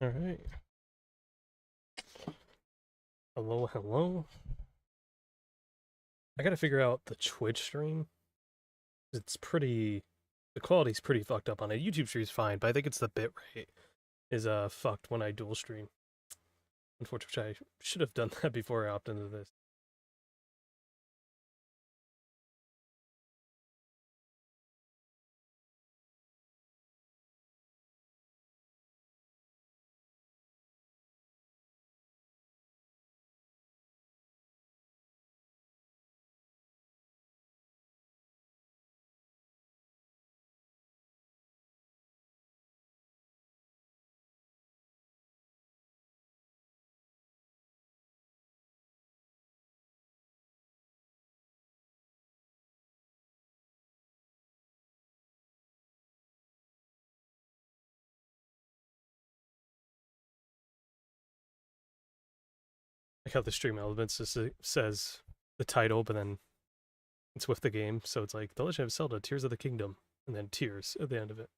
All right. Hello, hello. I gotta figure out the Twitch stream. It's pretty. The quality's pretty fucked up on it. YouTube stream's fine, but I think it's the bitrate is fucked when I dual stream. Unfortunately, I should have done that before I opted into this. Like how the stream elements just says the title, but then it's with the game, so it's like The Legend of Zelda: Tears of the Kingdom, and then Tears at the end of it.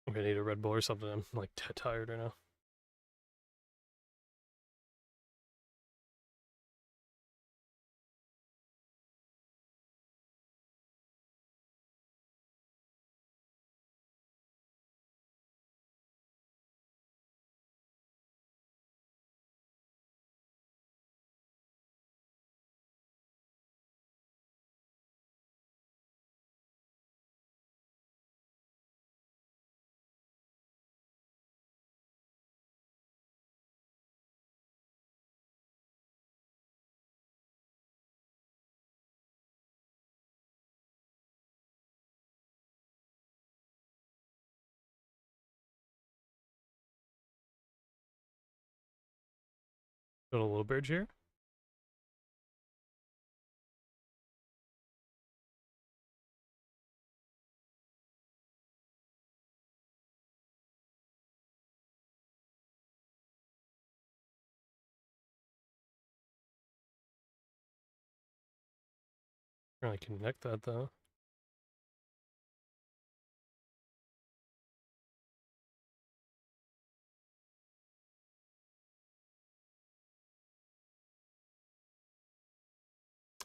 I'm gonna need a Red Bull or something. I'm like tired right now. Got a little bridge here. Really connect that though.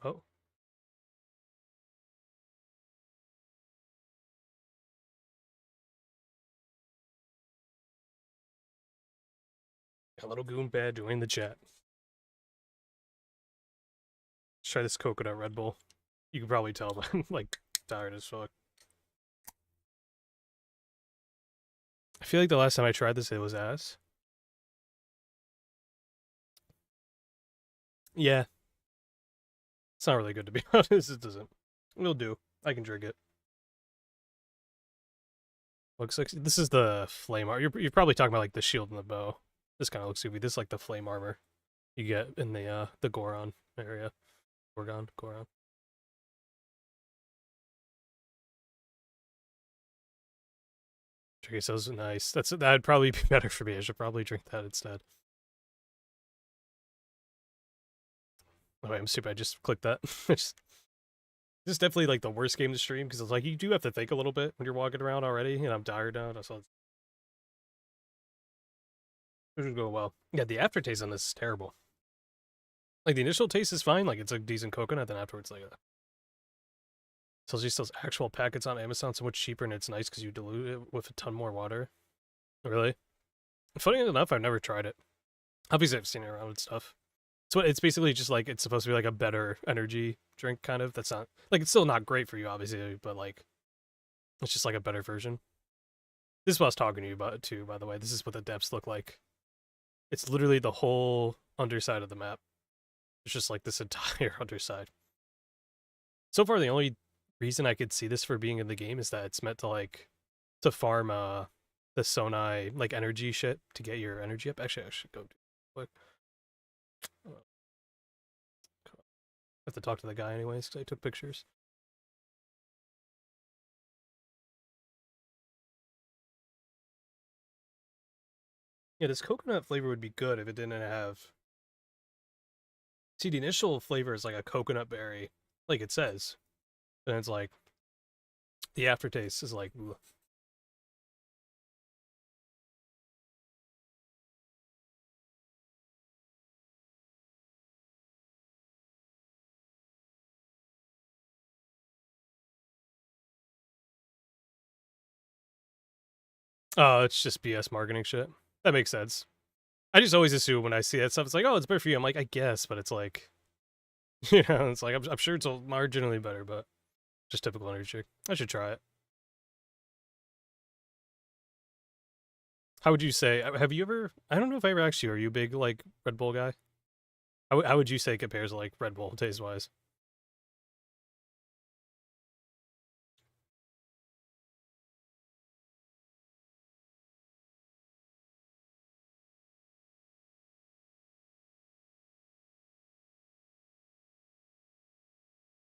Oh. A little goon bad join the chat. Let's try this coconut Red Bull. You can probably tell I'm like tired as fuck. I feel like the last time I tried this, it was ass. Yeah. It's not really good to be honest. It doesn't. It'll do. I can drink it. Looks like this is the flame armor. You're probably talking about like the shield and the bow. This kind of looks goofy. This is like the flame armor you get in the Goron area. Goron. Okay, so those are nice. That'd probably be better for me. I should probably drink that instead. Oh, wait, I'm stupid. I just clicked that. This is definitely like the worst game to stream because it's like you do have to think a little bit when you're walking around already, and I'm tired now. So it should go well. Yeah, the aftertaste on this is terrible. Like the initial taste is fine, like it's a decent coconut, then afterwards like sells these those actual packets on Amazon so much cheaper, and it's nice because you dilute it with a ton more water. Really? Funny enough, I've never tried it. Obviously, I've seen it around and stuff. So it's basically just like it's supposed to be like a better energy drink, kind of. That's not like it's still not great for you, obviously, but like it's just like a better version. This is what I was talking to you about too, by the way. This is what the depths look like. It's literally the whole underside of the map. It's just like this entire underside. So far, the only reason I could see this for being in the game is that it's meant to like to farm the Sonai like energy shit to get your energy up. Actually, I should go do it quick. I have to talk to the guy anyways because I took pictures. Yeah, this coconut flavor would be good if it didn't have. See, the initial flavor is like a coconut berry, like it says, and it's like the aftertaste is like. Ugh. Oh, it's just BS marketing shit. That makes sense. I just always assume when I see that stuff, it's like, oh, it's better for you. I'm like, I guess, but it's like, you know, it's like, I'm sure it's marginally better, but just typical energy drink. I should try it. How would you say, have you ever, I don't know if I ever asked you, are you a big, like, Red Bull guy? How would you say it compares to, like, Red Bull taste-wise?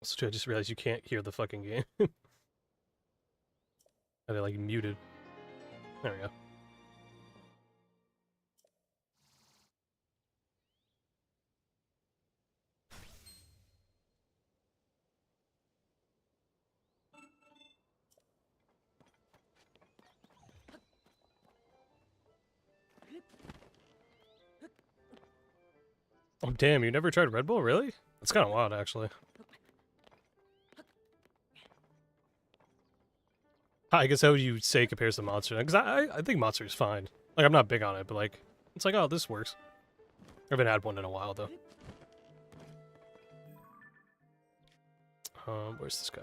So I just realized you can't hear the fucking game. Are they, like, muted? There we go. Oh, damn, you never tried Red Bull? Really? That's kind of wild, actually. I guess how would you say it compares to Monster? Because I think Monster is fine. Like, I'm not big on it, but, like, it's like, oh, this works. I haven't had one in a while, though. Where's this guy?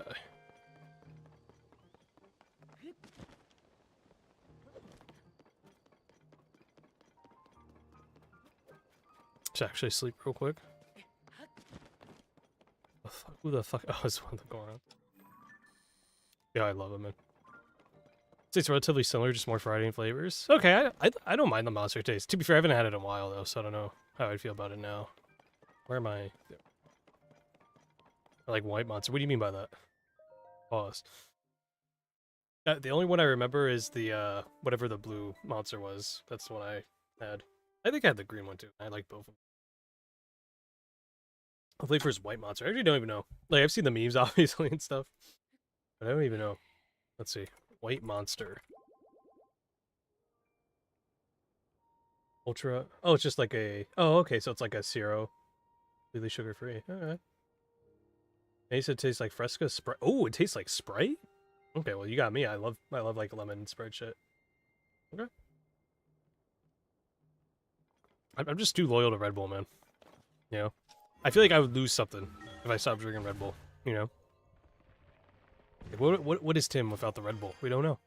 Should actually sleep real quick. Who the fuck? Oh, it's one going on. Yeah, I love it, man. It's relatively similar, just more variety in flavors. Okay, I don't mind the monster taste. To be fair, I haven't had it in a while though, so I don't know how I'd feel about it now. Where am I? I like white monster. What do you mean by that? Pause. The only one I remember is the whatever the blue monster was. That's the one I had. I think I had the green one too. I like both of them. The flavor is white monster. I actually don't even know. Like I've seen the memes obviously and stuff, but I don't even know. Let's see. White monster. Ultra. Oh, it's just like a. Oh, okay. So it's like a zero, completely sugar free. All right. And you said it tastes like Fresca Sprite. Oh, it tastes like Sprite. Okay, well you got me. I love like lemon Sprite shit. Okay. I'm just too loyal to Red Bull, man. You know, I feel like I would lose something if I stopped drinking Red Bull. You know. Like, what is Tim without the Red Bull? We don't know.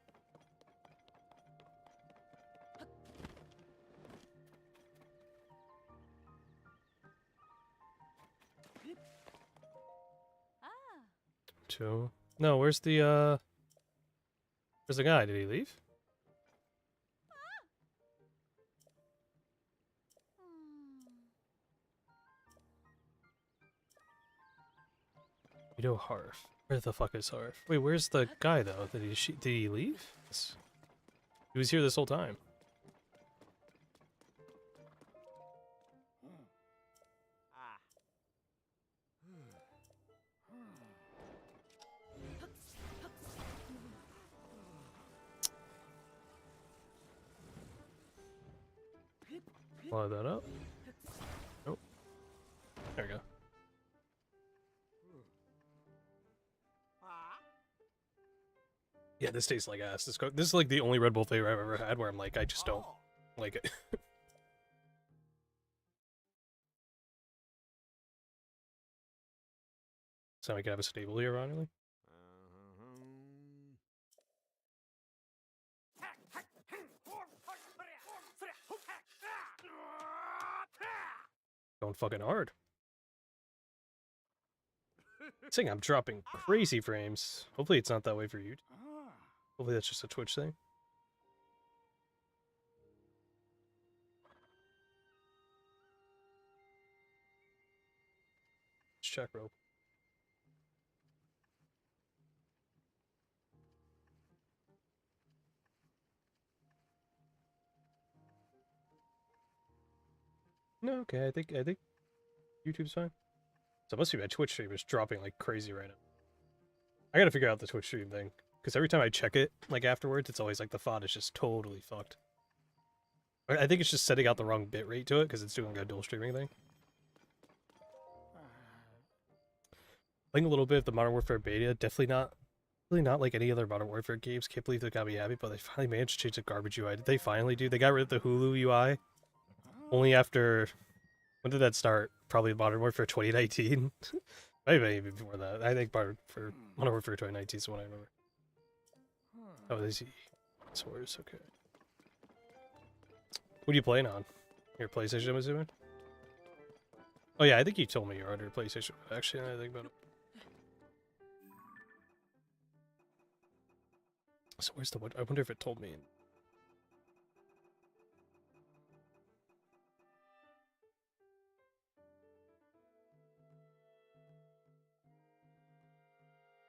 Two. No, where's the guy? Did he leave? You know Harf. Where the fuck is Harf? Wait, where's the guy though? Did he leave? He was here this whole time. Follow that up. Nope. There we go. Yeah, this tastes like ass. This is like the only Red Bull flavor I've ever had where I'm like, I just don't like it. So I can have a stable here, ironically. Going fucking hard. Saying I'm dropping crazy frames. Hopefully it's not that way for you. Hopefully that's just a Twitch thing. check real. No, okay, I think YouTube's fine. So it must be my Twitch stream is dropping like crazy right now. I gotta figure out the Twitch stream thing. Because every time I check it, like afterwards, it's always like the font is just totally fucked. I think it's just setting out the wrong bitrate to it because it's doing a dual streaming thing. Playing a little bit of the Modern Warfare beta, really not like any other Modern Warfare games. Can't believe they got me happy, but they finally managed to change the garbage UI. Did they finally do? They got rid of the Hulu UI only after, when did that start? Probably Modern Warfare 2019. Maybe even before that. I think Modern Warfare 2019 is what I remember. Oh, this Swords, okay. What are you playing on? Your PlayStation, I'm assuming? Oh yeah, I think you told me you're under PlayStation. Actually, I think about it. So where's the what? I wonder if it told me.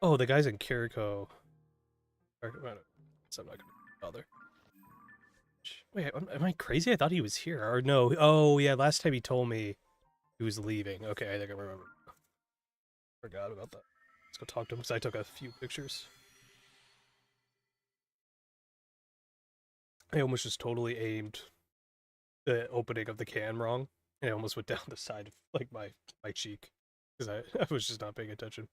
Oh, the guys in Kiriko. So I'm not gonna bother. Wait, am I crazy? I thought he was here. Or no. Oh yeah, last time he told me he was leaving. Okay, I think I remember. Forgot about that. Let's go talk to him because I took a few pictures. I almost just totally aimed the opening of the can wrong, and it almost went down the side of like my cheek because I was just not paying attention.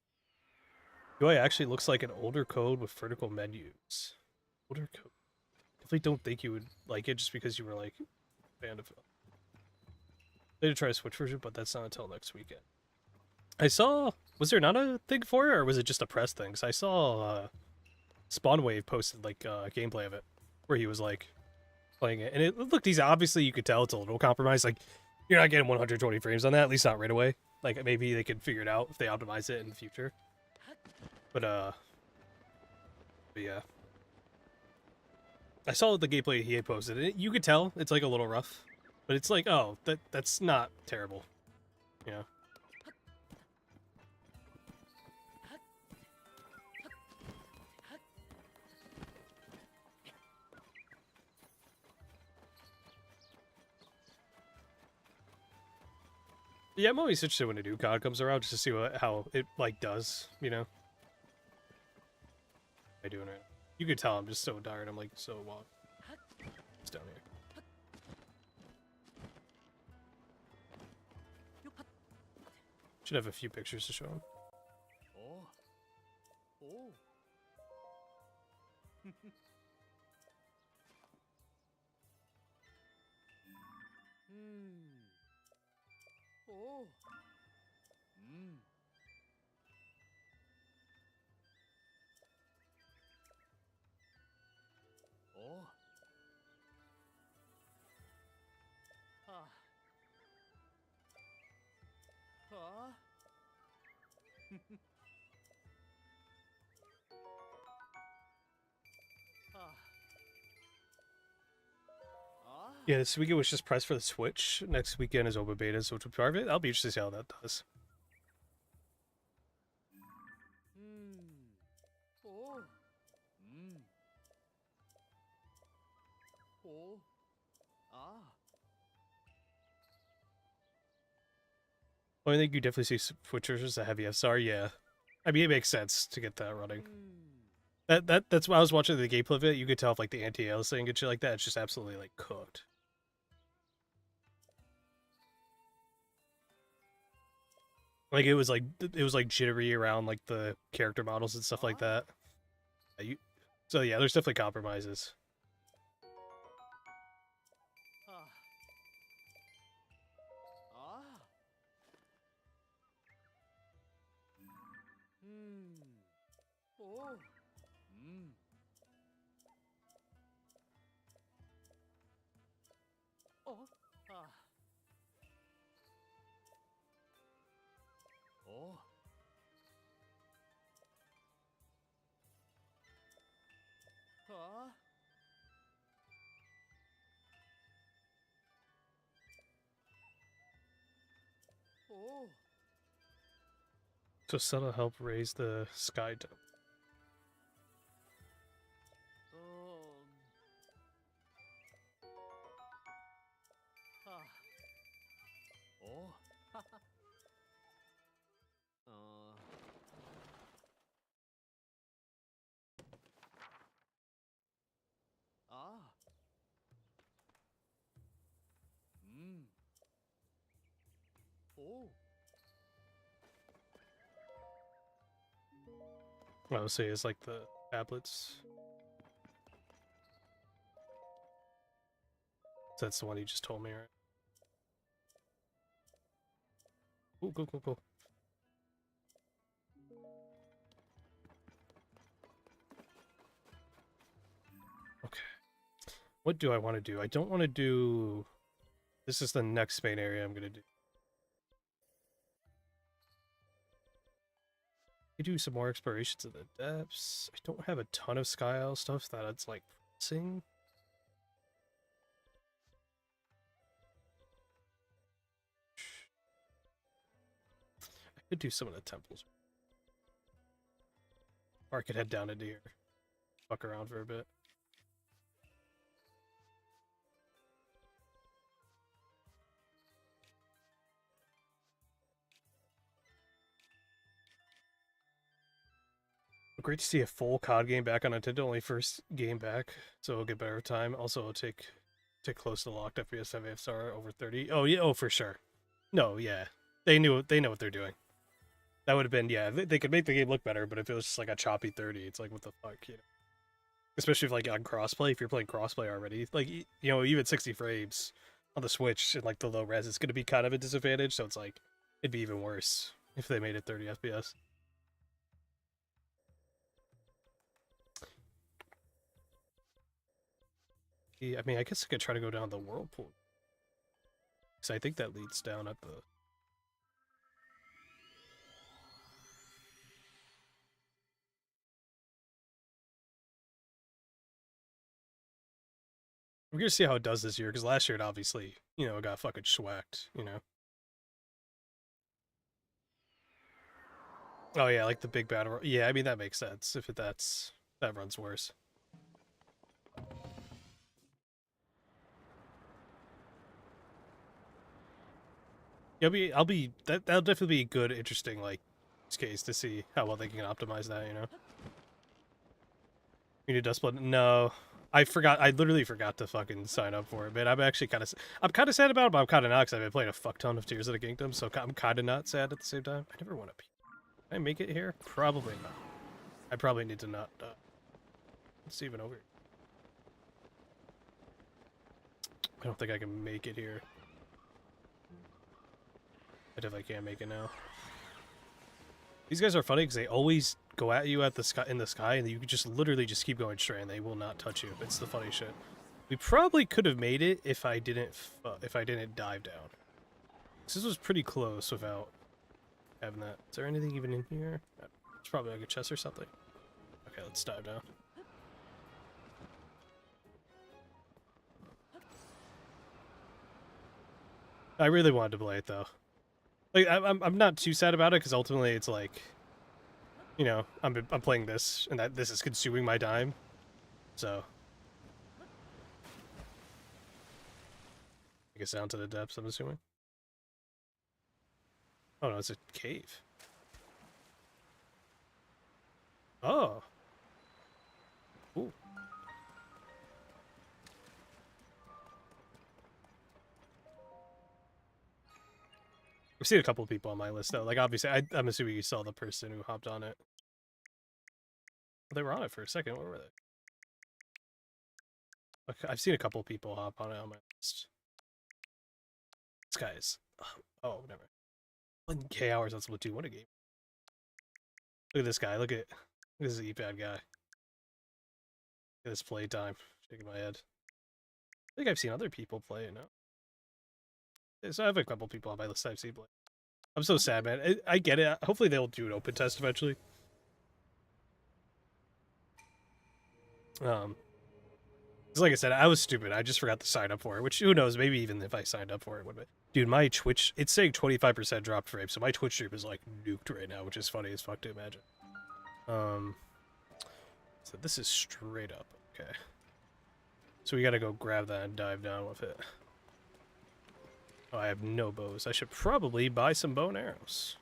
UI actually looks like an older code with vertical menus. Older code. Definitely don't think you would like it just because you were like a fan of it. They did try a Switch version, but that's not until next weekend. I saw. Was there not a thing for it, or was it just a press thing? Because I saw Spawnwave posted like gameplay of it, where he was like playing it, and it looked easy. Obviously, you could tell it's a little compromised. Like you're not getting 120 frames on that, at least not right away. Like maybe they could figure it out if they optimize it in the future. But yeah. I saw the gameplay he had posted, and you could tell it's like a little rough, but it's like, oh, that's not terrible, you know. Yeah, I'm always interested when a new COD comes around just to see how it like does, you know. What am I doing right now? You could tell I'm just so tired. I'm like so long. It's down here. Should have a few pictures to show him. Yeah, this weekend was just press for the Switch. Next weekend is open beta, so which will be part of it. I'll be interested to see how that does. Well, I think you definitely see Switchers as a heavy SR. Yeah, I mean it makes sense to get that running. That's why I was watching the gameplay of it. You could tell if like the anti-aliasing and shit like that. It's just absolutely like cooked. Like it was like jittery around like the character models and stuff like that. So yeah, there's definitely compromises. So Senna helped raise the sky temple. I would say it's like the tablets. That's the one you just told me, right? Cool. Okay. What do I want to do? I don't want to do... This is the next main area I'm going to do. We do some more explorations of the depths. I don't have a ton of Sky Isle stuff that it's like pressing. I could do some of the temples. Or I could head down into here. Fuck around for a bit. Great to see a full COD game back on Nintendo. Only first game back, so it'll get better time. Also, it'll take close to locked FPS 7 star over 30. Oh yeah, oh for sure. No, yeah, they know what they're doing. That would have been, yeah, they could make the game look better, but if it was just like a choppy 30, it's like what the fuck, you know. Especially if like on crossplay, if you're playing crossplay already, like you know, even 60 frames on the Switch and like the low res, it's gonna be kind of a disadvantage. So it's like it'd be even worse if they made it 30 FPS. I mean, I guess I could try to go down the whirlpool. Because I think that leads down at the... We're going to see how it does this year, because last year it obviously, you know, got fucking schwacked, you know? Oh yeah, like the big battle... Yeah, I mean, that makes sense, if that runs worse. That'll definitely be a good, interesting, like, case to see how well they can optimize that, you know? You need Dustblood? No. I literally forgot to fucking sign up for it, man. I'm actually kind of sad about it, but I'm kind of not, because I've been playing a fuck ton of Tears of the Kingdom, so I'm kind of not sad at the same time. I never want to pee. Can I make it here? Probably not. I probably need to not, Let's even over here. I don't think I can make it here. I definitely can't make it now. These guys are funny because they always go at you at the sky in the sky, and you can just literally just keep going straight, and they will not touch you. It's the funny shit. We probably could have made it if I didn't dive down. This was pretty close without having that. Is there anything even in here? It's probably like a chest or something. Okay, let's dive down. I really wanted to play it though. Like I'm not too sad about it because ultimately it's like, you know, I'm playing this and this is consuming my time, so I guess down to the depths. I'm assuming. Oh no, it's a cave. Oh. Ooh. I've seen a couple of people on my list though. Like obviously, I'm assuming you saw the person who hopped on it. They were on it for a second. Where were they? Okay, I've seen a couple of people hop on it on my list. This guy is... Oh, never mind. 1K hours on Splatoon. What a game. Look at this guy. Look at this is E-pad guy. Look at this playtime. Shaking my head. I think I've seen other people play it now. So I have a couple people on my list I've seen play. I'm so sad, man. I get it. Hopefully they'll do an open test eventually. Because like I said, I was stupid. I just forgot to sign up for it, which who knows, maybe even if I signed up for it would be. Dude, my Twitch, it's saying 25% dropped frame, so my Twitch stream is like nuked right now, which is funny as fuck to imagine. So this is straight up. Okay. So we gotta go grab that and dive down with it. Oh, I have no bows. I should probably buy some bow and arrows.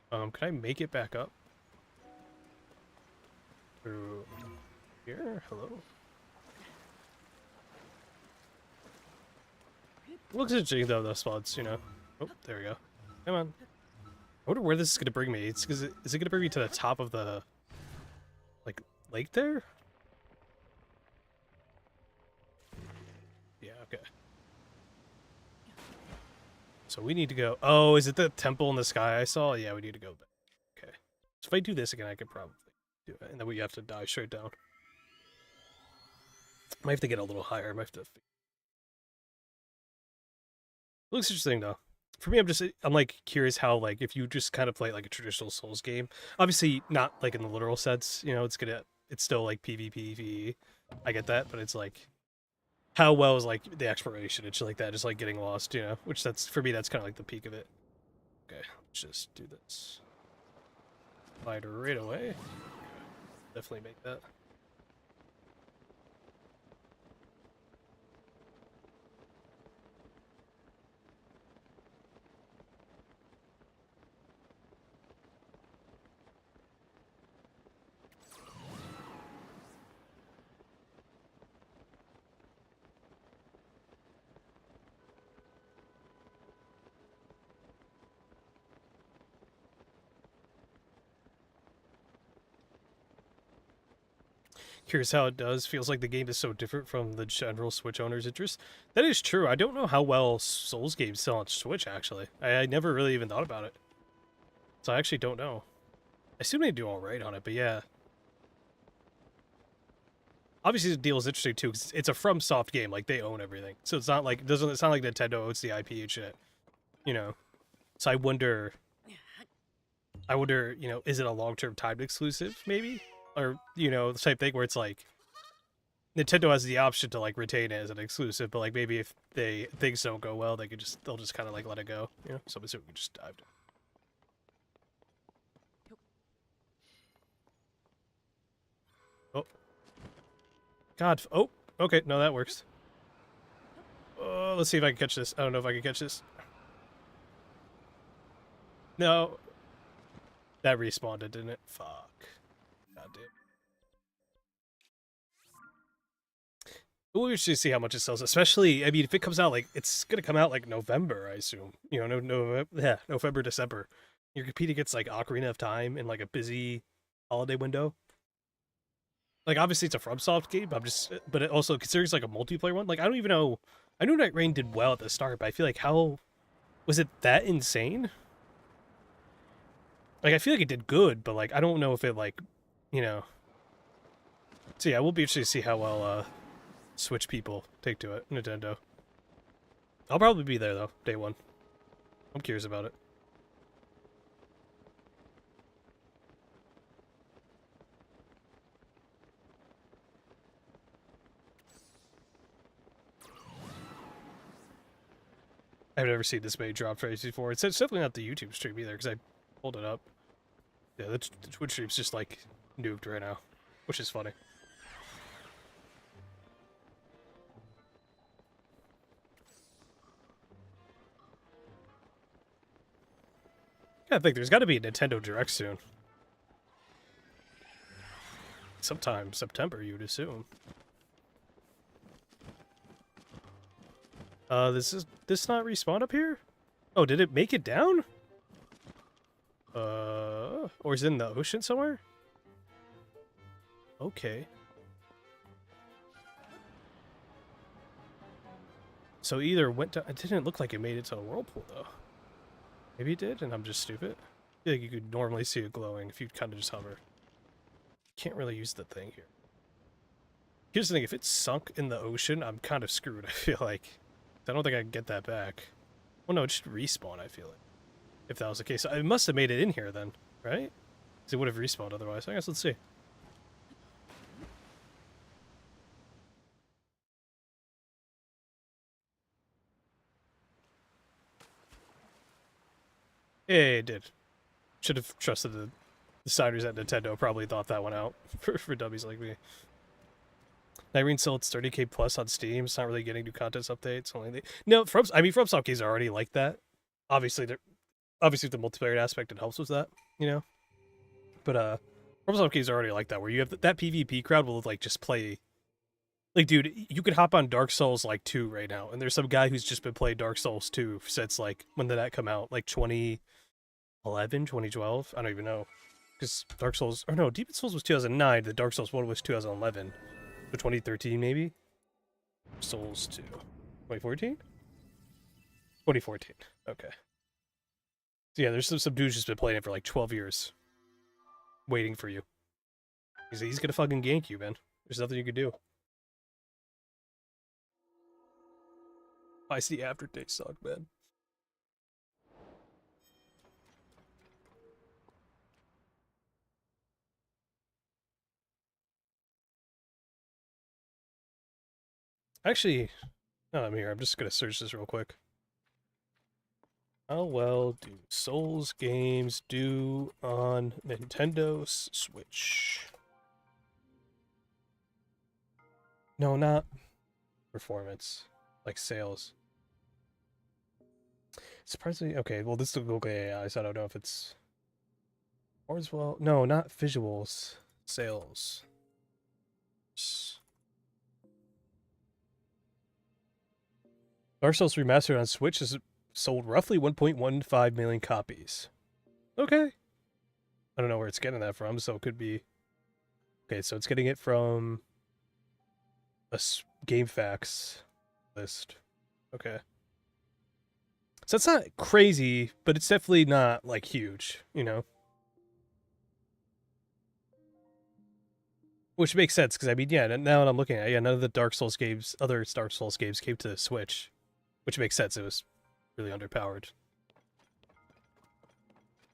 Can I make it back up? Through here? Hello? Looks interesting though, those spots, you know. Oh, there we go. Come on. I wonder where this is gonna bring me. Is it gonna bring me to the top of the, like, lake there? Yeah, okay. So we need to go. Oh, is it the temple in the sky I saw? Yeah, we need to go back. Okay. So if I do this again, I could probably do it. And then we have to dive straight down. Might have to get a little higher. Might have to. Looks interesting though. For me, I'm like curious how, like, if you just kind of play like a traditional Souls game, obviously not like in the literal sense, you know, it's still like PvP. I get that, but it's like how well is like the exploration and shit like that, just like getting lost, you know, which that's for me, that's kind of like the peak of it. Okay, let's just do this. Slide right away. Definitely make that. Curious how it does. Feels like the game is so different from the general Switch owner's interest. That is true. I don't know how well Souls games sell on Switch, actually. I never really even thought about it. So I actually don't know. I assume they do alright on it, but yeah. Obviously the deal is interesting too, because it's a FromSoft game, like they own everything. So it's not like it's not like Nintendo owns the IP and shit. You know. So I wonder, you know, is it a long-term timed exclusive, maybe? Or, you know, the type thing where it's like Nintendo has the option to like retain it as an exclusive, but like maybe if things don't go well, they'll just kind of like let it go, you know. So we can just dive down. Oh, God! Oh, okay, no, that works. Oh, let's see if I can catch this. I don't know if I can catch this. No, that respawned, didn't it? Fuck. God damn. We'll usually see how much it sells, especially, I mean, if it comes out, like, it's gonna come out, like, November, I assume. You know, November, December. You're competing against, like, Ocarina of Time in, like, a busy holiday window. Like, obviously, it's a FromSoft game, but it also, considering it's, like, a multiplayer one, like, I don't even know, I knew Night Rain did well at the start, but I feel like was it that insane? Like, I feel like it did good, but, like, I don't know if it, like, you know. So, yeah, we'll be interested to see how well, Switch people take to it. Nintendo. I'll probably be there though, day one. I'm curious about it. I've never seen this many drop frames before. It's definitely not the YouTube stream either, because I pulled it up. Yeah, the Twitch stream's just like nuked right now, which is funny. I think there's got to be a Nintendo Direct soon. Sometime September, you'd assume. This not respawn up here? Oh, did it make it down? Or is it in the ocean somewhere? Okay. So either went to, it didn't look like it made it to a whirlpool though. Maybe it did, and I'm just stupid. I feel like you could normally see it glowing if you kind of just hover. Can't really use the thing here. Here's the thing, if it's sunk in the ocean, I'm kind of screwed, I feel like. I don't think I can get that back. Well, no, it just respawn, I feel like. If that was the case. It must have made it in here then, right? Because it would have respawned otherwise. I guess let's see. Yeah, it did. Should have trusted the designers at Nintendo. Probably thought that one out for dummies like me. Nightmarine still it's 30k plus on Steam. It's not really getting new contents updates. No, FromSoft games are already like that. Obviously, the multiplayer aspect it helps with that, you know. But FromSoft games are already like that, where you have that PvP crowd will like just play. Like, dude, you could hop on Dark Souls like 2 right now, and there's some guy who's just been playing Dark Souls 2 since like when did that come out? Like 2011, 2012? I don't even know. Because Dark Souls, or no, Demon Souls was 2009. The Dark Souls 1 was 2011. So 2013 maybe. Souls 2, 2014. 2014. Okay. So yeah, there's some dudes just been playing it for like 12 years, waiting for you. He's gonna fucking gank you, man. There's nothing you can do. I see aftertaste suck, man. Actually, no, I'm here. I'm just gonna search this real quick. How well do Souls games do on Nintendo Switch? No, not performance, like sales. Surprisingly, okay. Well, this is the Google AI, so I don't know if it's or as well. No, not visuals. Sales. Dark Souls Remastered on Switch has sold roughly 1.15 million copies. Okay. I don't know where it's getting that from, so it could be... Okay, so it's getting it from a GameFAQs list. Okay. So it's not crazy, but it's definitely not, like, huge, you know? Which makes sense, because, I mean, yeah, now that I'm looking at it, yeah, none of the Dark Souls games, other Dark Souls games came to the Switch. Which makes sense, it was really underpowered.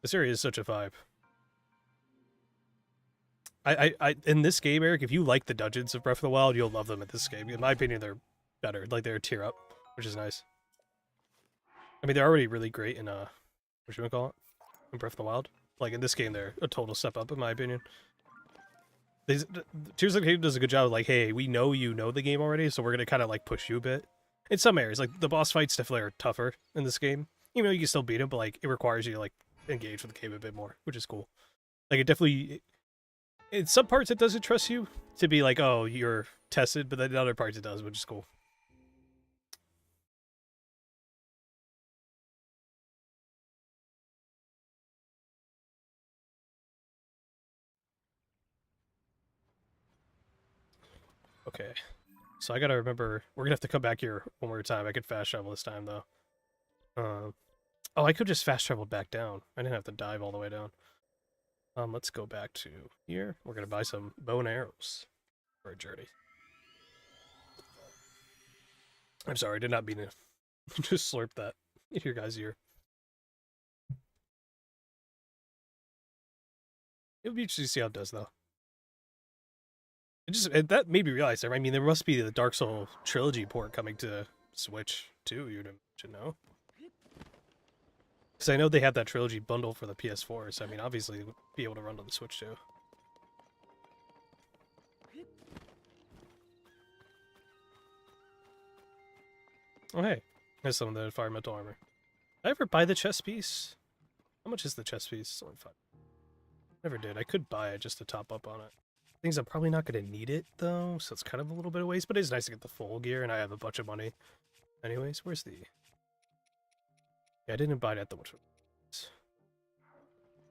This area is such a vibe. I in this game, Eric, if you like the dungeons of Breath of the Wild, you'll love them in this game. In my opinion, they're better. Like, they're a tier up, which is nice. I mean, they're already really great in, what should we call it? In Breath of the Wild. Like, in this game, they're a total step up, in my opinion. Tears of the Kingdom does a good job of, like, hey, we know you know the game already, so we're gonna kind of, like, push you a bit. In some areas, like, the boss fights definitely are tougher in this game. Even though you can still beat them, but, like, it requires you to, like, engage with the game a bit more, which is cool. Like, it definitely... In some parts, it doesn't trust you to be like, oh, you're tested, but then in other parts it does, which is cool. Okay. So I gotta remember, we're gonna have to come back here one more time. I could fast travel this time, though. Oh, I could just fast travel back down. I didn't have to dive all the way down. Let's go back to here. We're gonna buy some bow and arrows for a journey. I'm sorry, I did not mean to just slurp that in your guys' ear. It would be interesting to see how it does, though. That made me realize there. I mean, there must be the Dark Souls trilogy port coming to Switch too. You should know, because I know they have that trilogy bundle for the PS4. So I mean, obviously, would be able to run on the Switch too. Oh hey, there's some of the environmental armor. Did I ever buy the chest piece? How much is the chest piece? It's only 5. Never did. I could buy it just to top up on it. Things I'm probably not going to need it, though, so it's kind of a little bit of waste, but it's nice to get the full gear, and I have a bunch of money. Anyways, where's the... Yeah, I didn't buy that much.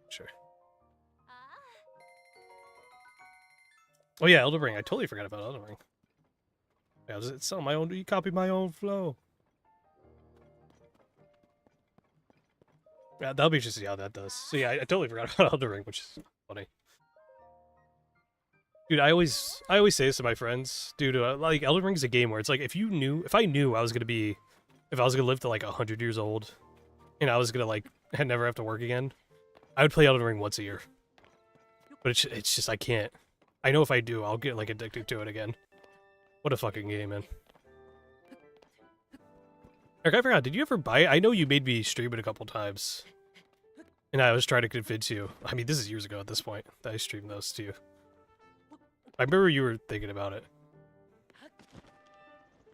Sure. Oh yeah, Elden Ring. I totally forgot about Elden Ring. Yeah, it's on my own... You copied my own flow. Yeah, that'll be interesting to see how that does. So yeah, I totally forgot about Elden Ring, which is funny. Dude, I always say this to my friends, dude. Like, Elden Ring's a game where it's like, if I knew I was gonna live to like 100 years old, and I was gonna like never have to work again, I would play Elden Ring once a year. But it's just I can't. I know if I do, I'll get like addicted to it again. What a fucking game, man. Eric, I forgot. Did you ever buy it? I know you made me stream it a couple times. And I was trying to convince you. I mean, this is years ago at this point that I streamed those to you. I remember you were thinking about it.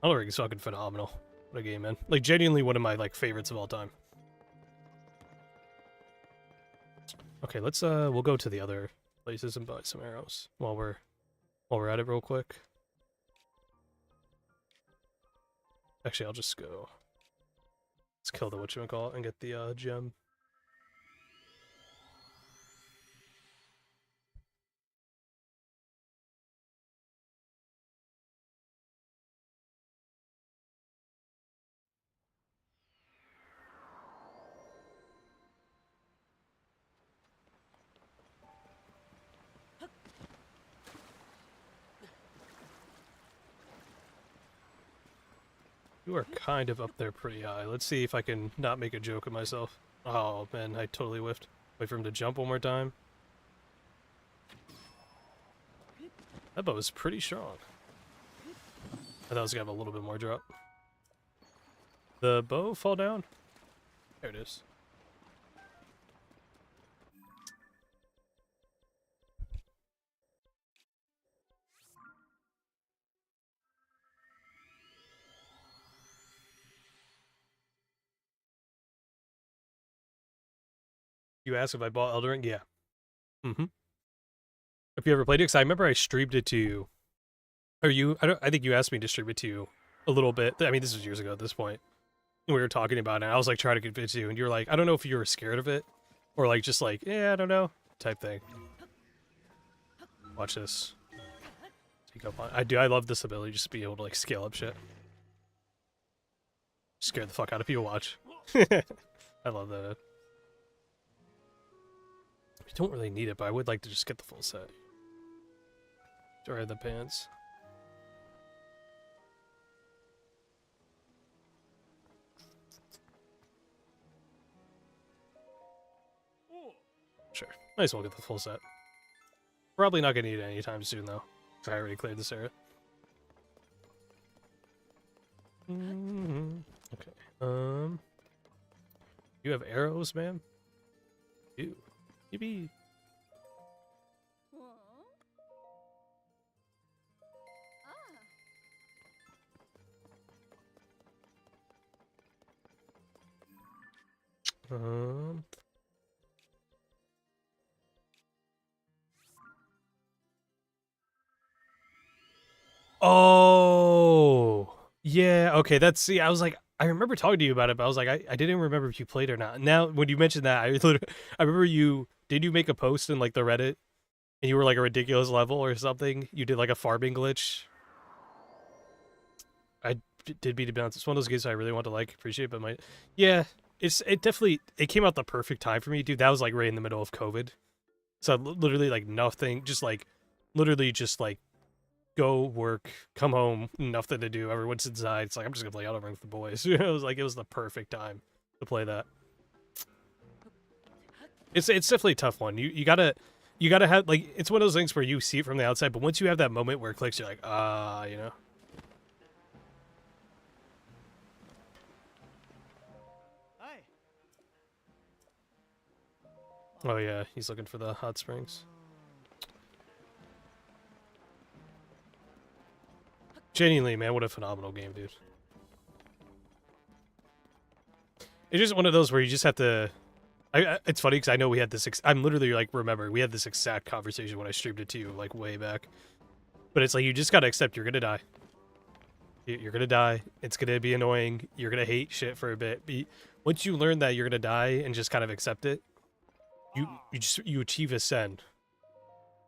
Elden Ring is fucking phenomenal. What a game, man. Like, genuinely one of my, like, favorites of all time. Okay, let's, we'll go to the other places and buy some arrows while we're at it real quick. Actually, I'll just go. Let's kill the whatchamacallit and get the, gem. You are kind of up there pretty high. Let's see if I can not make a joke of myself. Oh, man, I totally whiffed. Wait for him to jump one more time. That bow is pretty strong. I thought it was going to have a little bit more drop. The bow fall down? There it is. You asked if I bought Elden Ring? Yeah. Mm-hmm. If you ever played it, because I remember I streamed it to you. Or you, I think you asked me to stream it to you a little bit. I mean, this was years ago at this point. We were talking about it, and I was like trying to convince you, and you were like, I don't know if you were scared of it, or like just like, yeah, I don't know, type thing. Watch this. Take up on. I love this ability, just to be able to like scale up shit. Scare the fuck out of people. Watch. I love that. I don't really need it, but I would like to just get the full set. Or the pants. Sure. Might as well get the full set. Probably not gonna need it anytime soon, though. I already cleared this area. Okay. You have arrows, ma'am? You. Yippee. Um. Oh. Yeah, okay, see, I was like, I remember talking to you about it, but I was like, I didn't remember if you played or not. Now, when you mentioned that, I remember did you make a post in, like, the Reddit, and you were, like, a ridiculous level or something? You did, like, a farming glitch? I did beat it bounce. It's one of those games I really want to, like, appreciate, but yeah, it definitely, it came out the perfect time for me, dude. That was, like, right in the middle of COVID. So, literally, like, nothing, just, like, literally just, like, go work, come home, nothing to do. Everyone's inside. It's like, I'm just gonna play Elden Ring with the boys. It was like, it was the perfect time to play that. It's definitely a tough one. You gotta have, like, it's one of those things where you see it from the outside, but once you have that moment where it clicks, you're like, you know. Oh yeah, he's looking for the hot springs. Genuinely, man, what a phenomenal game, dude. It's just one of those where you just have to. It's funny because I know we had this. I'm literally like, remember, we had this exact conversation when I streamed it to you, like way back. But it's like you just gotta accept you're gonna die. You're gonna die. It's gonna be annoying. You're gonna hate shit for a bit. But once you learn that you're gonna die and just kind of accept it, you achieve ascend.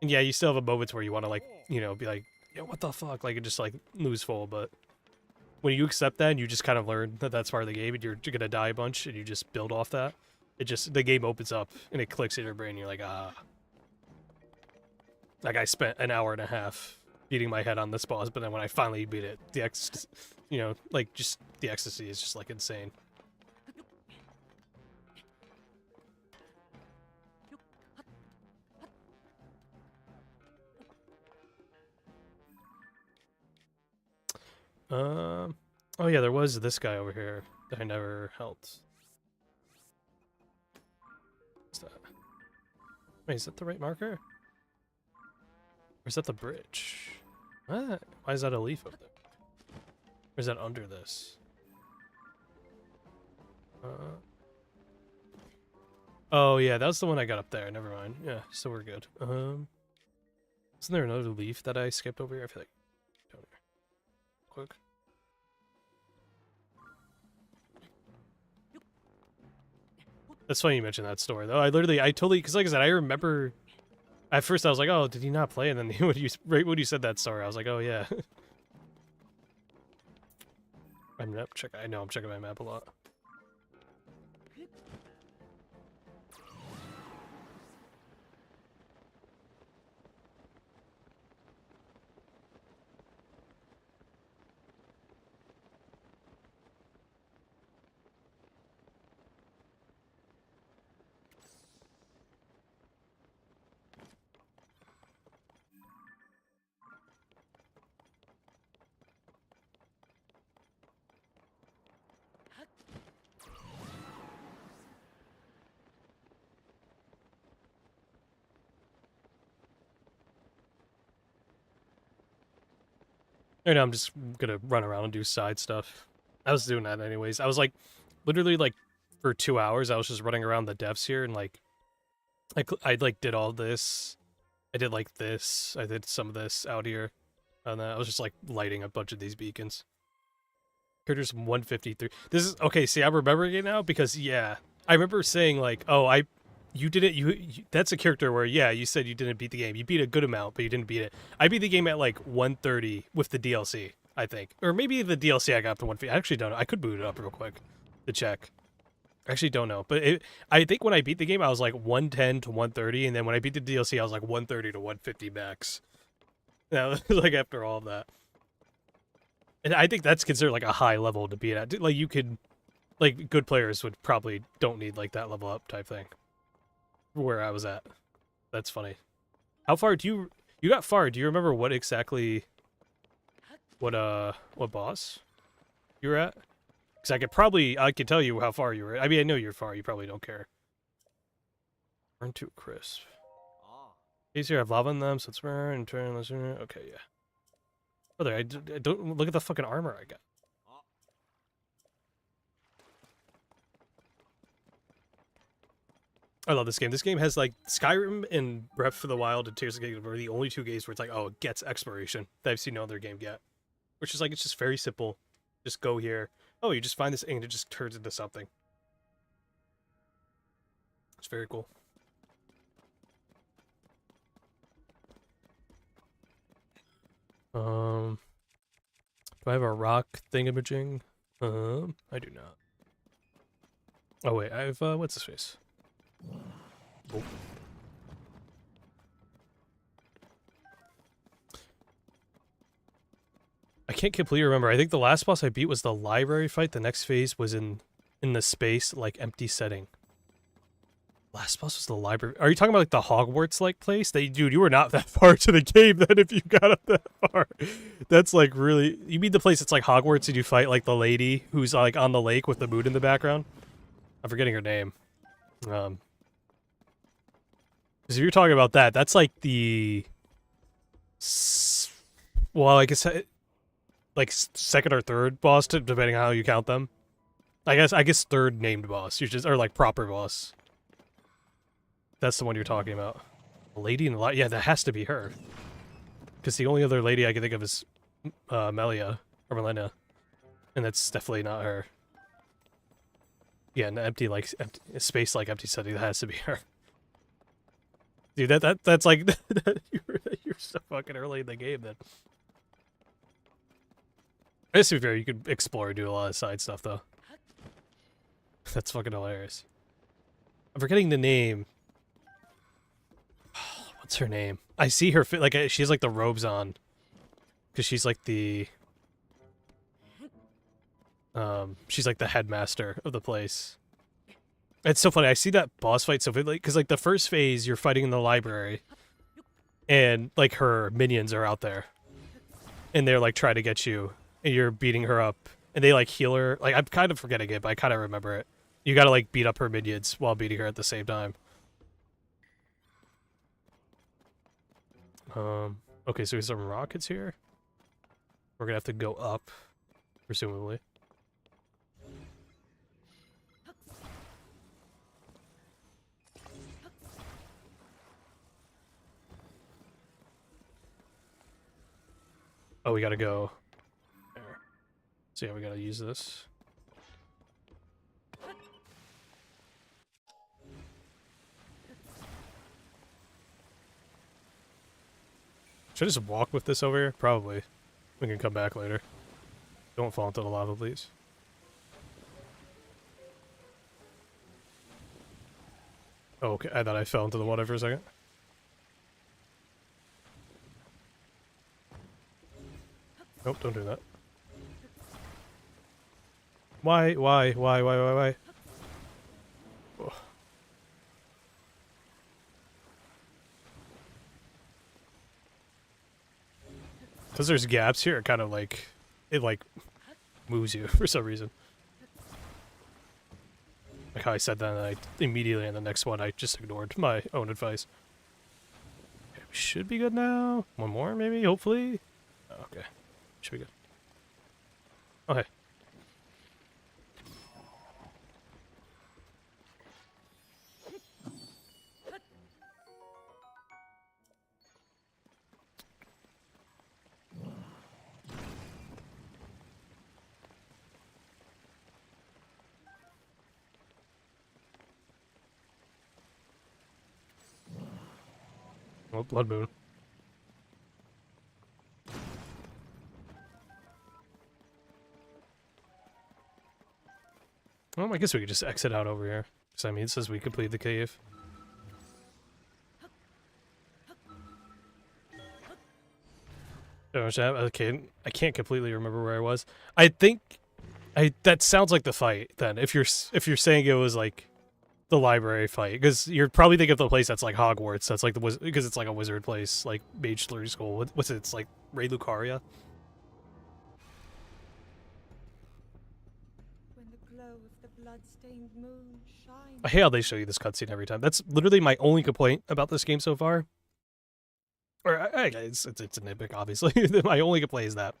And yeah, you still have a moments where you want to, like, you know, be like, yeah, what the fuck, like, and just like lose full. But when you accept that and you just kind of learn that that's part of the game and you're gonna die a bunch and you just build off that, the game opens up and it clicks in your brain and you're like, like, I spent an hour and a half beating my head on this boss, but then when I finally beat it, you know, like, just the ecstasy is just like insane. Oh yeah, there was this guy over here that I never helped. What's that? Wait, is that the right marker? Or is that the bridge? What? Why is that a leaf up there? Or is that under this? Oh yeah, that was the one I got up there. Never mind. Yeah, so we're good. Isn't there another leaf that I skipped over here? I feel like down here. Quick. That's funny you mentioned that story though. I totally, because like I said, I remember. At first I was like, oh, did he not play? And then right when you said that story, I was like, oh yeah. I know I'm checking my map a lot. Right now I'm just gonna run around and do side stuff. I was doing that anyways. I was like, literally like for 2 hours, I was just running around the depths here and like, I like did all this. I did like this. I did some of this out here. And then I was just like lighting a bunch of these beacons. Critters 153. This is, okay, see, I'm remembering it now because, yeah. I remember saying like, oh, you didn't, that's a character where, yeah, you said you didn't beat the game. You beat a good amount, but you didn't beat it. I beat the game at like 130 with the DLC, I think. Or maybe the DLC I got up to 150. I actually don't know. I could boot it up real quick to check. I actually don't know. But I think when I beat the game, I was like 110 to 130. And then when I beat the DLC, I was like 130 to 150 max. Yeah, like after all of that. And I think that's considered like a high level to beat at. Like you could, like good players would probably don't need like that level up type thing. Where I was at. That's funny. How far do you got far? Do you remember what exactly what boss you were at? Because I could tell you how far you were. I mean, I know you're far. You probably don't care. Burn too crisp. These here have lava in them, so it's burn and turn. Okay, yeah. Brother, I don't look at the fucking armor I got. I love this game. This game has like Skyrim and Breath of the Wild and Tears of the Kingdom are the only two games where it's like, oh, it gets exploration that I've seen no other game get. Which is like, it's just very simple. Just go here. Oh, you just find this and it just turns into something. It's very cool. Do I have a rock thingamajig? I do not. Oh wait, I have what's his face? Oh. I can't completely remember. I think the last boss I beat was the library fight. The next phase was in the space, like, empty setting. Last boss was the library. Are you talking about, like, the Hogwarts-like place? Dude, you were not that far to the game then if you got up that far. That's, like, really... You mean the place that's like Hogwarts and you fight, like, the lady who's, like, on the lake with the moon in the background? I'm forgetting her name. Because if you're talking about that, that's, like, the... Well, I guess... like second or third boss, depending on how you count them. I guess third named boss, or like proper boss. That's the one you're talking about. Lady in the light, yeah, that has to be her. Because the only other lady I can think of is Melia or Melina, and that's definitely not her. Yeah, an empty space like empty setting, that has to be her. Dude, that's like you're so fucking early in the game then. I guess to be fair, you could explore and do a lot of side stuff, though. That's fucking hilarious. I'm forgetting the name. What's her name? I see her, like, she has, like, the robes on. Because she's, like, the... she's, like, the headmaster of the place. It's so funny, I see that boss fight so vividly, because, like, the first phase, you're fighting in the library. And, like, her minions are out there. And they're, like, trying to get you. And you're beating her up, and they, like, heal her. Like, I'm kind of forgetting it, but I kind of remember it. You gotta, like, beat up her minions while beating her at the same time. Okay, so there's some rockets here. We're gonna have to go up, presumably. Oh, we gotta go there. So yeah, we gotta use this. Should I just walk with this over here? Probably. We can come back later. Don't fall into the lava, please. Oh, okay. I thought I fell into the water for a second. Nope, don't do that. Why? Oh. Because there's gaps here, it kind of like, it like moves you for some reason. Like how I said that, and I immediately in the next one I just ignored my own advice. Okay, we should be good now. One more, maybe, hopefully. Oh, okay, should be good. Okay. Well, Blood Moon. Well, I guess we could just exit out over here. Because, I mean, it says we complete the cave. Okay, I can't completely remember where I was. I think... that sounds like the fight, then. If you're saying it was, like, the library fight. Because you're probably thinking of the place that's like Hogwarts. That's like the because it's like a wizard place. Like, Mage Learning School. What's it? It's like Ray Lucaria? Moon shines. I hate how they show you this cutscene every time. That's literally my only complaint about this game so far. Or it's a nitpick, obviously. My only complaint is that,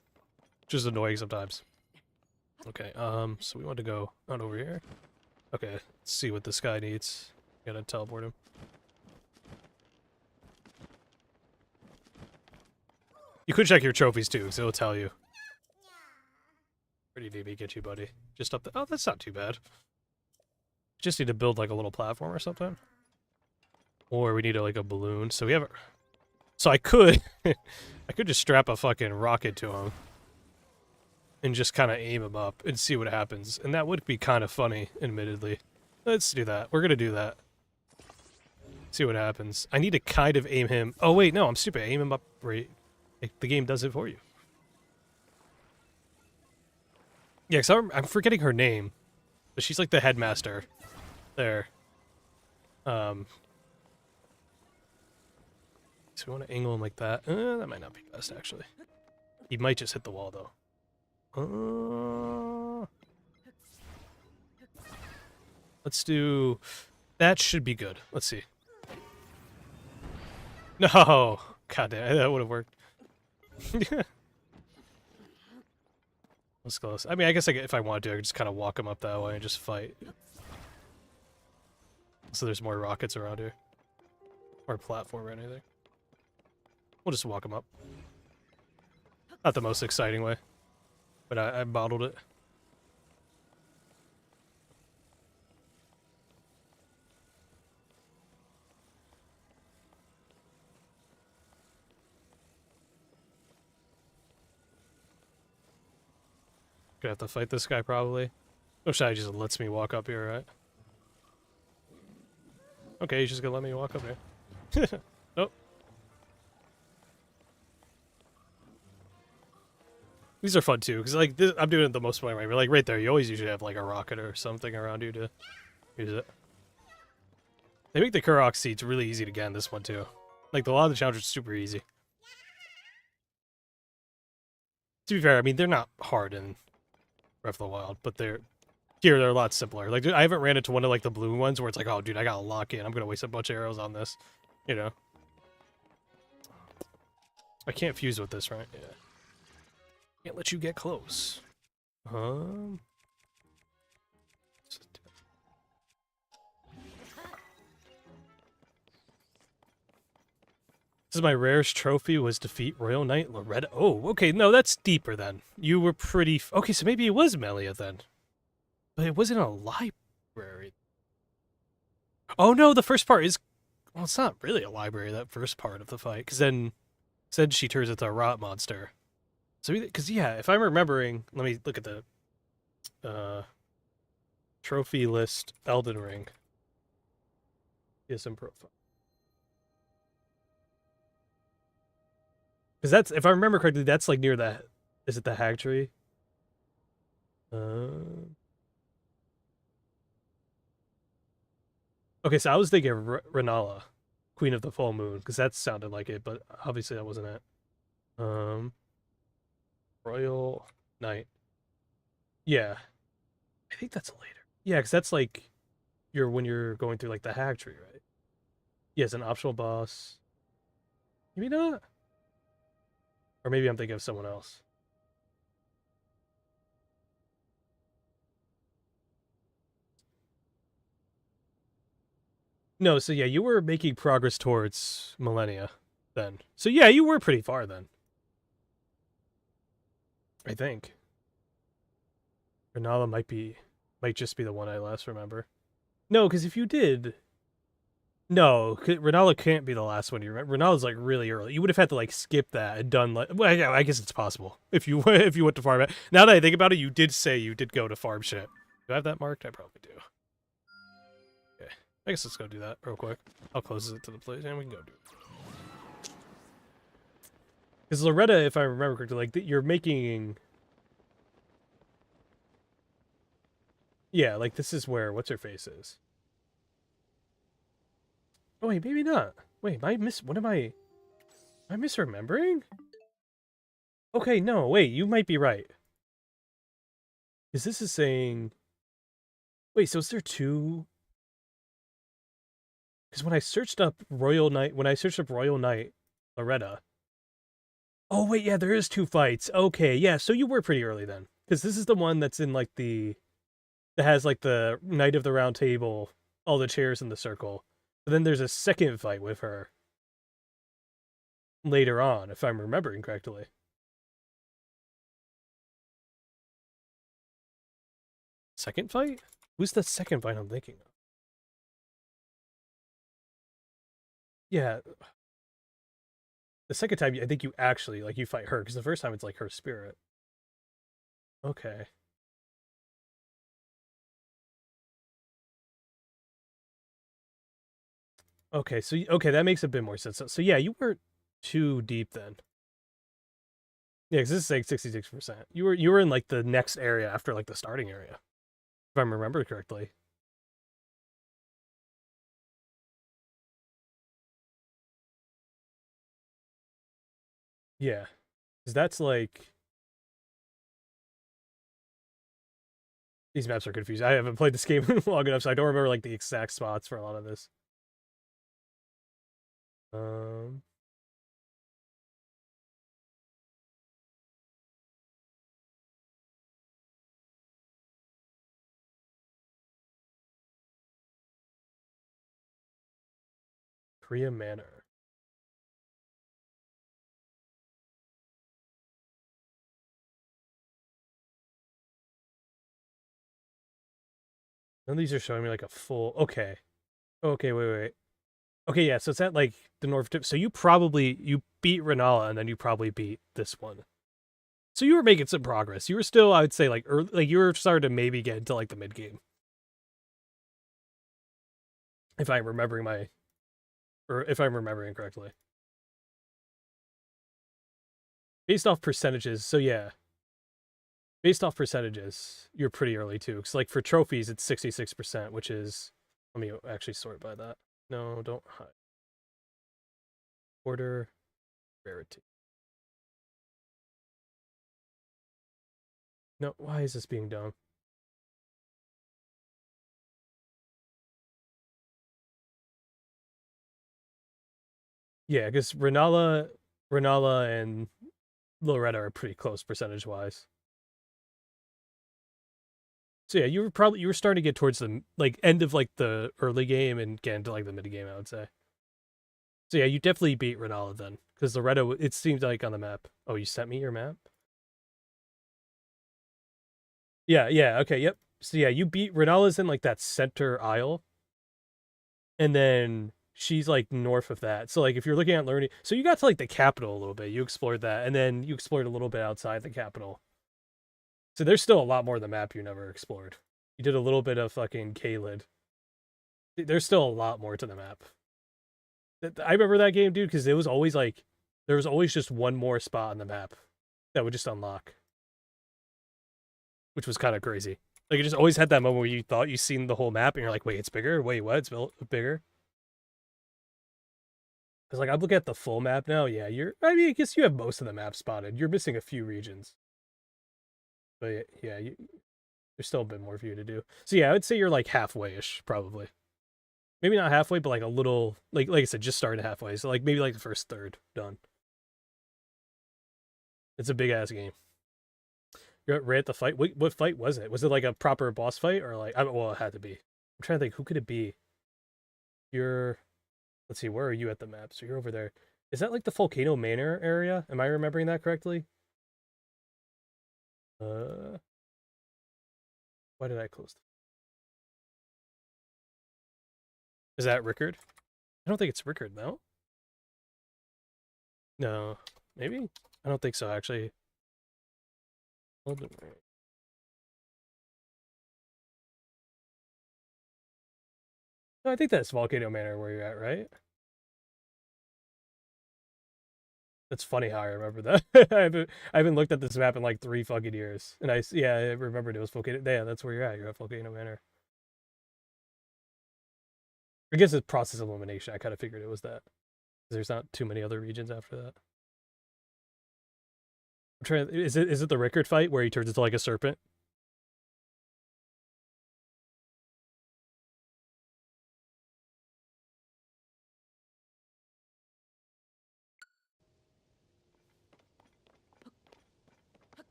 just annoying sometimes. Okay, so we want to go on over here. Okay, let's see what this guy needs. Gotta teleport him. You could check your trophies too, because it'll tell you. Where do you need me to get you, buddy? Just up there. Oh, that's not too bad. Just need to build like a little platform or something. Or we need like a balloon. So we have a... So I could... I could just strap a fucking rocket to him. And just kind of aim him up and see what happens. And that would be kind of funny, admittedly. Let's do that. We're gonna do that. See what happens. I need to kind of aim him... Oh wait, no, I'm stupid. Aim him up right... The game does it for you. Yeah, because I'm forgetting her name. But she's like the headmaster. There. So we want to angle him like that. That might not be best, actually. He might just hit the wall, though. Let's do... That should be good. Let's see. No! God damn, that would have worked. Let's go. I mean, I guess if I wanted to, I could just kind of walk him up that way and just fight. So there's more rockets around here. Or platform or anything. We'll just walk him up. Not the most exciting way. But I modeled it. Gonna have to fight this guy, probably. Oh, Shai just lets me walk up here, right? Okay, he's just gonna let me walk up here. Nope. These are fun, too, because, like, I'm doing it the most point right. Like, right there, you always usually have, like, a rocket or something around you to use it. They make the Korok seats really easy to get in this one, too. Like, a lot of the challenges are super easy. To be fair, I mean, they're not hard in Breath of the Wild, but they're a lot simpler. Like, I haven't ran into one of like the blue ones where it's like, oh, dude, I gotta lock in. I'm gonna waste a bunch of arrows on this, you know. I can't fuse with this, right? Yeah. Can't let you get close. This is my rarest trophy was defeat Royal Knight Loretta. Oh, okay, no, that's deeper then. You were pretty... Okay, so maybe it was Melia then. But it wasn't a library. Oh no, the first part is... Well, it's not really a library, that first part of the fight, because then said she turns into a rot monster. So, because yeah, if I'm remembering... Let me look at the... trophy list Elden Ring. PSN profile. Because that's, if I remember correctly, that's like near the, is it the Hag Tree? Okay, so I was thinking Renala, Queen of the Full Moon, because that sounded like it, but obviously that wasn't it. Royal Knight. Yeah. I think that's later. Yeah, because that's like when you're going through like the Hag Tree, right? Yeah, it's an optional boss. Maybe not. Or maybe I'm thinking of someone else. No, so yeah, you were making progress towards Millennia then. So yeah, you were pretty far then. I think. Renala might just be the one I last remember. No, because if you did... No, Renala can't be the last one you remember. Renala's like really early. You would have had to like skip that and done like... Well, yeah, I guess it's possible. If you if you went to farm it. Now that I think about it, you did say you did go to farm shit. Do I have that marked? I probably do. Okay. I guess let's go do that real quick. I'll close it to the place and we can go do it. Because Loretta, if I remember correctly, like you're making... Yeah, like this is where what's-her-face is. Oh wait, maybe not. Wait, what am I misremembering? Okay, no, wait, you might be right. Because this is saying... Wait, so is there two... Because when I searched up Royal Knight Loretta... Oh wait, yeah, there is two fights. Okay, yeah, so you were pretty early then. Because this is the one that's in like the... That has like the Knight of the Round Table, all the chairs in the circle. But then there's a second fight with her. Later on, if I'm remembering correctly. Second fight? Who's the second fight I'm thinking of? Yeah. The second time, I think you actually, like, you fight her, because the first time it's, like, her spirit. Okay. Okay, so, okay, that makes a bit more sense. So yeah, you weren't too deep then. Yeah, because this is saying 66%. You were in, like, the next area after, like, the starting area. If I remember correctly. Yeah. Because that's, like... These maps are confusing. I haven't played this game long enough, so I don't remember, like, the exact spots for a lot of this. Korea Manor. None of these are showing me like a full... Okay. Okay, wait. Okay, yeah, so it's at like the north tip. So you beat Renala and then you probably beat this one. So you were making some progress. You were still, I would say, like early, like you were starting to maybe get into like the mid game. If I'm remembering correctly. Based off percentages, so yeah. Based off percentages, you're pretty early too. Because like for trophies, it's 66%, which is... Let me actually sort by that. No, don't hide. Order rarity. No, why is this being done? Yeah, because Renala Renala and Loretta are pretty close percentage-wise. So yeah, you were starting to get towards the like end of like the early game and get into like the mid game, I would say. So yeah, you definitely beat Renala then, because Loretta, it seemed like on the map. Oh, you sent me your map? Yeah, yeah, okay, yep. So yeah, you beat Renala's in like that center aisle, and then she's like north of that. So like if you're looking at learning, so you got to like the capital a little bit, you explored that, and then you explored a little bit outside the capital. So there's still a lot more of the map you never explored. You did a little bit of fucking Caelid. There's still a lot more to the map. I remember that game, dude, because it was always like there was always just one more spot on the map that would just unlock, which was kind of crazy. Like it just always had that moment where you thought you seen the whole map and you're like, wait, it's bigger. Wait, what? It's bigger. Because like I'm looking at the full map now. Yeah, I mean, I guess you have most of the map spotted. You're missing a few regions, but yeah, there's still a bit more for you to do. So yeah, I would say you're like halfway-ish, probably. Maybe not halfway, but like a little, like I said, just started halfway. So like maybe like the first third done. It's a big ass game. You're right at the fight. What fight was it? Was it like a proper boss fight or like? Well, it had to be. I'm trying to think. Who could it be? You're. Let's see. Where are you at the map? So you're over there. Is that like the Volcano Manor area? Am I remembering that correctly? Why did I close? Is that Rickard? I don't think it's Rickard, no. No, maybe. I don't think so. Actually. No, I think that's Volcano Manor where you're at, right? That's funny how I remember that. I haven't looked at this map in like 3 fucking years, and I remembered it was Volcano. Yeah, that's where you're at. You're at Volcano Manor. I guess it's process elimination. I kind of figured it was that. There's not too many other regions after that. I'm trying. Is it the Rickard fight where he turns into like a serpent?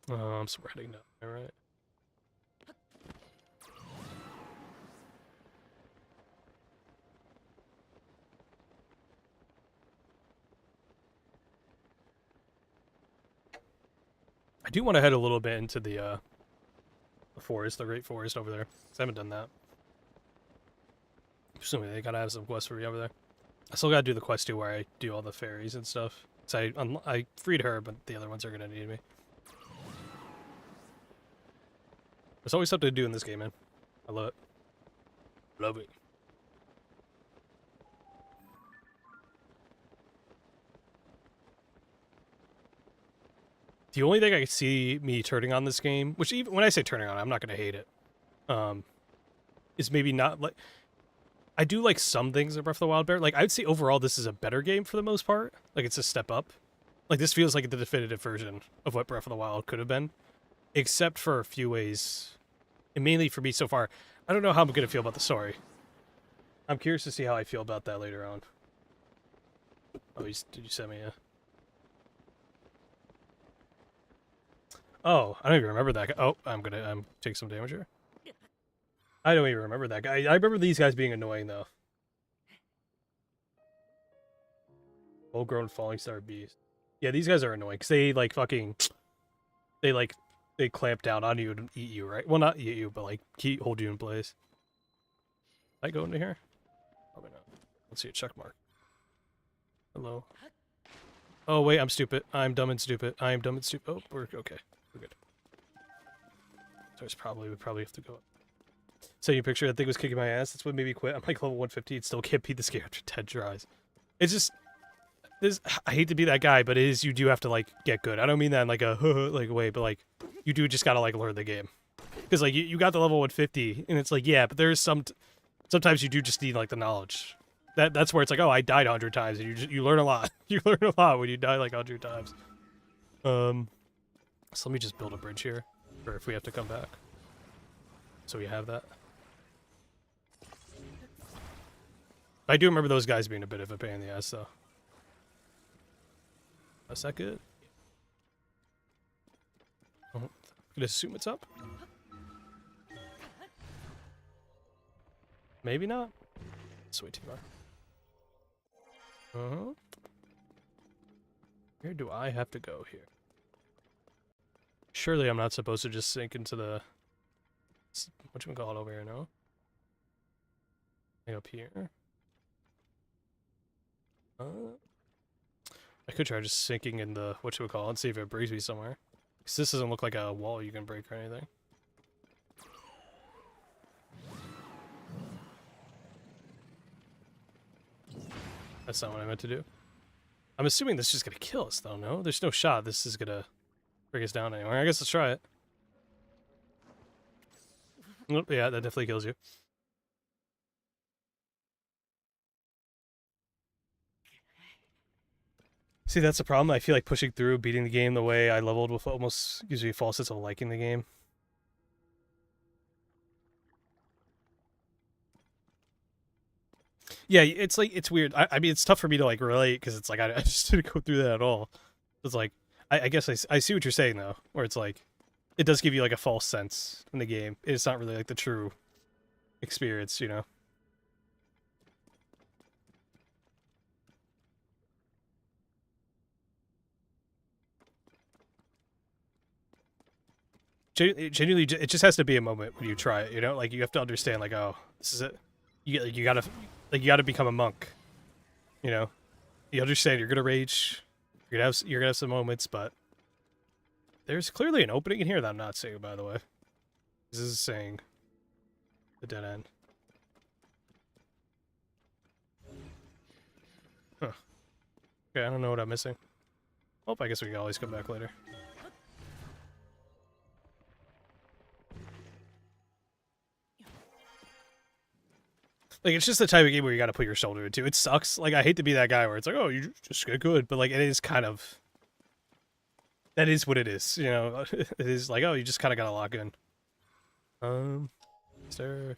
Oh, I'm spreading now. All right. I do want to head a little bit into the forest, the Great Forest over there. 'Cause I haven't done that. Assuming they gotta have some quests for me over there. I still gotta do the quest too, where I do all the fairies and stuff. So I freed her, but the other ones are gonna need me. There's always something to do in this game, man. I love it. Love it. The only thing I see me turning on this game, which even when I say turning on, I'm not gonna hate it, is maybe not like I do like some things in Breath of the Wild Bear. Like I would say overall, this is a better game for the most part. Like it's a step up. Like this feels like the definitive version of what Breath of the Wild could have been, except for a few ways, and mainly for me so far. I don't know how I'm gonna feel about the story. I'm curious to see how I feel about that later on. Oh, did you send me a? Oh, I don't even remember that guy. Oh, I'm take some damage here. I don't even remember that guy. I remember these guys being annoying though. Full-grown falling star beast. Yeah, these guys are annoying because they like fucking, they like, they clamp down on you and eat you, right? Well, not eat you, but like hold you in place. Can I go into here? Probably not. Let's see a check mark. Hello. Oh wait, I'm stupid. I'm dumb and stupid. I am dumb and stupid. Oh, we're okay. We're good. So we probably have to go. So you picture that thing was kicking my ass. That's what made me quit. I'm like level 150. Still can't beat this game after 10 tries. It's just I hate to be that guy, but it is, you do have to like get good. I don't mean that in like a like way, but like you do just gotta like learn the game. Because like you got the level 150, and it's like yeah, but there's sometimes you do just need like the knowledge. That's where it's like, oh, I died 100 times, and you learn a lot. You learn a lot when you die like 100 times. So let me just build a bridge here, for if we have to come back. So we have that. I do remember those guys being a bit of a pain in the ass, though. Is that good? Oh, I'm gonna assume it's up. Maybe not. It's way too far. Where do I have to go here? Surely I'm not supposed to just sink into the... whatchamacallit over here, no? Like up here? I could try just sinking in the whatchamacallit and see if it brings me somewhere. Because this doesn't look like a wall you can break or anything. That's not what I meant to do. I'm assuming this is just gonna kill us, though, no? There's no shot this is gonna bring us down anywhere. I guess let's try it. Nope, yeah, that definitely kills you. See, that's the problem. I feel like pushing through, beating the game the way I leveled with almost gives me a false sense of liking the game. Yeah, it's like, it's weird. I mean, it's tough for me to, like, relate, because it's like, I just didn't go through that at all. It's like, I guess I see what you're saying, though, where it's like, it does give you, like, a false sense in the game. It's not really, like, the true experience, you know? Genuinely, it just has to be a moment when you try it, you know? Like, you have to understand, like, oh, this is it. You gotta become a monk, you know? You understand you're gonna rage, you're gonna have some moments, but there's clearly an opening in here that I'm not seeing, by the way. This is saying the dead end. Huh. Okay, I don't know what I'm missing. Oh, I guess we can always come back later. Like, it's just the type of game where you gotta put your shoulder into. It sucks. Like, I hate to be that guy where it's like, oh, you just get good, but, like, it is kind of... That is what it is, you know? It is like, oh, you just kind of gotta lock in. Is there...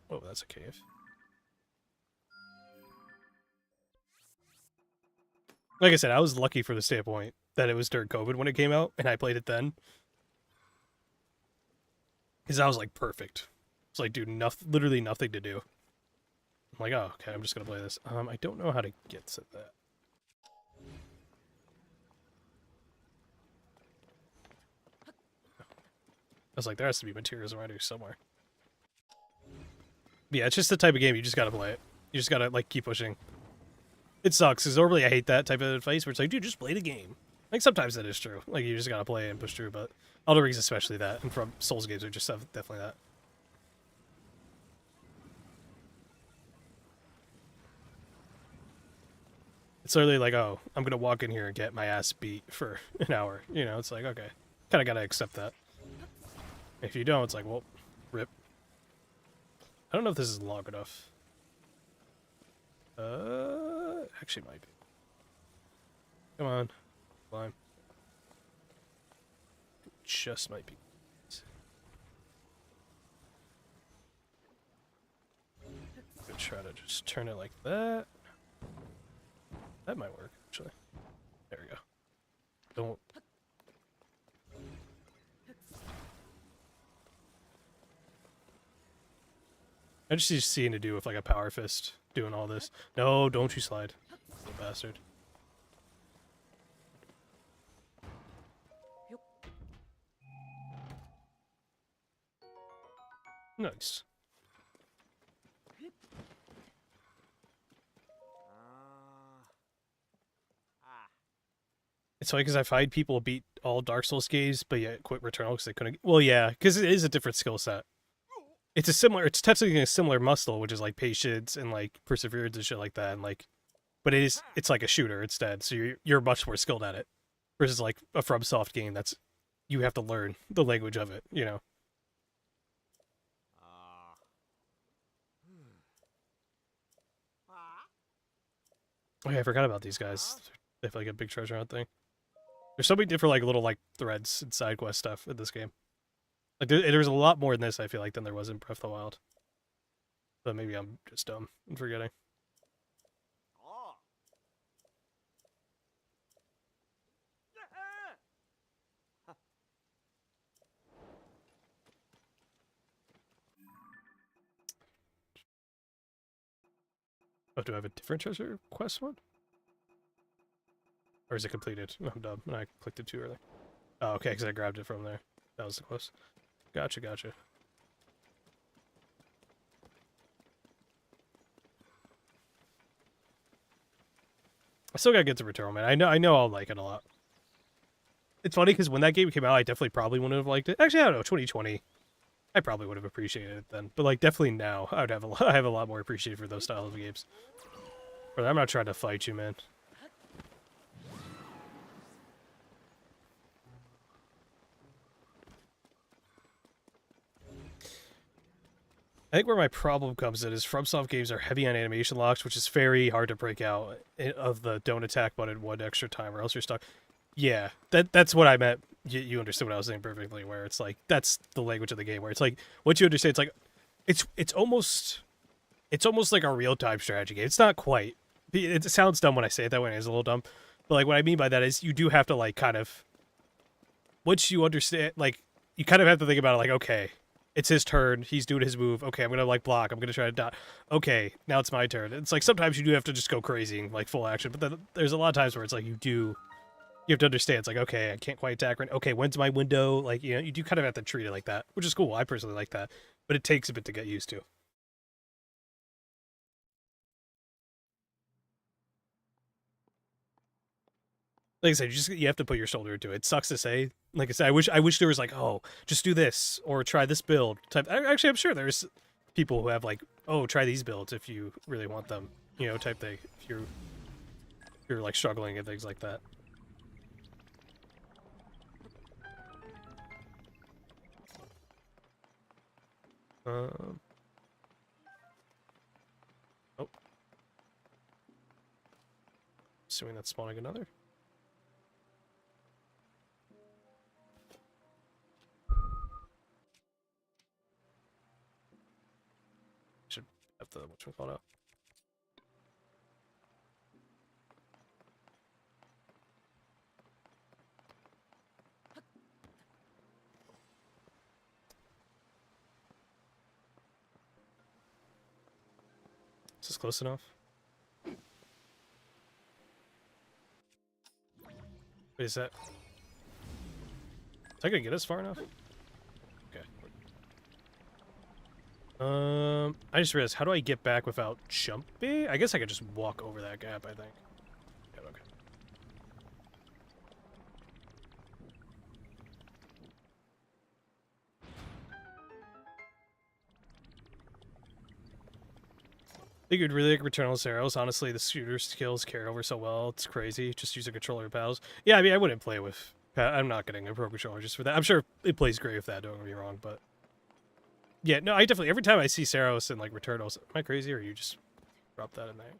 Oh, that's a cave. Like I said, I was lucky for the standpoint that it was during COVID when it came out, and I played it then. Because I was, like, perfect. It's like, dude, literally nothing to do. I'm like, oh, okay, I'm just gonna play this. I don't know how to get to that. I was like, there has to be materials around here somewhere. But yeah, it's just the type of game you just gotta play it. You just gotta, like, keep pushing. It sucks, because normally I hate that type of advice where it's like, dude, just play the game. Like, sometimes that is true. Like, you just gotta play it and push through, but Elden Ring's especially that, and from Souls games are just definitely that. It's literally like, oh, I'm gonna walk in here and get my ass beat for an hour. You know, it's like, okay. Kinda gotta accept that. If you don't, it's like, well, rip. I don't know if this is long enough. Actually might be. Come on. Climb. Just might be. Could try to just turn it like that. That might work, actually. There we go. Don't. I just see seeing to do with like a power fist doing all this. No, don't you slide, you bastard. Nice. It's funny because I've had people beat all Dark Souls games, but yet quit Returnal because they couldn't. Well, yeah, because it is a different skill set. It's technically a similar muscle, which is like patience and like perseverance and shit like that, and like, but it's like a shooter instead, so you're much more skilled at it, versus like a FromSoft game that's you have to learn the language of it, you know. Oh yeah, I forgot about these guys. They have like a big treasure hunt thing. There's so many different like little like threads and side quest stuff in this game. Like there's a lot more in this I feel like than there was in Breath of the Wild. But maybe I'm just dumb and forgetting. Oh, do I have a different treasure quest one? Or is it completed? I'm dumb. And I clicked it too early. Oh, okay, because I grabbed it from there. That was the quest. Gotcha, gotcha. I still gotta get to Returnal, man. I know I'll like it a lot. It's funny because when that game came out, I definitely probably wouldn't have liked it. Actually, I don't know. 2020, I probably would have appreciated it then. But like, definitely now, I would have I have a lot more appreciation for those styles of games. But I'm not trying to fight you, man. I think where my problem comes in is FromSoft games are heavy on animation locks, which is very hard to break out of the don't attack button one extra time or else you're stuck. Yeah, that's what I meant. You understood what I was saying perfectly, where it's like, that's the language of the game, where it's like, once you understand, it's like, it's almost like a real-time strategy game. It's not quite. It sounds dumb when I say it that way, and it's a little dumb. But like, what I mean by that is you do have to like kind of, once you understand, like, you kind of have to think about it like, okay, it's his turn. He's doing his move. Okay, I'm gonna like block. I'm gonna try to dodge. Okay, now it's my turn. It's like sometimes you do have to just go crazy and like full action, but then there's a lot of times where it's like you have to understand. It's like, okay, I can't quite attack right. Okay, when's my window? Like, you know, you do kind of have to treat it like that, which is cool. I personally like that, but it takes a bit to get used to. Like I said, you have to put your shoulder into it. It sucks to say. Like I said, I wish there was like, oh, just do this or try this build type. Actually, I'm sure there's people who have like, oh, try these builds if you really want them, you know, type thing. If you're like struggling and things like that. Um. Oh. Assuming that's spawning another. Should have the whatchamacallit out. Is this close enough? Wait, is that? Is that gonna get us far enough? Okay. I just realized, how do I get back without jumping? I guess I could just walk over that gap, I think. Yeah, okay. I think you'd really like Returnal arrows. Honestly, the shooter skills carry over so well. It's crazy. Just use a controller paddles. Yeah, I mean, I wouldn't play with... I'm not getting a pro controller just for that. I'm sure it plays great with that, don't get me wrong, but... Yeah, no, I definitely... Every time I see Seiros and, like, Returnals... Am I crazy, or you just drop that in there?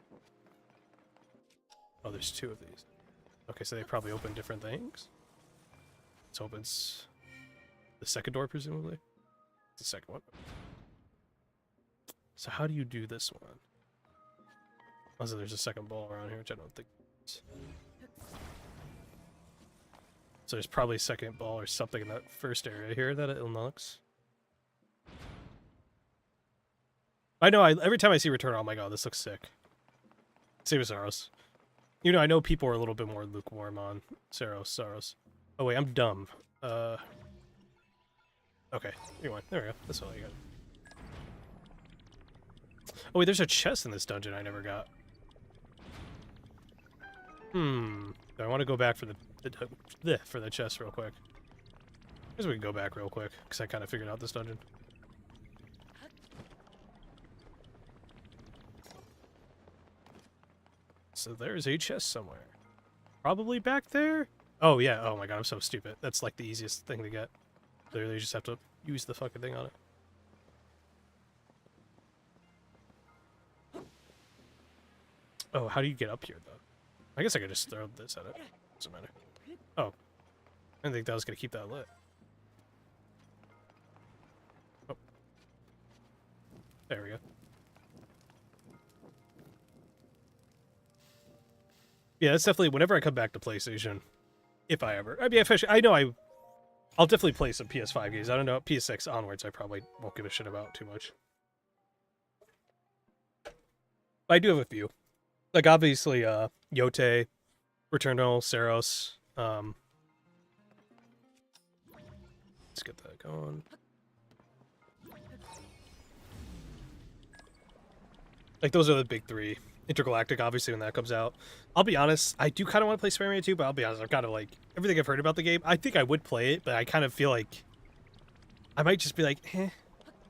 Oh, there's two of these. Okay, so they probably open different things. This opens... the second door, presumably? It's the second one. So how do you do this one? Also, there's a second ball around here, which I don't think... So there's probably a second ball or something in that first area here that it unlocks. I know, every time I see Return, oh my god, this looks sick. Same as Seiros. You know, I know people are a little bit more lukewarm on Seiros. Oh wait, I'm dumb. Okay, rewind. There we go. That's all I got. Oh wait, there's a chest in this dungeon I never got. Do I want to go back for the chest real quick? I guess we can go back real quick, because I kind of figured out this dungeon. So there's a chest somewhere. Probably back there? Oh yeah, oh my god, I'm so stupid. That's like the easiest thing to get. Literally just have to use the fucking thing on it. Oh, how do you get up here, though? I guess I could just throw this at it. Doesn't matter. Oh. I didn't think that was going to keep that lit. Oh. There we go. Yeah, that's definitely whenever I come back to PlayStation, if I ever. I mean, I know I'll definitely play some PS5 games. I don't know, PS6 onwards, I probably won't give a shit about too much. But I do have a few. Like obviously, Yote, Returnal, Seros. Let's get that going. Like those are the big three. Intergalactic, obviously, when that comes out. I'll be honest, I do kind of want to play Spider-Man 2, but I'll be honest, I've kind of like everything I've heard about the game. I think I would play it, but I kind of feel like I might just be like, eh.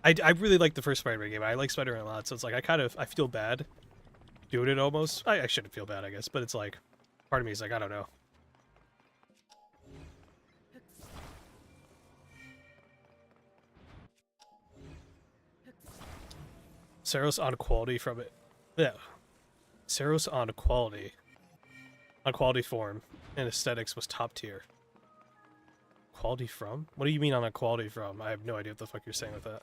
I really like the first Spider-Man game. I like Spider-Man a lot, so it's like I feel bad doing it almost. I shouldn't feel bad, I guess, but it's like part of me is like, I don't know. Seros on quality from it. Yeah. Seros on quality. On quality form and aesthetics was top tier. Quality from? What do you mean on a quality from? I have no idea what the fuck you're saying with that.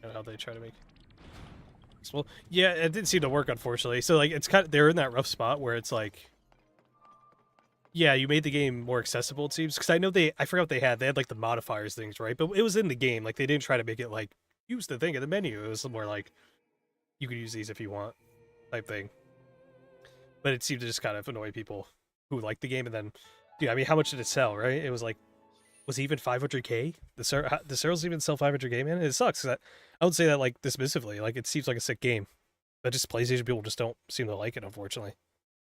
And how they try to make. Well, yeah, it didn't seem to work, unfortunately. So like, it's kind of, they're in that rough spot where it's like, yeah, you made the game more accessible, it seems. Because I know I forgot what they had. They had like the modifiers things, right? But it was in the game. Like they didn't try to make it like use the thing in the menu. It was more like you could use these if you want, type thing. But it seemed to just kind of annoy people who liked the game. And then, dude, I mean, how much did it sell? Right? It was like, was it even 500K? The Seros even sell 500K, man? It sucks. I don't say that like dismissively. Like it seems like a sick game, but just PlayStation people just don't seem to like it, unfortunately.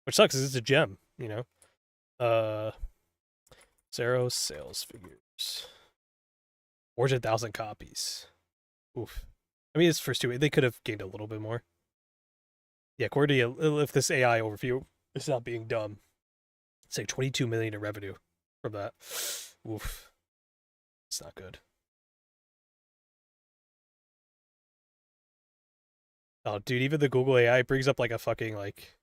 Which sucks, because it's a gem, you know. Seros sales figures. 400,000 copies. Oof. I mean, it's first two. They could have gained a little bit more. Yeah, according to if this AI overview is not being dumb, it's like 22 million in revenue from that. Oof. It's not good. Oh, dude, even the Google AI brings up like a fucking like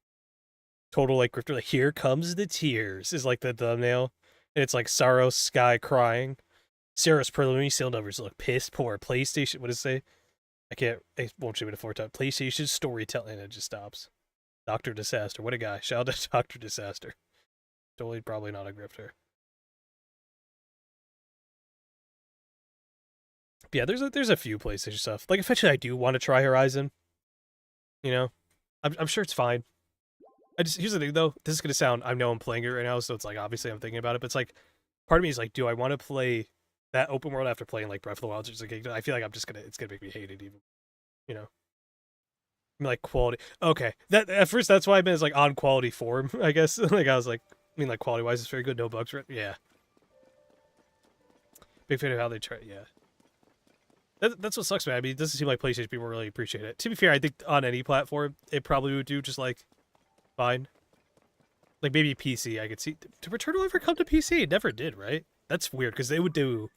total like grifter. Like, here comes the tears is like the thumbnail. And it's like Saros Sky crying. Sarah's preliminary sale numbers look piss poor. PlayStation, what does it say? It won't show me the 4 times. PlayStation storytelling, and it just stops. Dr. Disaster, what a guy. Shout out to Dr. Disaster. Totally probably not a grifter. But yeah, there's a few PlayStation stuff. Like, eventually I do want to try Horizon. You know? I'm sure it's fine. Here's the thing though, this is gonna sound, I know I'm playing it right now, so it's like obviously I'm thinking about it, but it's like part of me is like, do I want to play that open world after playing like Breath of the Wild? Just like, I feel like it's gonna make me hate it even, you know. I mean, like quality. Okay, that at first that's why I meant it's like on quality form, I guess. Like I was like, I mean, like quality wise, it's very good, no bugs. Right? Yeah. Big fan of how they try. Yeah. That's what sucks, man. I mean, it doesn't seem like PlayStation people really appreciate it. To be fair, I think on any platform, it probably would do just like fine. Like maybe PC, I could see. Did Returnal ever come to PC? It never did, right? That's weird because they would do.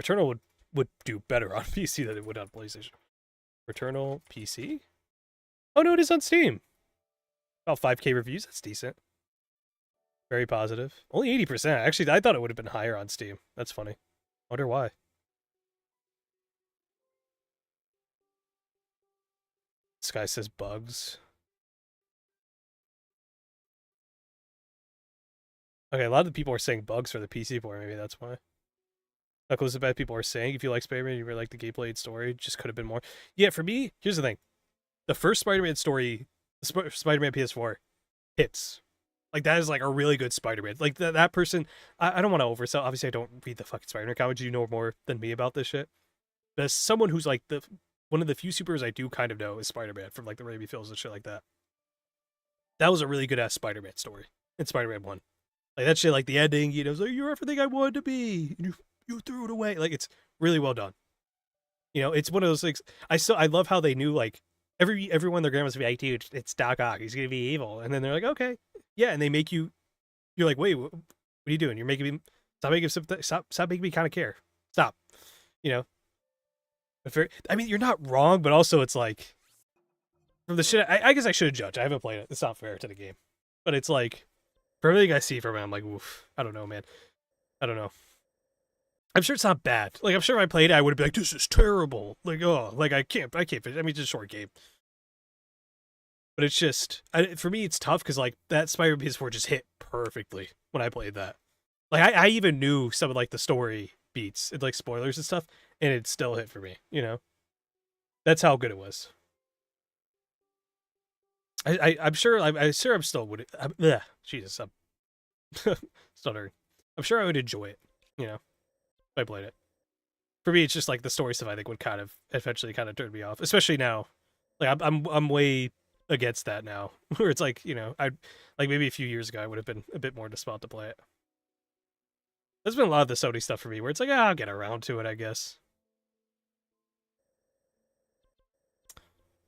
Returnal would do better on PC than it would on PlayStation. Returnal PC? Oh no, it is on Steam. About 5K reviews. That's decent. Very positive. Only 80%. Actually, I thought it would have been higher on Steam. That's funny. Wonder why. This guy says bugs. Okay, a lot of the people are saying bugs for the PC port. Maybe that's why. Like Elizabeth, people are saying if you like Spider-Man, you really like the gameplay and story. Just could have been more. Yeah, for me, here's the thing: the first Spider-Man story, Spider-Man PS4, hits. Like that is like a really good Spider-Man. Like that person, I don't want to oversell. Obviously, I don't read the fucking Spider-Man comics. You know more than me about this shit. But as someone who's like one of the few supers I do kind of know is Spider-Man from like the Raimi films and shit like that. That was a really good ass Spider-Man story in Spider-Man 1. Like that shit, like the ending, you know, it's like you're everything I wanted to be, and you threw it away. Like it's really well done. You know, it's one of those things. I love how they knew like everyone their grandma's be like, dude, it's Doc Ock, he's gonna be evil, and then they're like, okay, yeah, and they make you're like, wait, what are you doing? You're making me stop making me kind of care. Stop, you know. I mean, you're not wrong, but also it's like from the shit. I guess I should judge. I haven't played it. It's not fair to the game, but it's like. For everything I see from it, I'm like, oof. I don't know, man. I don't know. I'm sure it's not bad. Like, I'm sure if I played it, I would be like, this is terrible. Like, oh, like I can't finish. I mean, it's a short game. But it's just, for me, it's tough because like that Spider-Man PS4 just hit perfectly when I played that. Like, I even knew some of like the story beats and like spoilers and stuff, and it still hit for me. You know, that's how good it was. I'm sure I'm sure I'm still would. Yeah, Jesus, I'm stuttering. I'm sure I would enjoy it. You know, if I played it. For me, it's just like the story stuff. I think would kind of eventually kind of turn me off, especially now. Like I'm way against that now, where it's like, you know, I like maybe a few years ago I would have been a bit more disposed to play it. There's been a lot of the Sony stuff for me where it's like, I'll get around to it, I guess.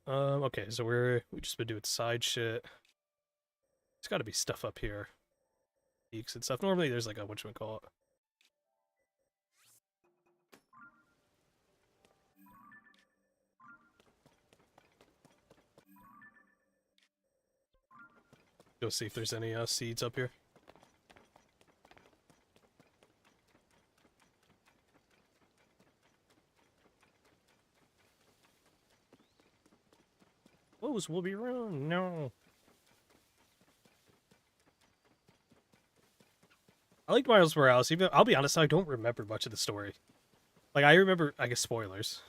Okay, so we just been doing side shit. There's got to be stuff up here, peaks and stuff. Normally there's like a whatchamacallit. Go see if there's any seeds up here. Those will be wrong. No. I like Miles Morales. Even I'll be honest, I don't remember much of the story. Like I remember, I guess spoilers.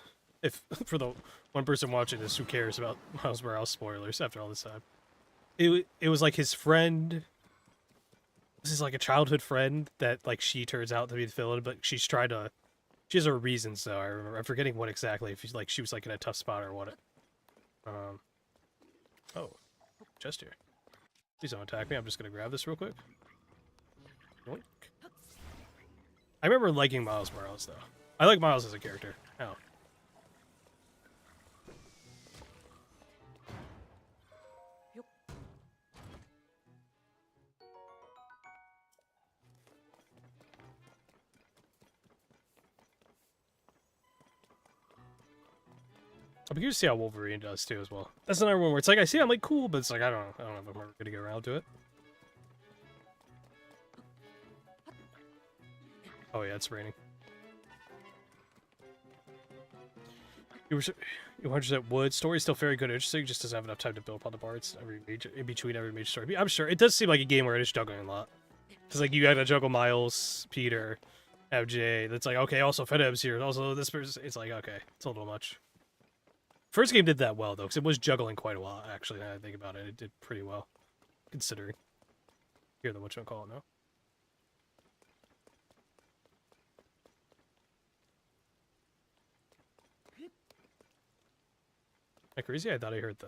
If for the one person watching this who cares about Miles Morales spoilers after all this time, it was like his friend. This is like a childhood friend that like she turns out to be the villain, but she's trying to. She has her reasons though. I remember. I'm forgetting what exactly. If she's like she was like in a tough spot or what. Oh, chest here. Please don't attack me. I'm just gonna grab this real quick. Yoink. I remember liking Miles Morales though. I like Miles as a character. Oh. I'm curious to see how Wolverine does too as well. That's another one where it's like I see I'm like cool, but it's like I don't know if I'm ever gonna get around to it. Oh yeah, it's raining. You 100% wood. Story's still very good and interesting, just doesn't have enough time to build upon the parts in between every major story. I'm sure it does seem like a game where it is juggling a lot. Because like you gotta juggle Miles, Peter, MJ. That's like okay, also FedEb's here. Also this person. It's like okay, it's a little much. First game did that well though, because it was juggling quite a lot. Actually, now that I think about it, it did pretty well, considering. Hear the whatchamacallit now. Am I crazy? I thought I heard the...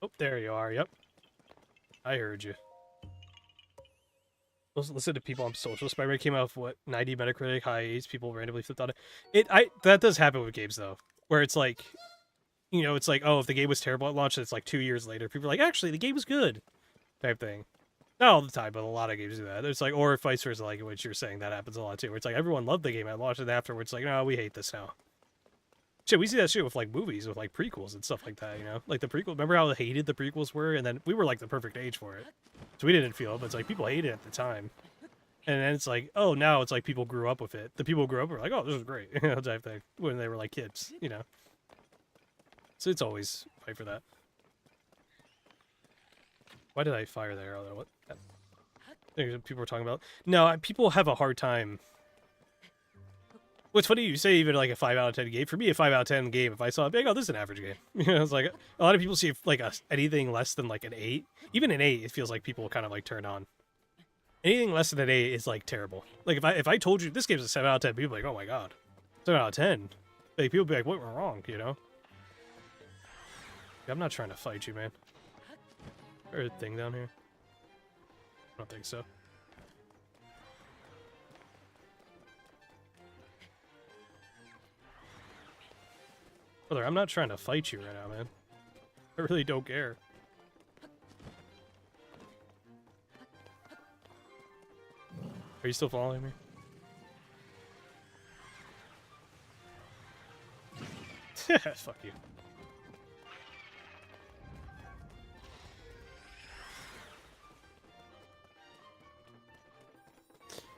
Oh, there you are, yep. I heard you. Listen to people on social. Spider-Man came out with, what, 90 Metacritic, high 8s, people randomly flipped on it. That does happen with games, though. Where it's like, you know, it's like, oh, if the game was terrible at launch, it's like 2 years later. People are like, actually, the game was good. Type thing. Not all the time, but a lot of games do that. It's like, or vice versa, like what you're saying, that happens a lot, too. Where it's like, everyone loved the game at launch, and afterwards, like, no, we hate this now. Shit, we see that shit with like movies, with like prequels and stuff like that, you know? Like the prequel, remember how hated the prequels were? And then we were like the perfect age for it. So we didn't feel it, but it's like people hated it at the time. And then it's like, oh, now it's like people grew up with it. The people who grew up were like, oh, this is great, you know, type thing, when they were like kids, you know? So it's always fight for that. Why did I fire there? Oh, what? People were talking about. No, people have a hard time. What's funny, you say even like a 5 out of 10 game. For me, a 5 out of 10 game, if I saw it, like, oh, this is an average game. You know, it's like a lot of people see like anything less than like an 8. Even an 8, it feels like people kind of like turn on. Anything less than an 8 is like terrible. Like if I told you this game's a 7 out of 10, people would be like, oh my god, 7 out of 10. Like people would be like, what went wrong? You know? I'm not trying to fight you, man. Is there a thing down here? I don't think so. Brother, I'm not trying to fight you right now, man. I really don't care. Are you still following me? Fuck you.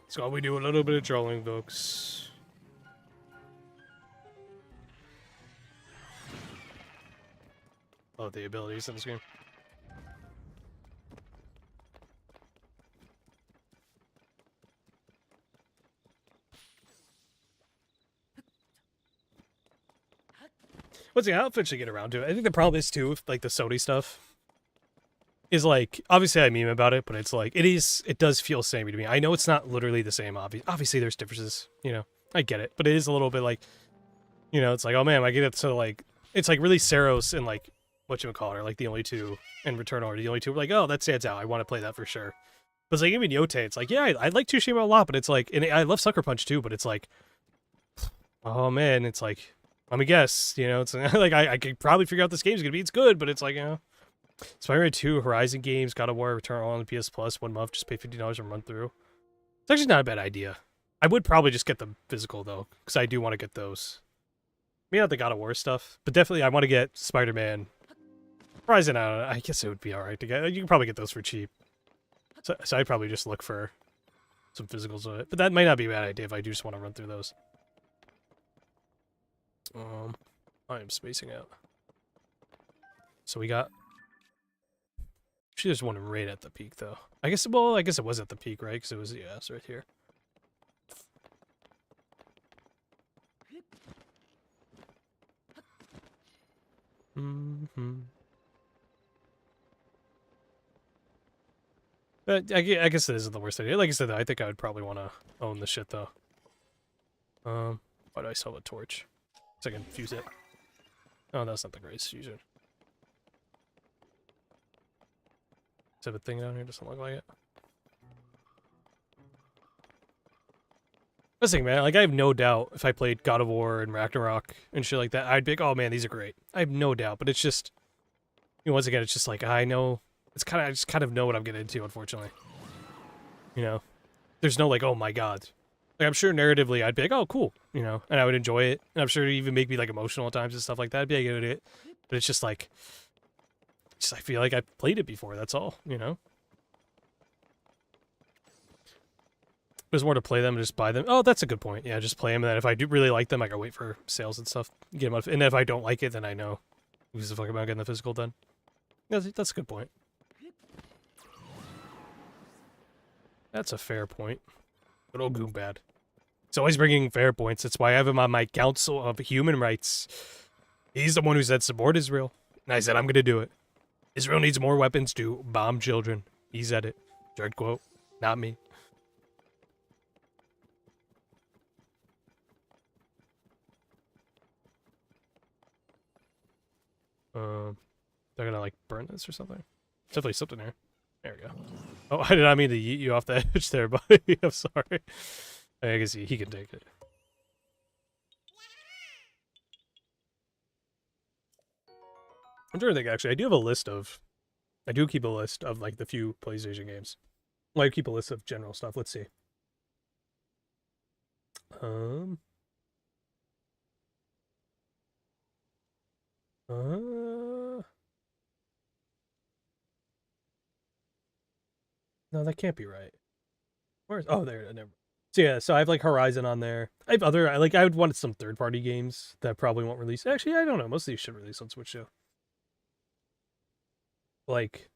So we do a little bit of trolling, folks. love the abilities in this game. What's the I'll eventually get around to it. I think the problem is too with like the Sony stuff is like obviously I meme about it, but it's like it does feel samey to me. I know it's not literally the same. Obviously there's differences, you know. I get it, but it is a little bit like, you know, it's like, oh man, I get it. So like it's like really Saros and like whatchamacallit are like the only two, and Returnal are the only two. Like, oh, that stands out. I want to play that for sure. But it's like even Yote, it's like, yeah, I like Tsushima a lot, but it's like, and I love Sucker Punch too, but it's like, oh man, it's like, let me guess, you know, it's like I could probably figure out this game's gonna be. It's good, but it's like, you know, Spider-Man 2, Horizon games, God of War, Returnal on the PS Plus, 1 month, just pay $50 and run through. It's actually not a bad idea. I would probably just get the physical though, because I do want to get those. Maybe not the God of War stuff, but definitely I want to get Spider-Man. Horizon, I guess it would be alright to get. You can probably get those for cheap. So I'd probably just look for some physicals of it. But that might not be a bad idea if I do just want to run through those. I am spacing out. So we got... Actually, there's one right at the peak, though. I guess, well, I guess it was at the peak, right? Because it was, yeah, it's right here. But I guess it isn't the worst idea. Like I said, I think I would probably want to own the shit, though. Why do I sell a torch? So I can fuse it. Oh, that's not the greatest fusion. Is that a thing down here? Doesn't look like it. That's the thing, man. Like, I have no doubt if I played God of War and Ragnarok and shit like that, I'd be like, oh man, these are great. I have no doubt, but it's just, you know, once again, it's just like, I know, it's kind of, I just kind of know what I'm getting into, unfortunately. You know? There's no like, oh my god. Like, I'm sure narratively I'd be like, oh, cool, you know, and I would enjoy it. And I'm sure it'd even make me, like, emotional at times and stuff like that. I'd be like, into it. But it's just like, I feel like I've played it before, that's all, you know? There's more to play them and just buy them. Oh, that's a good point. Yeah, just play them, and then if I do really like them, I gotta wait for sales and stuff. Get them out. And if I don't like it, then I know who's the fuck about getting the physical done. Yeah, that's a good point. That's a fair point. Good old Goombad. He's always bringing fair points. That's why I have him on my Council of Human Rights. He's the one who said support Israel. And I said, I'm going to do it. Israel needs more weapons to bomb children. He said it. Direct quote. Not me. They're going to, like, burn this or something? Definitely something here. There we go. Oh, I did not mean to yeet you off the edge there, buddy. I'm sorry. I guess he can take it. I'm trying to think, actually. I do have a list of... I do keep a list of, like, the few PlayStation games. Well, I keep a list of general stuff. Let's see. No, that can't be right. Where's... Oh, there. Never. So yeah, so I have like Horizon on there. I have other, I would want some third-party games that probably won't release. Actually, I don't know. Most of these should release on Switch too. Like,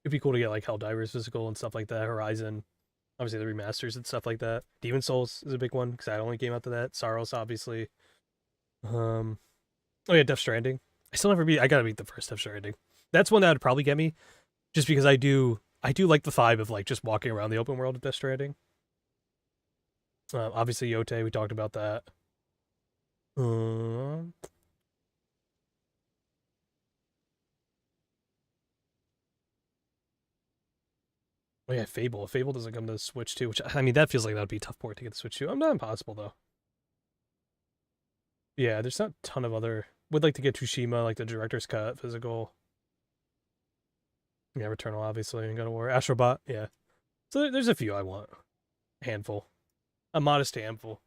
it'd be cool to get like Helldivers physical and stuff like that. Horizon, obviously the remasters and stuff like that. Demon Souls is a big one because I only came out to that. Saros, obviously. Oh yeah, Death Stranding. I gotta beat the first Death Stranding. That's one that would probably get me, just because I do like the vibe of like just walking around the open world of Death Stranding. Obviously Yote, we talked about that. Oh yeah, Fable. Fable doesn't come to the Switch too, which, I mean, that feels like that would be a tough port to get the Switch to. I'm not impossible though. Yeah, there's not a ton of other... Would like to get Tsushima, like the director's cut, physical. Yeah, Returnal, obviously, and God of War. Astrobot, yeah. So there's a few I want. A handful. A modest handful.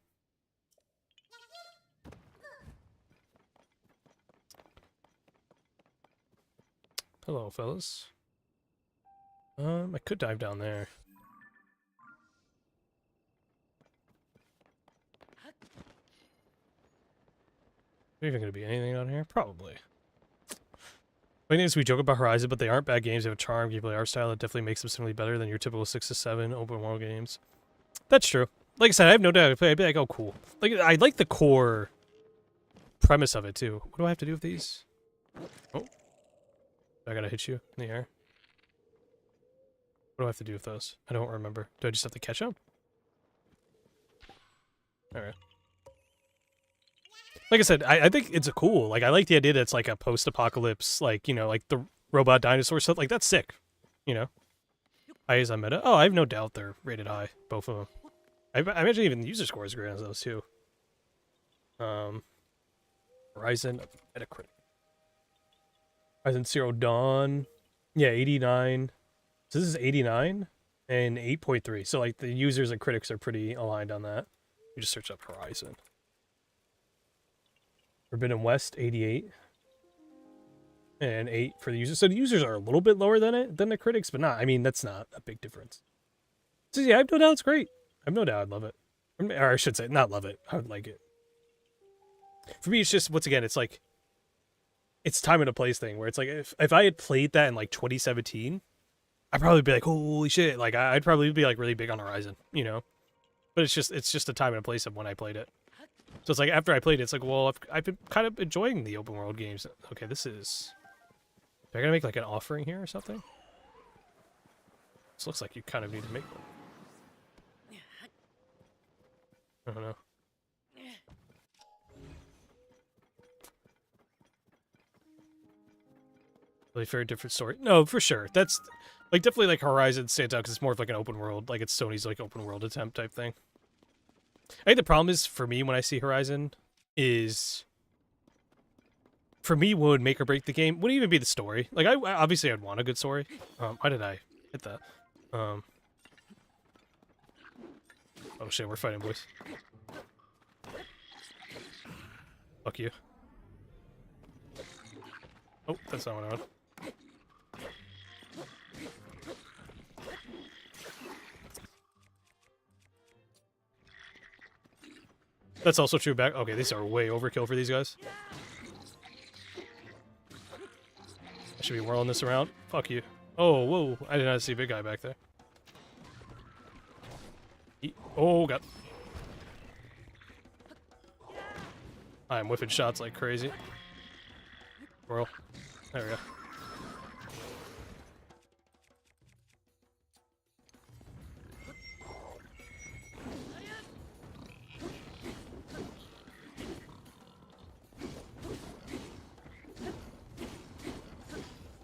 Hello, fellas. I could dive down there. Is there even going to be anything down here? Probably. I think we joke about Horizon, but they aren't bad games. They have a charm, gameplay, art style that definitely makes them significantly better than your typical 6 to 7 open world games. That's true. Like I said, I have no doubt if I'd be like, oh, cool. Like, I like the core premise of it, too. What do I have to do with these? Oh. I gotta hit you in the air. What do I have to do with those? I don't remember. Do I just have to catch them? Alright. Like I said, I think it's a cool. Like, I like the idea that it's like a post-apocalypse, like, you know, like the robot dinosaur stuff. Like, that's sick. You know? High as on meta. Oh, I have no doubt they're rated high. Both of them. I imagine even the user scores are great on those, too. Horizon Metacritic. Horizon Zero Dawn. Yeah, 89. So this is 89 and 8.3. So, like, the users and critics are pretty aligned on that. You just search up Horizon. Forbidden West, 88. And 8 for the users. So the users are a little bit lower than the critics, but not. I mean, that's not a big difference. So yeah, I have no doubt it's great. I have no doubt I'd love it. Or I should say, not love it. I would like it. For me, it's just, once again, it's like, it's time and a place thing, where it's like, if I had played that in like 2017, I'd probably be like, holy shit. Like, I'd probably be like really big on Horizon, you know? But it's just a time and a place of when I played it. So it's like, after I played it, it's like, well, I've been kind of enjoying the open world games. Okay, this is... Am I gonna make like an offering here or something? This looks like you kind of need to make one. I don't know. Really very different story. No, for sure. That's like definitely like Horizon stands out because it's more of like an open world, like it's Sony's like open world attempt type thing. I think the problem is for me when I see Horizon is, for me, what would make or break the game wouldn't even be the story. Like I obviously I'd want a good story. Why did I hit that? Oh shit, we're fighting, boys. Fuck you. Oh, that's not what I want. That's also true back. Okay, these are way overkill for these guys. I should be whirling this around. Fuck you. Oh, whoa. I did not see a big guy back there. Oh, God. I'm whipping shots like crazy. Whirl. There we go.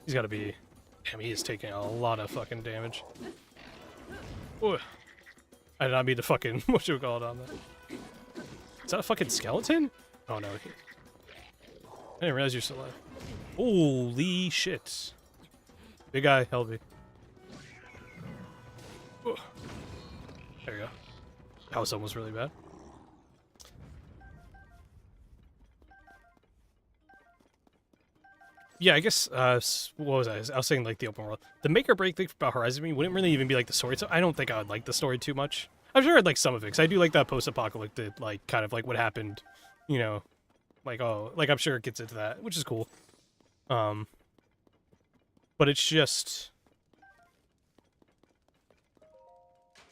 He's got to be... Damn, he is taking a lot of fucking damage. Ooh. I did not mean to fucking... What you call it on that? Is that a fucking skeleton? Oh, no. I didn't realize you're still alive. Holy shit. Big guy, Helvey. Ooh. There you go. That was almost really bad. Yeah, I guess, what was I? I was saying, like, the open world. The make or break thing about Horizon me wouldn't really even be, like, the story. So I don't think I would like the story too much. I'm sure I'd like some of it, because I do like that post-apocalyptic, like, kind of, like, what happened, you know, like, oh, like, I'm sure it gets into that, which is cool. But it's just...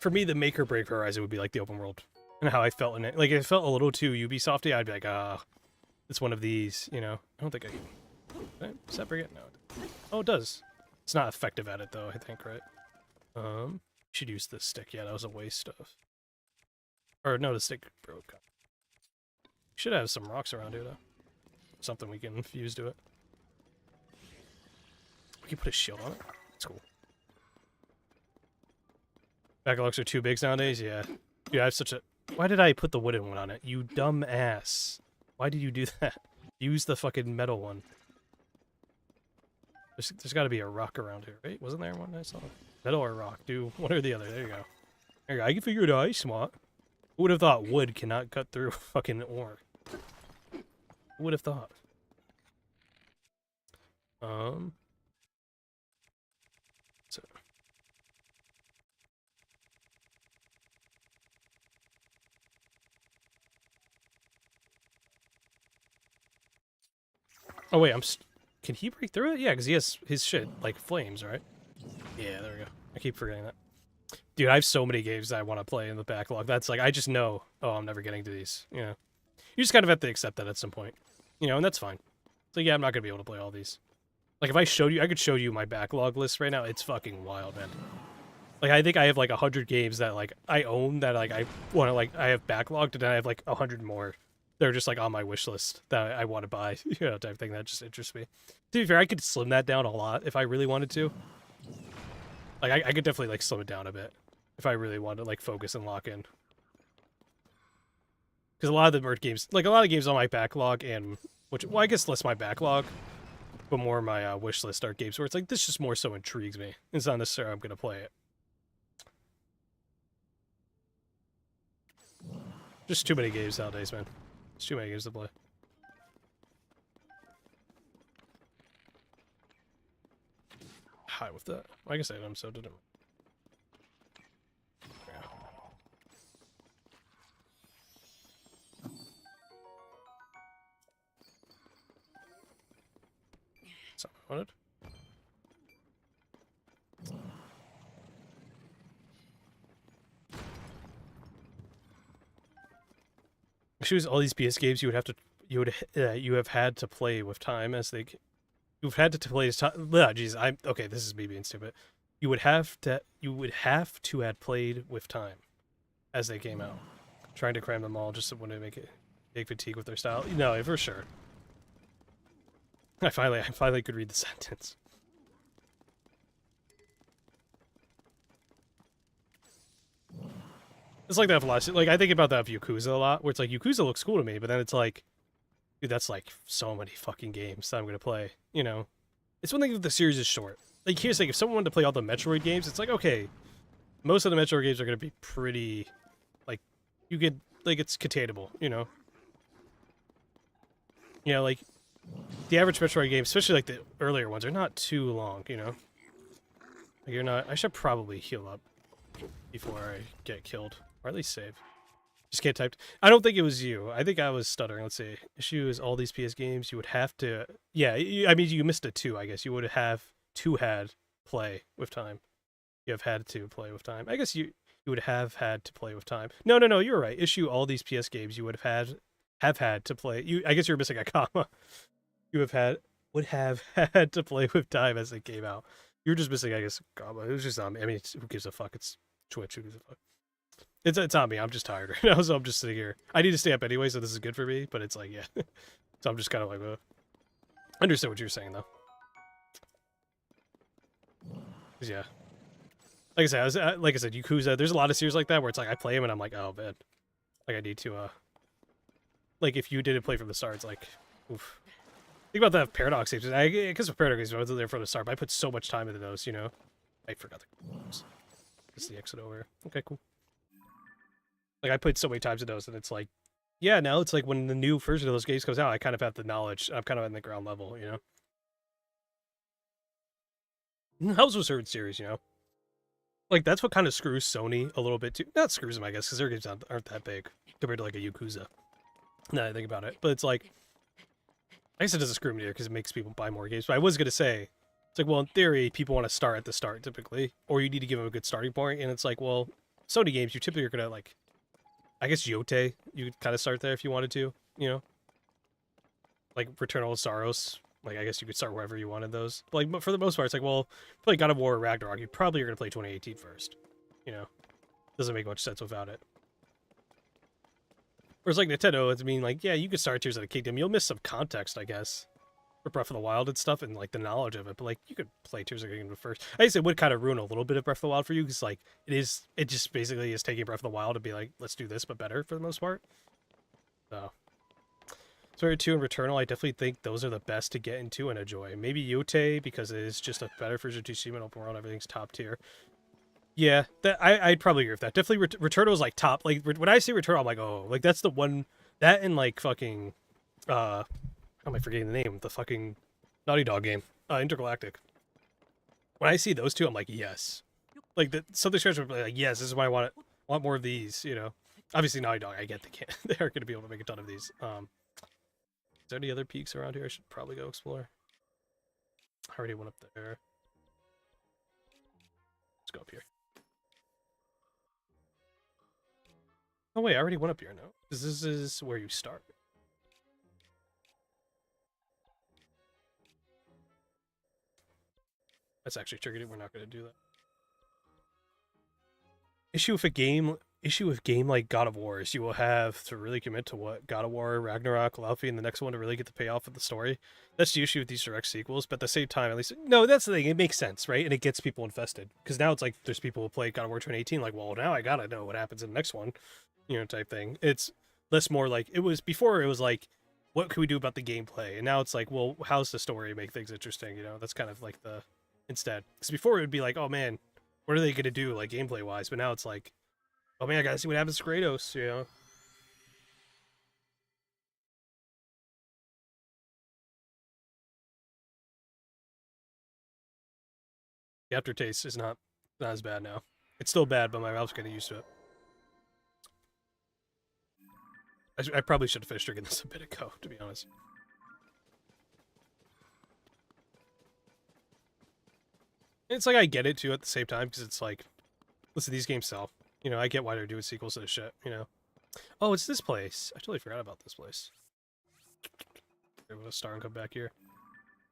For me, the make or break for Horizon would be, like, the open world, and how I felt in it. Like, if it felt a little too Ubisoft-y, I'd be like, ah, it's one of these, you know? I don't think I can... Can I separate it? No. Oh, it does. It's not effective at it, though, I think, right? Should use the stick. Yeah, that was a waste of... Or, no, the stick broke. Should have some rocks around here, though. Something we can fuse to it. We can put a shield on it. That's cool. Backlocks are too big nowadays? Yeah. Dude, I have such a... Why did I put the wooden one on it? You dumb ass. Why did you do that? Use the fucking metal one. There's got to be a rock around here, right? Wasn't there one I saw? Metal or rock? Do one or the other. There you go. There you go. I can figure it out. Smart. Who would have thought wood cannot cut through fucking ore? Who would have thought? So. Oh wait, Can he break through it? Yeah, because he has his shit, like, flames, right? Yeah, there we go. I keep forgetting that. Dude, I have so many games that I want to play in the backlog. That's like, I just know, oh, I'm never getting to these. You know? You just kind of have to accept that at some point. You know, and that's fine. So yeah, I'm not going to be able to play all these. Like, if I showed you, I could show you my backlog list right now. It's fucking wild, man. Like, I think I have, like, 100 games that, like, I own that, like, I want to, like, I have backlogged, and I have, like, 100 more. They're just, like, on my wish list that I want to buy, you know, type thing. That just interests me. To be fair, I could slim that down a lot if I really wanted to. Like, I could definitely, like, slim it down a bit if I really wanted to, like, focus and lock in. Because a lot of the bird games, like, a lot of games on my backlog, and, which, well, I guess less my backlog, but more my wish list are games where it's like, this just more so intrigues me. It's not necessarily I'm going to play it. Just too many games nowadays, man. There's too many games to play. High with that. I guess I am, so didn't. Yeah. That's not what I wanted. Choose all these PS games you have had to play with time as they you've had to play as time. Jeez, I'm okay. This is me being stupid. You would have to have played with time as they came out, trying to cram them all just to make fatigue with their style. No, for sure. I finally could read the sentence. It's like that philosophy. Like, I think about that of Yakuza a lot, where it's like, Yakuza looks cool to me, but then it's like, dude, that's like so many fucking games that I'm gonna play, you know? It's one thing if the series is short. Like, here's the thing, if someone wanted to play all the Metroid games, it's like, okay, most of the Metroid games are gonna be pretty, like, you could, like, it's containable, you know? You know, like, the average Metroid game, especially like the earlier ones, are not too long, you know? Like, you're not, I should probably heal up before I get killed. Or at least save. Just can't type. I don't think it was you. I think I was stuttering. Let's see. Issue is all these PS games. You would have to... Yeah, I mean, you missed a 2, I guess. You would have had play with time. You have had to play with time. I guess you would have had to play with time. No, you're right. Issue all these PS games. You would have had to play... I guess you're missing a comma. You would have had to play with time as it came out. You're just missing, I guess, a comma. It was just, I mean, who gives a fuck? It's Twitch. Who gives a fuck? It's on me. I'm just tired right now, so I'm just sitting here. I need to stay up anyway, so this is good for me, but it's like, yeah. So I'm just kind of like, I understand what you're saying, though. Yeah. Like I said, Yakuza, there's a lot of series like that where it's like, I play them and I'm like, oh, man. Like, I need to, like, if you didn't play from the start, it's like, oof. Think about that Paradox games. I guess with Paradox games, I was there from the start, but I put so much time into those, you know? I forgot the... This is the exit over here. Okay, cool. Like, I played so many times in those, and it's like, yeah, now it's like when the new version of those games comes out, I kind of have the knowledge. I'm kind of in the ground level, you know? Helps with certain series, you know? Like, that's what kind of screws Sony a little bit, too. Not screws them, I guess, because their games aren't that big compared to, like, a Yakuza. Now that I think about it. But it's like, I guess it doesn't screw me either, because it makes people buy more games. But I was going to say, it's like, well, in theory, people want to start at the start, typically. Or you need to give them a good starting point, and it's like, well, Sony games, you typically are going to, like, I guess Yote, you could kind of start there if you wanted to, you know? Like, Returnal of Sorrows, like, I guess you could start wherever you wanted those. But, like, for the most part, it's like, well, play God of War or Ragnarok, you probably are going to play 2018 first, you know? Doesn't make much sense without it. Whereas, like, Nintendo, I mean, like, yeah, you could start Tears of the Kingdom, you'll miss some context, I guess, for Breath of the Wild and stuff, and, like, the knowledge of it, but, like, you could play Tears of the Kingdom first. I guess it would kind of ruin a little bit of Breath of the Wild for you, because, like, it just basically is taking Breath of the Wild to be like, let's do this, but better, for the most part. So, Story 2 and Returnal, I definitely think those are the best to get into and enjoy. Maybe Yote, because it is just a better version of Tsushima and open world, everything's top tier. Yeah, I'd probably agree with that. Definitely, Returnal is, like, top. Like, when I say Returnal, I'm like, oh, like, that's the one, that and, like, fucking, how am I forgetting the name? The fucking Naughty Dog game, Intergalactic. When I see those two, I'm like, yes. Like, something scratch would be like, yes, this is why I want more of these, you know? Obviously, Naughty Dog, I get they can't, they aren't going to be able to make a ton of these. Is there any other peaks around here I should probably go explore? I already went up there. Let's go up here. Oh wait, I already went up here, no? Because this is where you start. That's actually triggered. We're not going to do that. Issue with game like God of War is you will have to really commit to what God of War, Ragnarok, Laufey, and the next one to really get the payoff of the story. That's the issue with these direct sequels, but at the same time, at least, no, that's the thing, it makes sense, right? And it gets people invested. Because now it's like, there's people who play God of War 2018, like, well, now I gotta know what happens in the next one, you know, type thing. It's less more like, it was, before it was like, what can we do about the gameplay? And now it's like, well, how's the story make things interesting, you know? That's kind of like the, instead. Because before it would be like, oh man, what are they gonna do, like, gameplay-wise? But now it's like, oh man, I gotta see what happens to Kratos, you know? The aftertaste is not as bad now. It's still bad, but my mouth's getting used to it. I probably should have finished drinking this a bit ago, to be honest. It's like I get it too at the same time, because it's like, listen, these games sell. You know, I get why they're doing sequels to this shit, you know? Oh, it's this place. I totally forgot about this place. Okay, we'll start and come back here.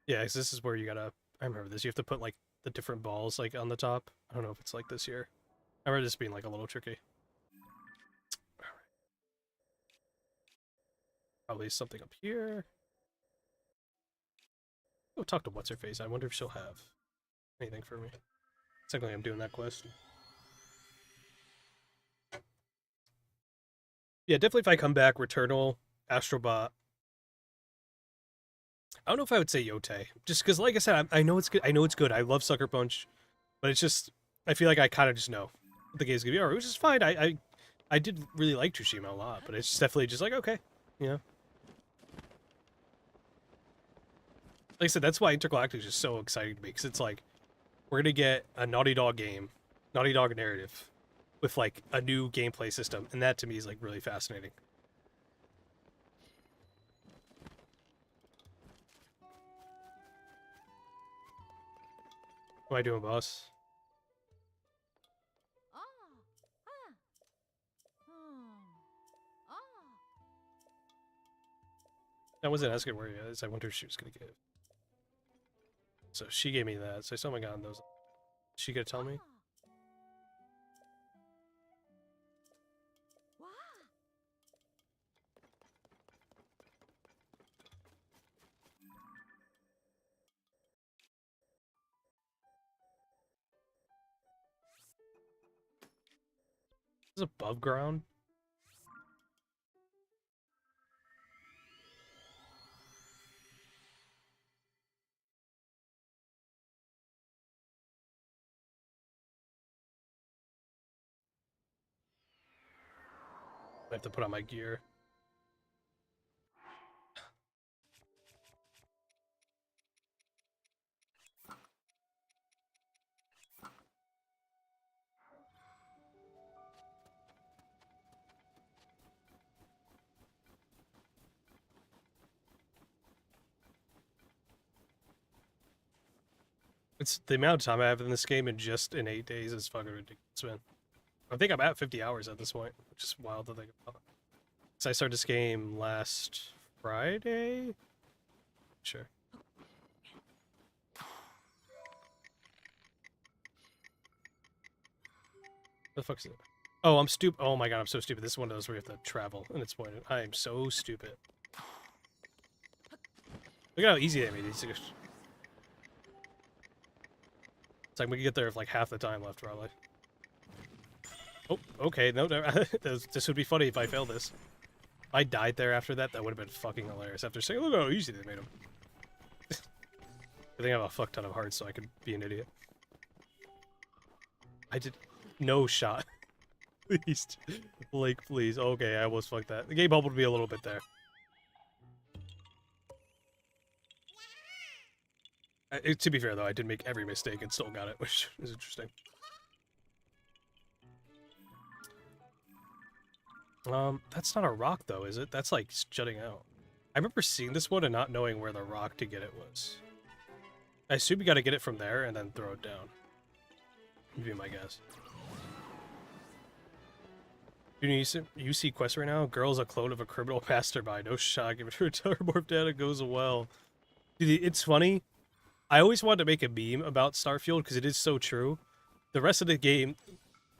Yeah, because this is where you gotta... I remember this. You have to put, like, the different balls, like, on the top. I don't know if it's like this here. I remember this being, like, a little tricky. Alright. Probably something up here. Go talk to What's-Her-Face. I wonder if she'll have anything for me. Technically, I'm doing that quest. Yeah, definitely if I come back, Returnal, Astrobot. I don't know if I would say Yote. Just because, like I said, I know it's good. I know it's good. I love Sucker Punch. But it's just, I feel like I kind of just know what the game's going to be. Alright, which is fine. I did really like Tsushima a lot. But it's definitely just like, okay. You know? Like I said, that's why Intergalactic is just so exciting to me. Because it's like, we're going to get a Naughty Dog game. Naughty Dog narrative. With, like, a new gameplay system. And that, to me, is, like, really fascinating. What am I doing, boss? I wasn't asking where he is. I wonder if she was going to give. So she gave me that. So I still haven't gotten those. Is she going to tell me? Is it above ground? I have to put on my gear. It's the amount of time I have in this game in just in 8 days is fucking ridiculous, man. I think I'm at 50 hours at this point, which is wild to think about. So I started this game last Friday? Sure. What the fuck is it? Oh, I'm stupid. Oh my god, I'm so stupid. This is one of those where you have to travel, and it's pointed. I am so stupid. Look at how easy they made these. It's like we can get there with like half the time left, probably. Oh, okay. No, this would be funny if I failed this. If I died there after that, that would have been fucking hilarious. After saying, look how easy they made them. I think I have a fuck ton of hearts, so I could be an idiot. I did no shot. Please, Blake, please. Okay, I almost fucked that. The game bubbled me a little bit there. To be fair, though, I did make every mistake and still got it, which is interesting. That's not a rock, though, is it? That's, like, jutting out. I remember seeing this one and not knowing where the rock to get it was. I assume you gotta get it from there and then throw it down. Would be my guess. You see quest right now? Girl's a clone of a criminal passerby. No shot. Give it her teleport data goes well. Dude, it's funny. I always wanted to make a meme about Starfield because it is so true. The rest of the game,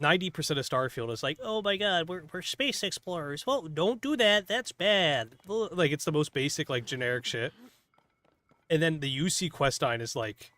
90% of Starfield is like, oh my god, we're space explorers. Well, don't do that. That's bad. Like, it's the most basic, like, generic shit. And then the UC quest line is like,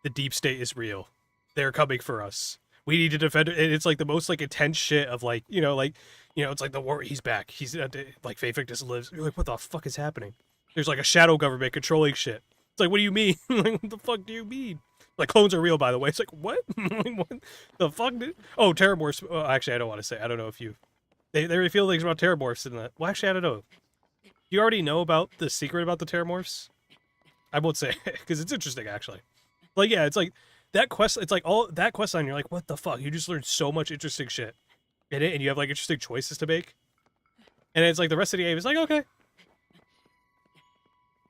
the deep state is real. They're coming for us. We need to defend it. And it's like the most like intense shit of like, it's like the war. He's back. He's like Faye Victus lives. You're like, what the fuck is happening? There's like a shadow government controlling shit. It's like, what do you mean? Like, what the fuck do you mean? Like, clones are real, by the way. It's like, what? What the fuck? Oh, Terramorphs. Oh, actually, I don't want to say. I don't know if you. They reveal things about Terramorphs in that. Well, actually, I don't know. You already know about the secret about the Terramorphs? I won't say because it's interesting, actually. Like, yeah, it's like that quest. It's like all that quest line. You're like, what the fuck? You just learned so much interesting shit in it, and you have like interesting choices to make. And it's like the rest of the game is like, okay.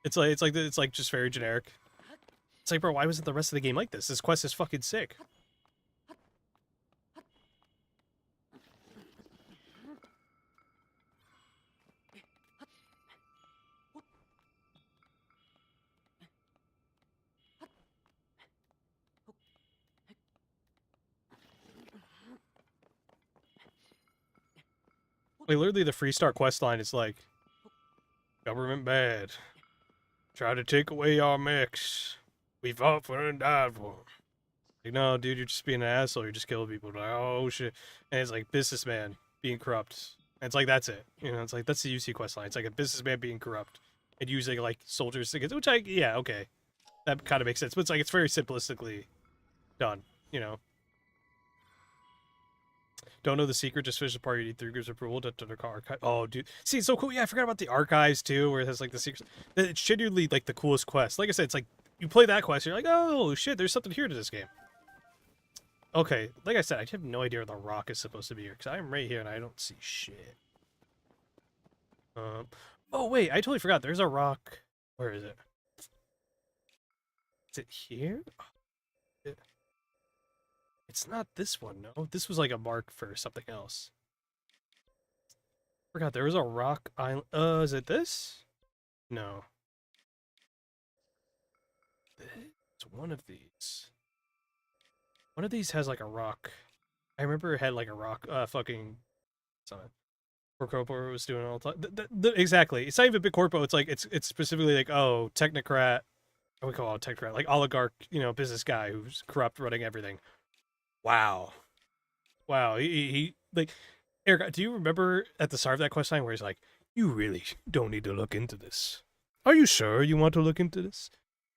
It's like just very generic. It's like, bro, why wasn't the rest of the game like this? This quest is fucking sick. Like, literally, the Freestar quest line is like, government bad. Try to take away our mechs. We fought for and died for. Like, no, dude, you're just being an asshole. You're just killing people. Like, oh, shit. And it's like, businessman being corrupt. And it's like, that's it. You know, it's like, that's the UC quest line. It's like a businessman being corrupt. And using, like, soldiers to get, which yeah, okay. That kind of makes sense. But it's like, it's very simplistically done, you know. Don't know the secret, just finish the party, you need 3 groups approval to the archive. Oh, dude. See, it's so cool. Yeah, I forgot about the archives, too, where it has, like, the secrets. It's genuinely, like, the coolest quest. Like I said, it's like, you play that quest, you're like, oh, shit, there's something here to this game. Okay, like I said, I have no idea where the rock is supposed to be here, because I'm right here and I don't see shit. Oh, wait, I totally forgot. There's a rock. Where is it? Is it here? It's not this one, no. This was like a mark for something else. Forgot there was a rock island. Is it this? No. It's one of these. One of these has like a rock. I remember it had like a rock, fucking something. Corpo was doing all the time. Exactly. It's not even Big Corpo. It's like, it's specifically like, oh, technocrat. We call it technocrat. Like oligarch, you know, business guy who's corrupt, running everything. Wow. Wow. He like, Eric, do you remember at the start of that quest line where he's like, you really don't need to look into this. Are you sure you want to look into this?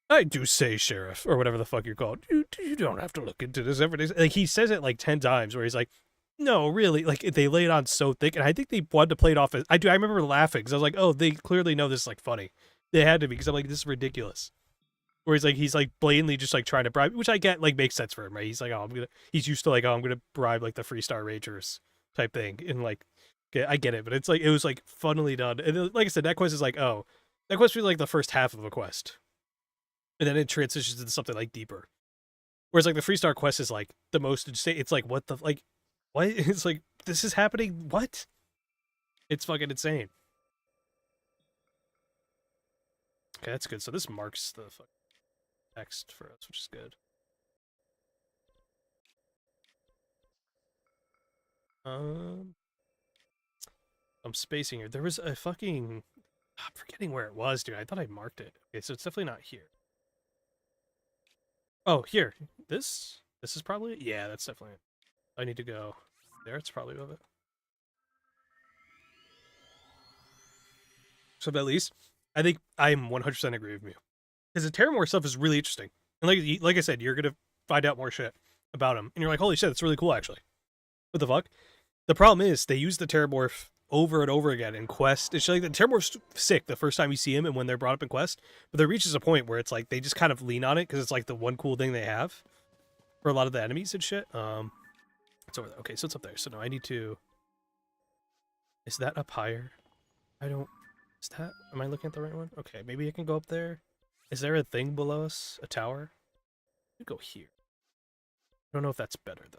I do say, Sheriff, or whatever the fuck you're called. You don't have to look into this every day. Like, he says it like 10 times where he's like, no, really. Like, they lay it on so thick, and I think they wanted to play it off as, I remember laughing, because I was like, oh, they clearly know this is, like, funny. They had to be, because I'm like, this is ridiculous. Where he's like blatantly just like trying to bribe, which I get like makes sense for him, right? He's like, oh, he's used to like, oh, I'm gonna bribe like the Freestar Rangers type thing, and like, I get it, but it's like, it was like funnily done, and like I said, that quest is like, oh, that quest was like the first half of a quest, and then it transitions into something like deeper. Whereas like the Freestar quest is like the most insane. It's like, what the like, what? It's like, this is happening. What? It's fucking insane. Okay, that's good. So this marks the text for us, which is good. I'm spacing here. There was a fucking, I'm forgetting where it was, dude. I thought I marked it. Okay, so it's definitely not here. Oh, here. This is probably it? Yeah, that's definitely it. I need to go there. It's probably above it. So at least, I think I'm 100% agree with you. Because the Terramorph stuff is really interesting. And like I said, you're going to find out more shit about him. And you're like, holy shit, that's really cool, actually. What the fuck? The problem is, they use the Terramorph over and over again in Quest. It's like the Terramorph's sick the first time you see him and when they're brought up in Quest. But there reaches a point where it's like, they just kind of lean on it because it's like the one cool thing they have for a lot of the enemies and shit. It's over there. Okay, so it's up there. So no, I need to... Is that up higher? I don't... Is that... Am I looking at the right one? Okay, maybe I can go up there Is there a thing below us? A tower? We go here. I don't know if that's better though.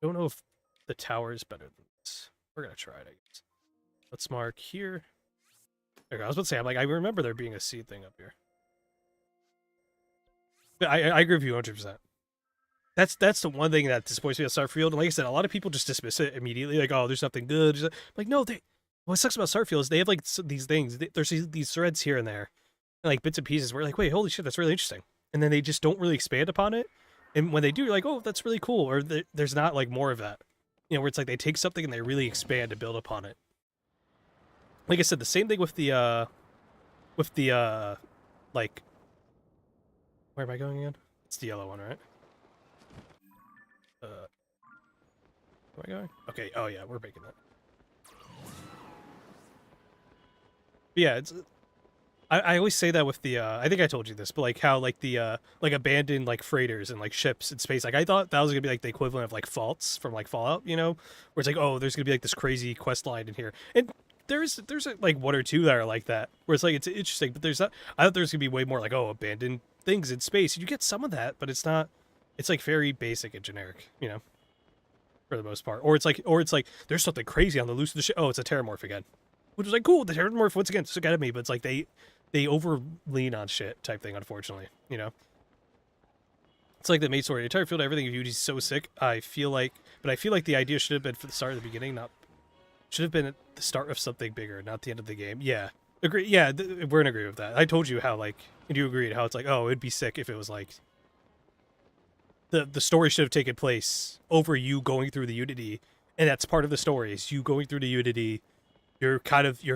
I don't know if the tower is better than this. We're gonna try it, I guess. Let's mark here. There, I was about to say, I'm like, I remember there being a seed thing up here. I agree with you 100%. That's the one thing that disappoints me at Starfield. And like I said, a lot of people just dismiss it immediately, like, oh, there's nothing good. Like, no, what sucks about Starfield is they have like these things. There's these threads here and there, and like bits and pieces. Where like, wait, holy shit, that's really interesting. And then they just don't really expand upon it. And when they do, you're like, oh, that's really cool. Or there's not like more of that, where it's like they take something and they really expand to build upon it. Like I said, the same thing with the like, where am I going again? It's the yellow one, right? Where am I going? Okay. Oh yeah, we're making that. But yeah, it's. I always say that with the I think I told you this, but like how like the like abandoned like freighters and like ships in space. Like I thought that was gonna be like the equivalent of like faults from like Fallout, where it's like, oh, there's gonna be like this crazy quest line in here, and there's like one or two that are like that, where it's like it's interesting, but there's not. I thought there's gonna be way more like, oh, abandoned things in space. You get some of that, but it's not. It's like very basic and generic, for the most part. Or it's like there's something crazy on the loose of the ship. Oh, it's a terramorph again, which was like cool. The terramorph once again stuck out at me, but it's like they over lean on shit type thing, unfortunately. It's like the main story. The entire field, everything of Unity is so sick. I feel like the idea should have been for the start of the beginning, not should have been at the start of something bigger, not the end of the game. Yeah, agree. Yeah, we're in agreement with that. I told you how like, and you agreed how it's like, oh, it'd be sick if it was like the story should have taken place over you going through the Unity, and that's part of the story is you going through the Unity. You're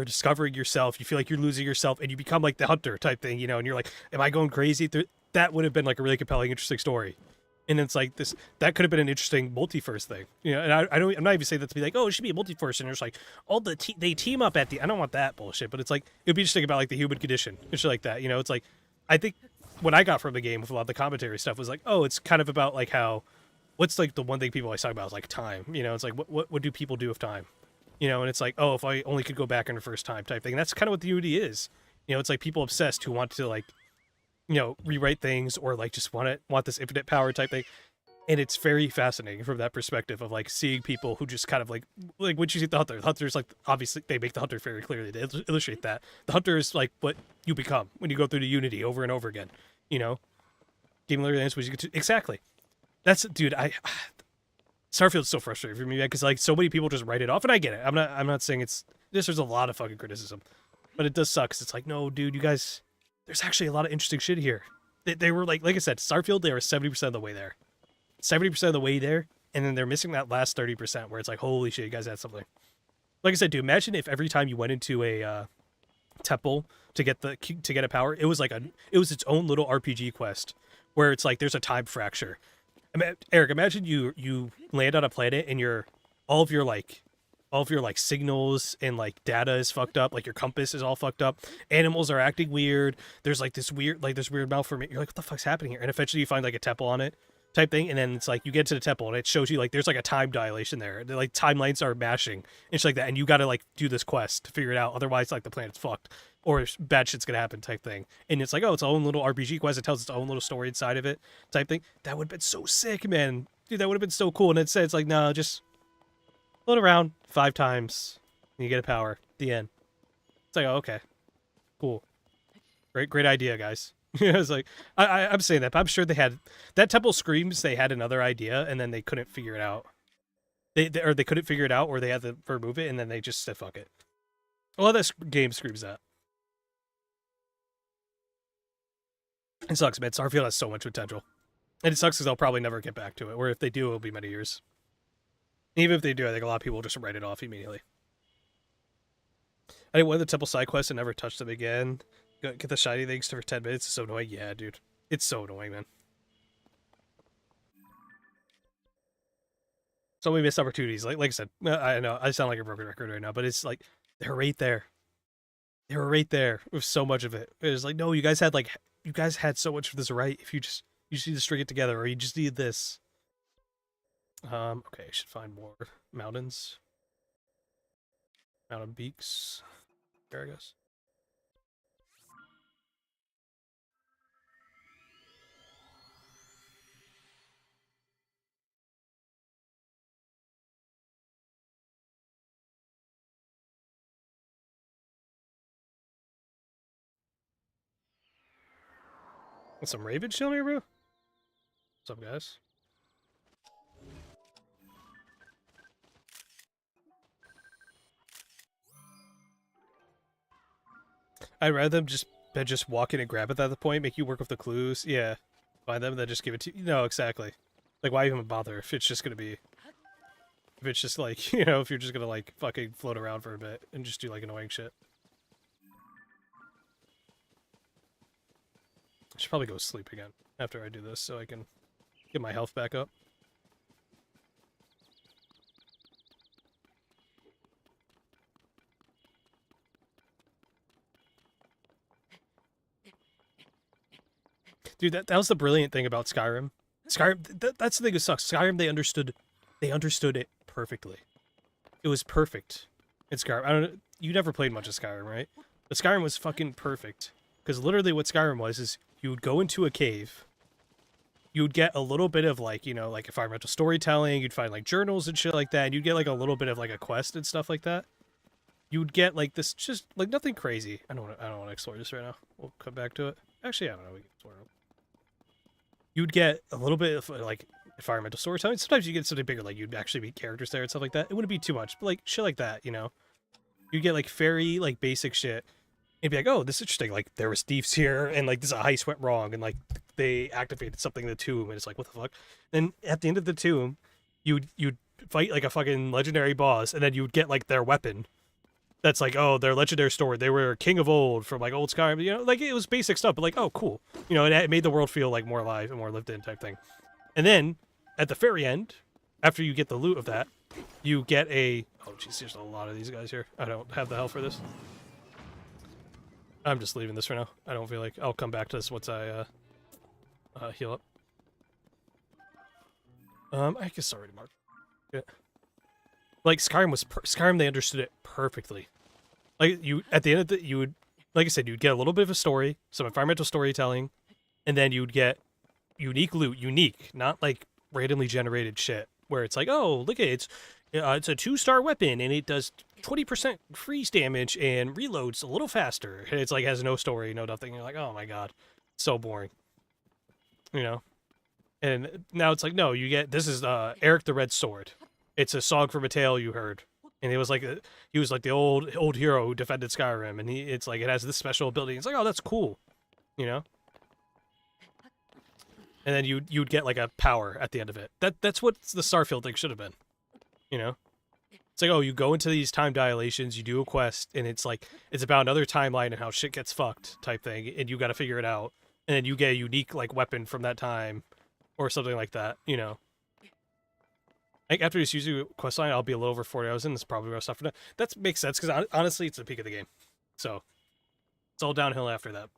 discovering yourself. You feel like you're losing yourself, and you become like the hunter type thing, and you're like, am I going crazy? That would have been like a really compelling, interesting story. And it's like this, that could have been an interesting multiverse thing, and I'm not even saying that to be like, oh, it should be a multiverse, and there's like all they team up at the, I don't want that bullshit, but it's like, it'd be interesting about like the human condition and shit like that, it's like, I think what I got from the game with a lot of the commentary stuff was like, oh, it's kind of about like how, what's like the one thing people always talk about is like time, it's like, what do people do with time? And it's like, oh, if I only could go back in the first time type thing. And that's kind of what the Unity is. It's like people obsessed who want to like, rewrite things or like just want this infinite power type thing. And it's very fascinating from that perspective of like seeing people who just kind of like when you see the Hunter. The Hunter's like, obviously they make the Hunter very clearly. They illustrate that. The Hunter is like what you become when you go through the Unity over and over again. Game literally ends when you get to, exactly. That's, dude, Starfield's so frustrating for me because like so many people just write it off, and I get it. I'm not saying it's this. There's a lot of fucking criticism, but it does suck. 'Cause it's like, no, dude, you guys, there's actually a lot of interesting shit here. They were like I said, Starfield, they were 70% of the way there, 70% of the way there, and then they're missing that last 30% where it's like, holy shit, you guys had something. Like I said, dude, imagine if every time you went into a temple to get a power, it was its own little RPG quest where it's like there's a time fracture. Eric, imagine you land on a planet and all of your signals and like data is fucked up, like your compass is all fucked up. Animals are acting weird. There's like this weird malformation. You're like, what the fuck's happening here? And eventually you find like a temple on it type thing, and then it's like you get to the temple and it shows you like there's like a time dilation there. Like timelines are mashing and shit like that, and you got to like do this quest to figure it out. Otherwise, like the planet's fucked or bad shit's gonna happen type thing. And it's like, oh, it's own little RPG quest. It tells its own little story inside of it type thing. That would have been so sick, man. Dude, that would have been so cool. And instead, it's like, no, just float around 5 times and you get a power. The end. It's like, oh, okay, cool, great idea, guys. It's like I'm saying that, but I'm sure they had that temple screams they had another idea and then they couldn't figure it out. They couldn't figure it out, or they had to remove it and then they just said fuck it. A lot of this game screams that. It sucks, man. Starfield has so much potential. And it sucks because they'll probably never get back to it, or if they do, it'll be many years. Even if they do, I think a lot of people will just write it off immediately. I did one of the temple side quests and never touched them again. Get the shiny things for 10 minutes. It's so annoying. Yeah, dude. It's so annoying, man. So many missed opportunities. Like I said, I know I sound like a broken record right now, but it's like they're right there. They were right there with so much of it. It was like, no, you guys had so much of this right. If you just need to string it together, or you just need this. Okay, I should find more mountains. Mountain peaks. There, I guess. Some Raven Shield here, bro? What's up, guys? I'd rather them just walk in and grab it at the point, make you work with the clues. Yeah. Find them, then just give it to you. No, exactly. Like, why even bother if it's just gonna be... If it's just like, you know, if you're just gonna, like, fucking float around for a bit and just do, like, annoying shit. I should probably go sleep again after I do this so I can get my health back up. Dude, that was the brilliant thing about Skyrim. Skyrim, that's the thing that sucks. Skyrim, they understood it perfectly. It was perfect in Skyrim. I don't know, you never played much of Skyrim, right? But Skyrim was fucking perfect. Because literally what Skyrim was is you would go into a cave, you would get a little bit of, like, you know, like environmental storytelling, you'd find, like, journals and shit like that, and you'd get, like, a little bit of, like, a quest and stuff like that. You would get, like, this, just, like, nothing crazy. I don't want to explore this right now. We'll come back to it. Actually, I don't know. We can explore it. You'd get a little bit of, like, environmental storytelling. Sometimes you get something bigger, like, you'd actually meet characters there and stuff like that. It wouldn't be too much, but, like, shit like that, you know? You'd get, like, very, like, basic shit. It'd be like, oh, this is interesting. Like, there was thieves here, and, like, this heist went wrong, and, like, they activated something in the tomb, and it's like, what the fuck? Then, at the end of the tomb, you'd fight, like, a fucking legendary boss, and then you'd get, like, their weapon. That's like, oh, their legendary story. They were king of old from, like, old Skyrim. You know, like, it was basic stuff, but, like, oh, cool. You know, it made the world feel, like, more alive and more lived in type thing. And then, at the very end, after you get the loot of that, you get a... Oh, jeez, there's a lot of these guys here. I don't have the hell for this. I'm just leaving this for now. I don't feel like... I'll come back to this once I, heal up. I guess already marked. Yeah. Like, Skyrim, they understood it perfectly. Like, you, at the end of the... You would... Like I said, you'd get a little bit of a story, some environmental storytelling, and then you'd get unique loot. Unique, not, like, randomly generated shit. Where it's like, oh, look at it, it's a 2-star weapon, and it does 20% freeze damage and reloads a little faster. And it's like, has no story, no nothing. You're like, oh my god, so boring. You know? And now it's like, no, you get, this is Eric the Red Sword. It's a song from a tale you heard. And it was like, he was like the old hero who defended Skyrim. And it's like, it has this special ability. It's like, oh, that's cool. You know? And then you'd get like a power at the end of it. That's what the Starfield thing should have been. You know? It's like, oh, you go into these time dilations, you do a quest, and it's like, it's about another timeline and how shit gets fucked type thing, and you gotta figure it out. And then you get a unique, like, weapon from that time, or something like that, you know? Like, after this usually questline, I'll be a little over 40 hours in, that's probably where I'll stop for that. That makes sense, because honestly, it's the peak of the game. So, it's all downhill after that.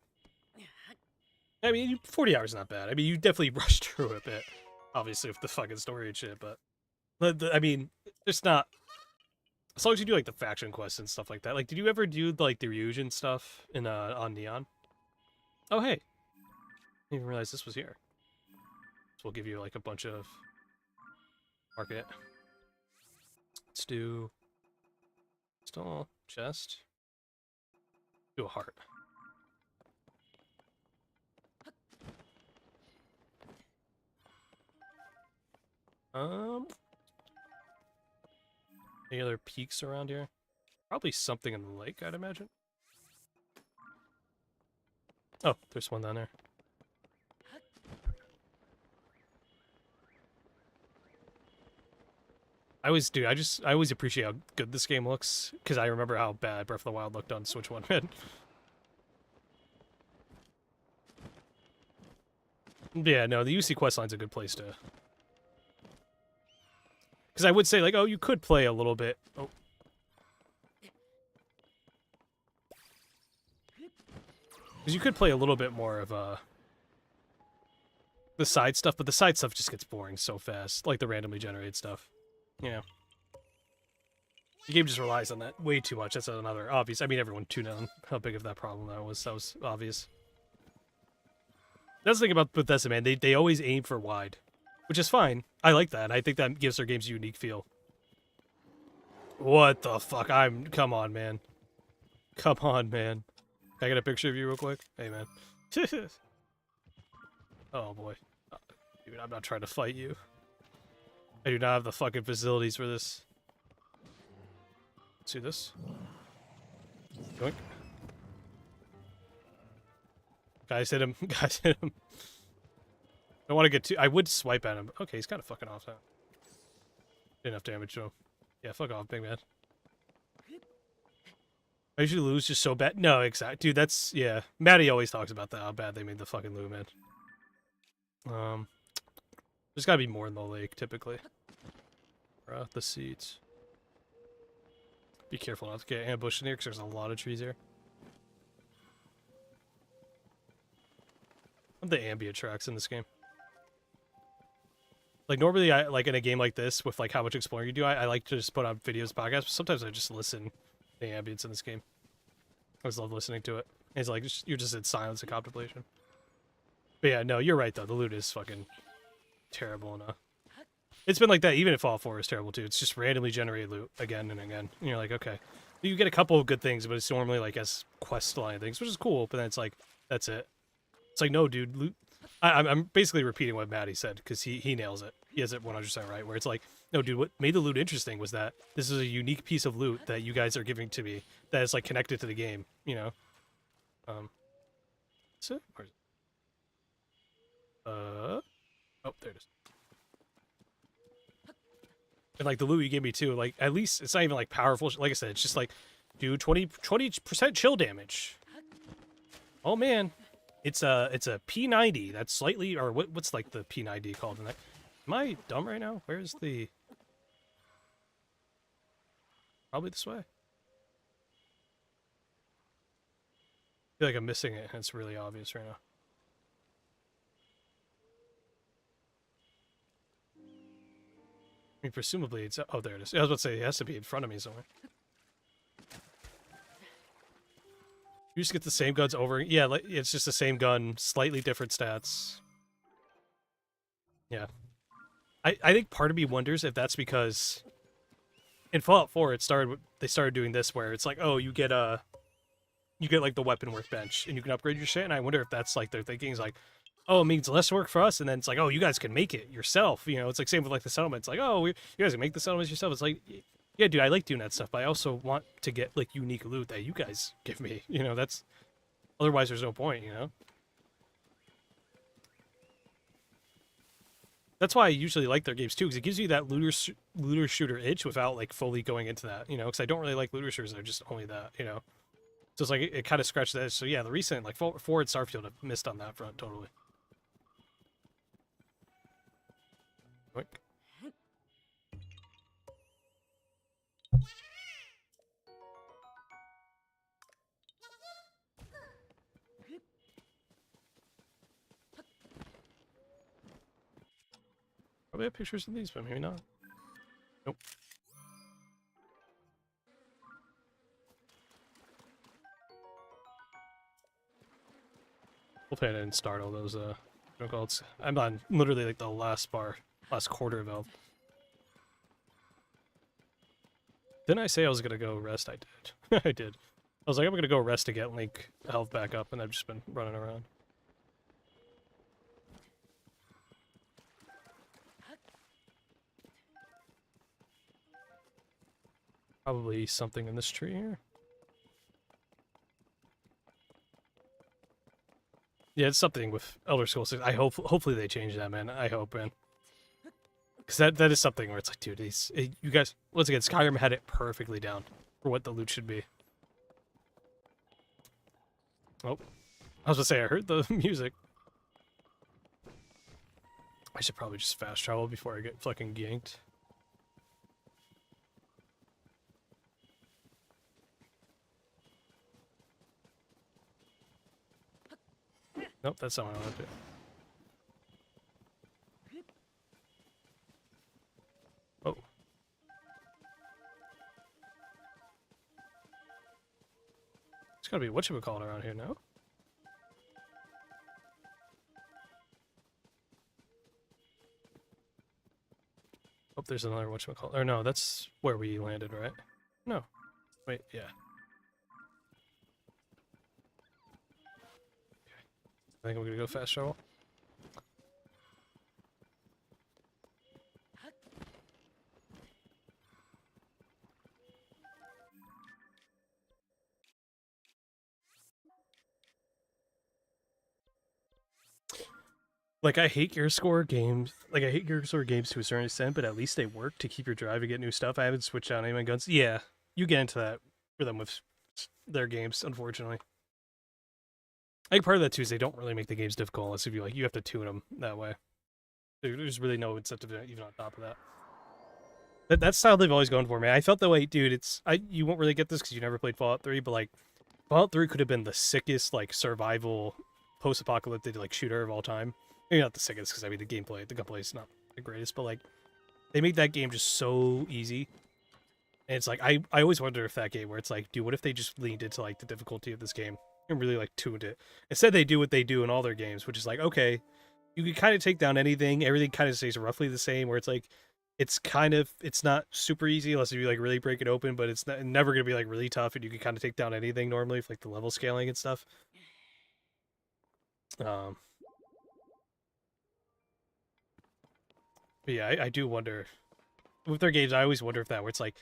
I mean, 40 hours is not bad. I mean, you definitely rushed through it a bit, obviously, with the fucking story and shit, but... I mean, it's not... As long as you do, like, the faction quests and stuff like that. Like, did you ever do, like, the Ryujin stuff in, on Neon? Oh, hey. I didn't even realize this was here. So we'll give you, like, a bunch of... Mark it. Let's do... Still chest. Do a heart. Any other peaks around here? Probably something in the lake, I'd imagine. Oh, there's one down there. I always appreciate how good this game looks, because I remember how bad Breath of the Wild looked on Switch 1, man. Yeah, no, the UC questline's a good place to... Because I would say, like, oh, you could play a little bit... Oh. Because you could play a little bit more of, the side stuff, but the side stuff just gets boring so fast. Like, the randomly generated stuff. Yeah. The game just relies on that way too much. That's another obvious... I mean, everyone tuned on how big of that problem that was. That was obvious. That's the thing about Bethesda, man. They always aim for wide. Which is fine. I like that. I think that gives their games a unique feel. What the fuck? Come on, man. Come on, man. Can I get a picture of you real quick? Hey, man. Oh boy. Dude, I'm not trying to fight you. I do not have the fucking facilities for this. See this? Yoink. Guys hit him. Guys hit him. I don't want to get too... I would swipe at him. Okay, he's kind of fucking off now. Did enough damage to him. Yeah, fuck off, big man. I usually lose just so bad. No, exactly. Dude, that's... Yeah. Maddie always talks about that, how bad they made the fucking loot, man. There's gotta be more in the lake, typically. The seeds. Be careful not to get ambushed in here, because there's a lot of trees here. The ambient tracks in this game. Like, normally, like, in a game like this, with, like, how much exploring you do, I like to just put on videos, podcasts, but sometimes I just listen to the ambience in this game. I just love listening to it. It's like, you're just in silence and contemplation. But yeah, no, you're right, though. The loot is fucking terrible enough. It's been like that, even if Fallout 4 is terrible, too. It's just randomly generated loot again and again. And you're like, okay. You get a couple of good things, but it's normally, like, as quest line things, which is cool, but then it's like, that's it. It's like, no, dude, loot. I'm basically repeating what Maddie said, because he nails it. He has it 100% right, where it's like, no, dude, what made the loot interesting was that this is a unique piece of loot that you guys are giving to me that is, like, connected to the game, you know? That's it? Where is it? Oh, there it is. And, like, the loot you gave me, too, like, at least it's not even, like, powerful. Like I said, it's just, like, dude, 20% chill damage. Oh, man. It's a P90 that's slightly, or what's like the P90 called? Am I dumb right now? Where's the... Probably this way. I feel like I'm missing it, and it's really obvious right now. I mean, presumably it's... Oh, there it is. I was about to say, it has to be in front of me somewhere. You just get the same guns over... Yeah, like, it's just the same gun, slightly different stats. Yeah. I think part of me wonders if that's because... In Fallout 4, they started doing this where it's like, oh, you get like the weapon workbench, and you can upgrade your shit, and I wonder if that's like their thinking is like, oh, it means less work for us, and then it's like, oh, you guys can make it yourself. You know, it's like same with like the settlements. Like, oh, you guys can make the settlements yourself. It's like... Yeah, dude, I like doing that stuff, but I also want to get, like, unique loot that you guys give me. You know, that's... Otherwise, there's no point, you know? That's why I usually like their games, too, because it gives you that looter shooter itch without, like, fully going into that, you know? Because I don't really like looter shooters, they're just only that, you know? So it's like, it kind of scratched that itch. So yeah, the recent, like, 4 and Starfield have missed on that front, totally. Quick. Probably have pictures of these, but maybe not. Nope. Hopefully I didn't start all those, I'm on literally, like, the last quarter of health. Didn't I say I was gonna go rest? I did. I did. I was like, I'm gonna go rest to get Link health back up, and I've just been running around. Probably something in this tree here. Yeah, it's something with Elder Scrolls 6. Hopefully they change that, man. I hope, man. Because that is something where it's like, dude, you guys, once again, Skyrim had it perfectly down for what the loot should be. Oh, I was gonna say, I heard the music. I should probably just fast travel before I get fucking ganked. Nope, that's not what I want to do. Oh. It's gotta be whatchamacallit around here now. Oh, there's another whatchamacallit. Or no, that's where we landed, right? No. Wait, yeah. I think I'm gonna go fast travel. Like, I hate Gear Score games. Like, I hate Gear Score games to a certain extent, but at least they work to keep your drive to get new stuff. I haven't switched out any of my guns. Yeah, you get into that for them with their games, unfortunately. I think part of that too is they don't really make the games difficult unless if you have to tune them that way. There's really no incentive even on top of that. That's style they've always gone for, man. I felt that way, dude. You won't really get this because you never played Fallout 3, but like Fallout 3 could have been the sickest like survival post-apocalyptic like shooter of all time. Maybe not the sickest because I mean the gunplay is not the greatest, but like they made that game just so easy. And it's like I always wonder if that game where it's like, dude, what if they just leaned into like the difficulty of this game and really like tuned it? Instead they do what they do in all their games, which is like, okay, you can kind of take down anything, everything kind of stays roughly the same, where it's like it's not super easy unless you like really break it open, but it's never gonna be like really tough, and you can kind of take down anything normally with like the level scaling and stuff. Um, but yeah, I do wonder with their games. I always wonder if that where it's like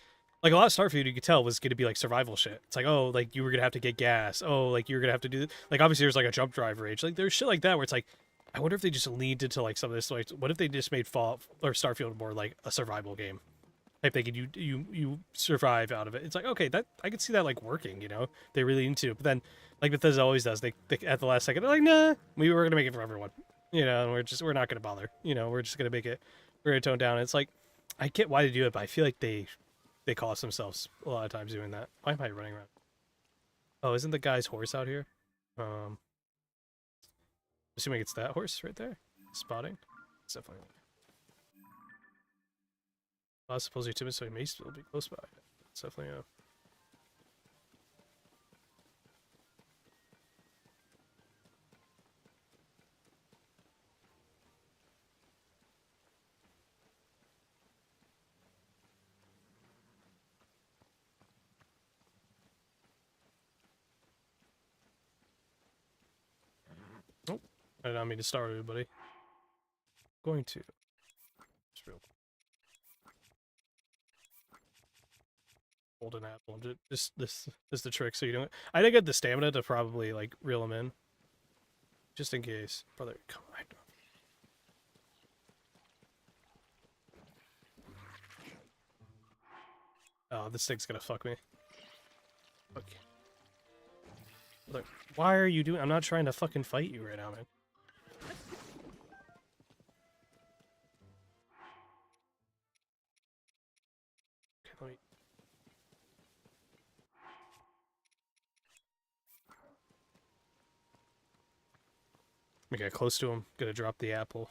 a lot of Starfield you could tell was gonna be like survival shit. It's like, oh, like you were gonna have to get gas. Oh, like you were gonna have to do like obviously there's like a jump drive range. Like there's shit like that where it's like, I wonder if they just leaned into like some of this. Like, what if they just made Fallout or Starfield more like a survival game type thing, and you survive out of it? It's like, okay, that I could see that like working. You know, they really need to. But then, like Bethesda always does, they at the last second they're like, nah, we were gonna make it for everyone. You know, and we're not gonna bother. You know, we're just gonna make it. We're gonna tone down. And it's like, I get why they do it, but I feel like they cost themselves a lot of times doing that. Why am I running around? Oh, isn't the guy's horse out here? Um, assuming it's that horse right there. Spotting. It's definitely. I suppose you're timid, so he may still be close by. It's definitely a. Oh, I did not mean to start everybody. Going to. Just real. Hold an apple. This is the trick. So you don't. I didn't get the stamina to probably like reel him in, just in case. Brother, come on. Oh, this thing's gonna fuck me. Okay. Look, why are you doing? I'm not trying to fucking fight you right now, man. Okay, let me. Let me get close to him. Gonna drop the apple.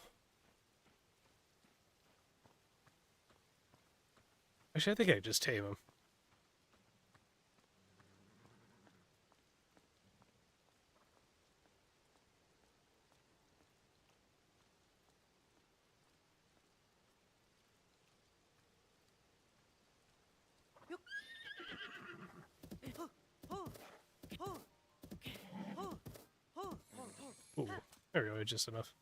Actually, I think I just tame him. Ooh, there we go. Just enough.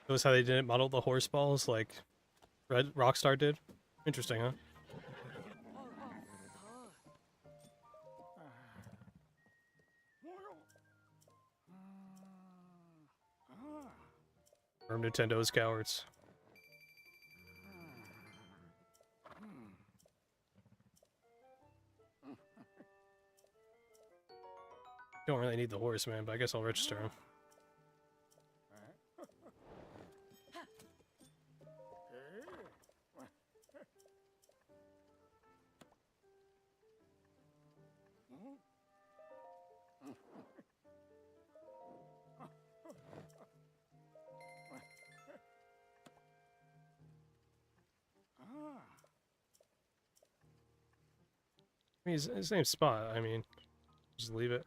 Notice how they didn't model the horse balls like Red Rockstar did? Interesting, huh? Or Nintendo's cowards. Don't really need the horse, man, but I guess I'll register him. I mean, his name's Spot. I mean, just leave it.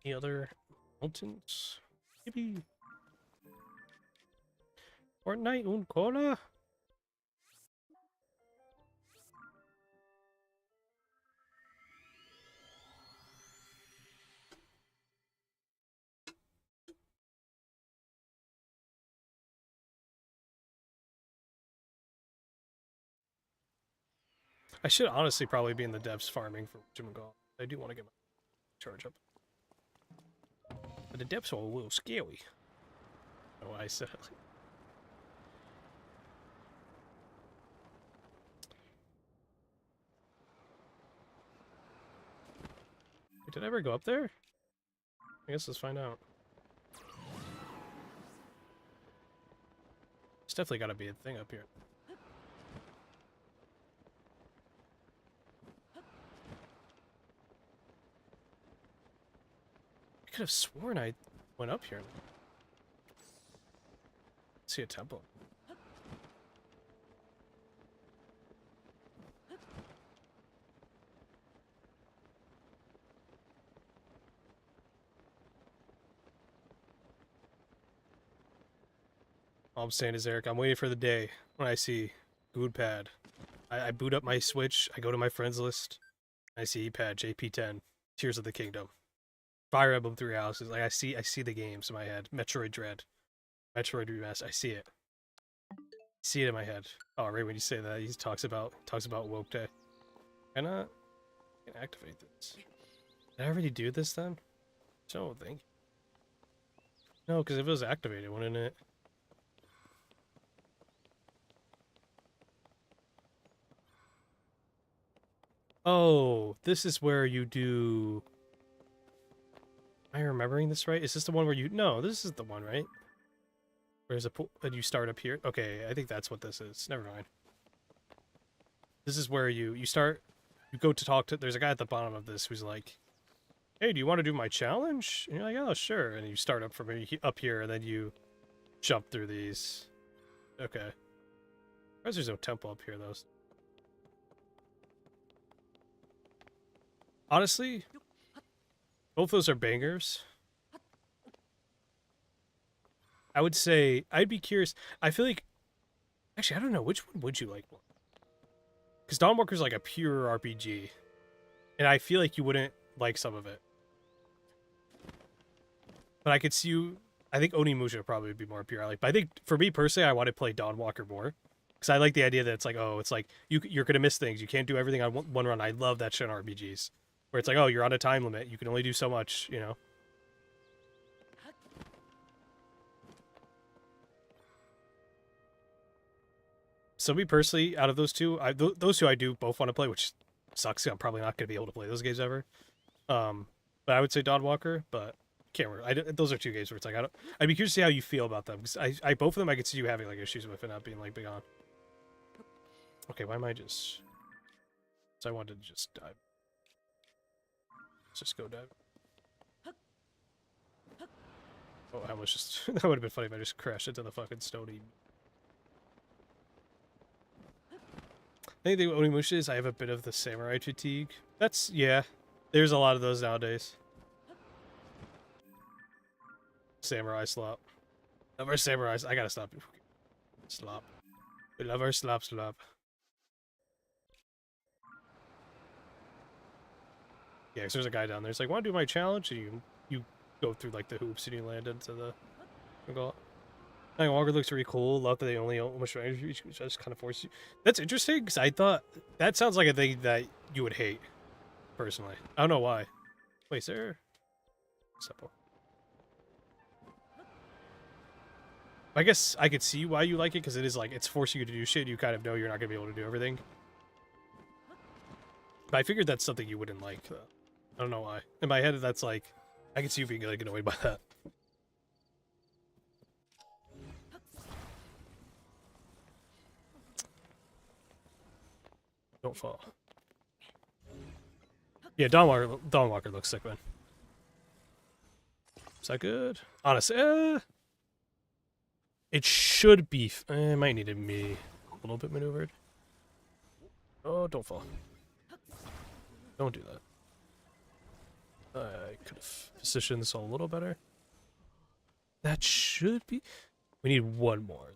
Any other mountains? Maybe. Fortnite un cola? I should honestly probably be in the depths farming for whatchamacallit. I do want to get my charge up. But the depths are a little scary. Oh, I said it. Did I ever go up there? I guess let's find out. It's definitely got to be a thing up here. I could have sworn I went up here. See a temple. All I'm saying is, Eric, I'm waiting for the day when I see GoodPad. I boot up my Switch, I go to my friends list, I see ePad, JP10, Tears of the Kingdom, Fire Emblem Three Houses. Like I see the games in my head. Metroid Dread, Metroid Remastered. I see it. See it in my head. Oh, right when you say that, he talks about Woke Day. Can I activate this? Did I already do this then? So thank you. No, because if it was activated, wouldn't it? Oh, this is where you do... Am I remembering this right? Is this the one where you... No, this is the one, right? Where's a pool that you start up here? Okay, I think that's what this is. Never mind. This is where you start... You go to talk to... There's a guy at the bottom of this who's like, hey, do you want to do my challenge? And you're like, oh, sure. And you start up from up here, and then you jump through these. Okay. There's no temple up here, though. Honestly, both those are bangers. I would say, I'd be curious. I feel like, actually, I don't know. Which one would you like more? Because Dawn Walker's like a pure RPG. And I feel like you wouldn't like some of it. But I could see you, I think Onimusha probably would be more pure. But I think, for me personally, I want to play Dawn Walker more. Because I like the idea that it's like, oh, it's like, you're going to miss things. You can't do everything on one run. I love that shit in RPGs. Where it's like, oh, you're on a time limit. You can only do so much, you know? So me personally, out of those two, those two I do both want to play, which sucks. I'm probably not going to be able to play those games ever. But I would say Dawn Walker, but can't remember. Those are two games where it's like, I'd be curious to see how you feel about them. Because I both of them I could see you having like issues with it not being like big on. Okay, why am I just... So I wanted to just dive. Let's just go dive. Oh, I was just... that would have been funny if I just crashed into the fucking stony... I think the Onimusha is I have a bit of the samurai fatigue. That's... yeah. There's a lot of those nowadays. Samurai slop. Love our samurais. I gotta stop. Slop. We love our slop. Yeah, because there's a guy down there. It's like, want to do my challenge? And you go through like the hoops and you land into the... Walker looks really cool. Love that they only almost just kind of force you. That's interesting because I thought that sounds like a thing that you would hate, personally. I don't know why. Wait, sir. Simple. I guess I could see why you like it because it is like it's forcing you to do shit. You kind of know you're not gonna be able to do everything. But I figured that's something you wouldn't like. Though. I don't know why. In my head, that's like I can see you being like annoyed by that. Don't fall. Yeah, Dawn Walker looks sick, man. Is that good? Honestly, it should be. It might need to be a little bit maneuvered. Oh, don't fall. Don't do that. I could have positioned this a little better. That should be... We need one more.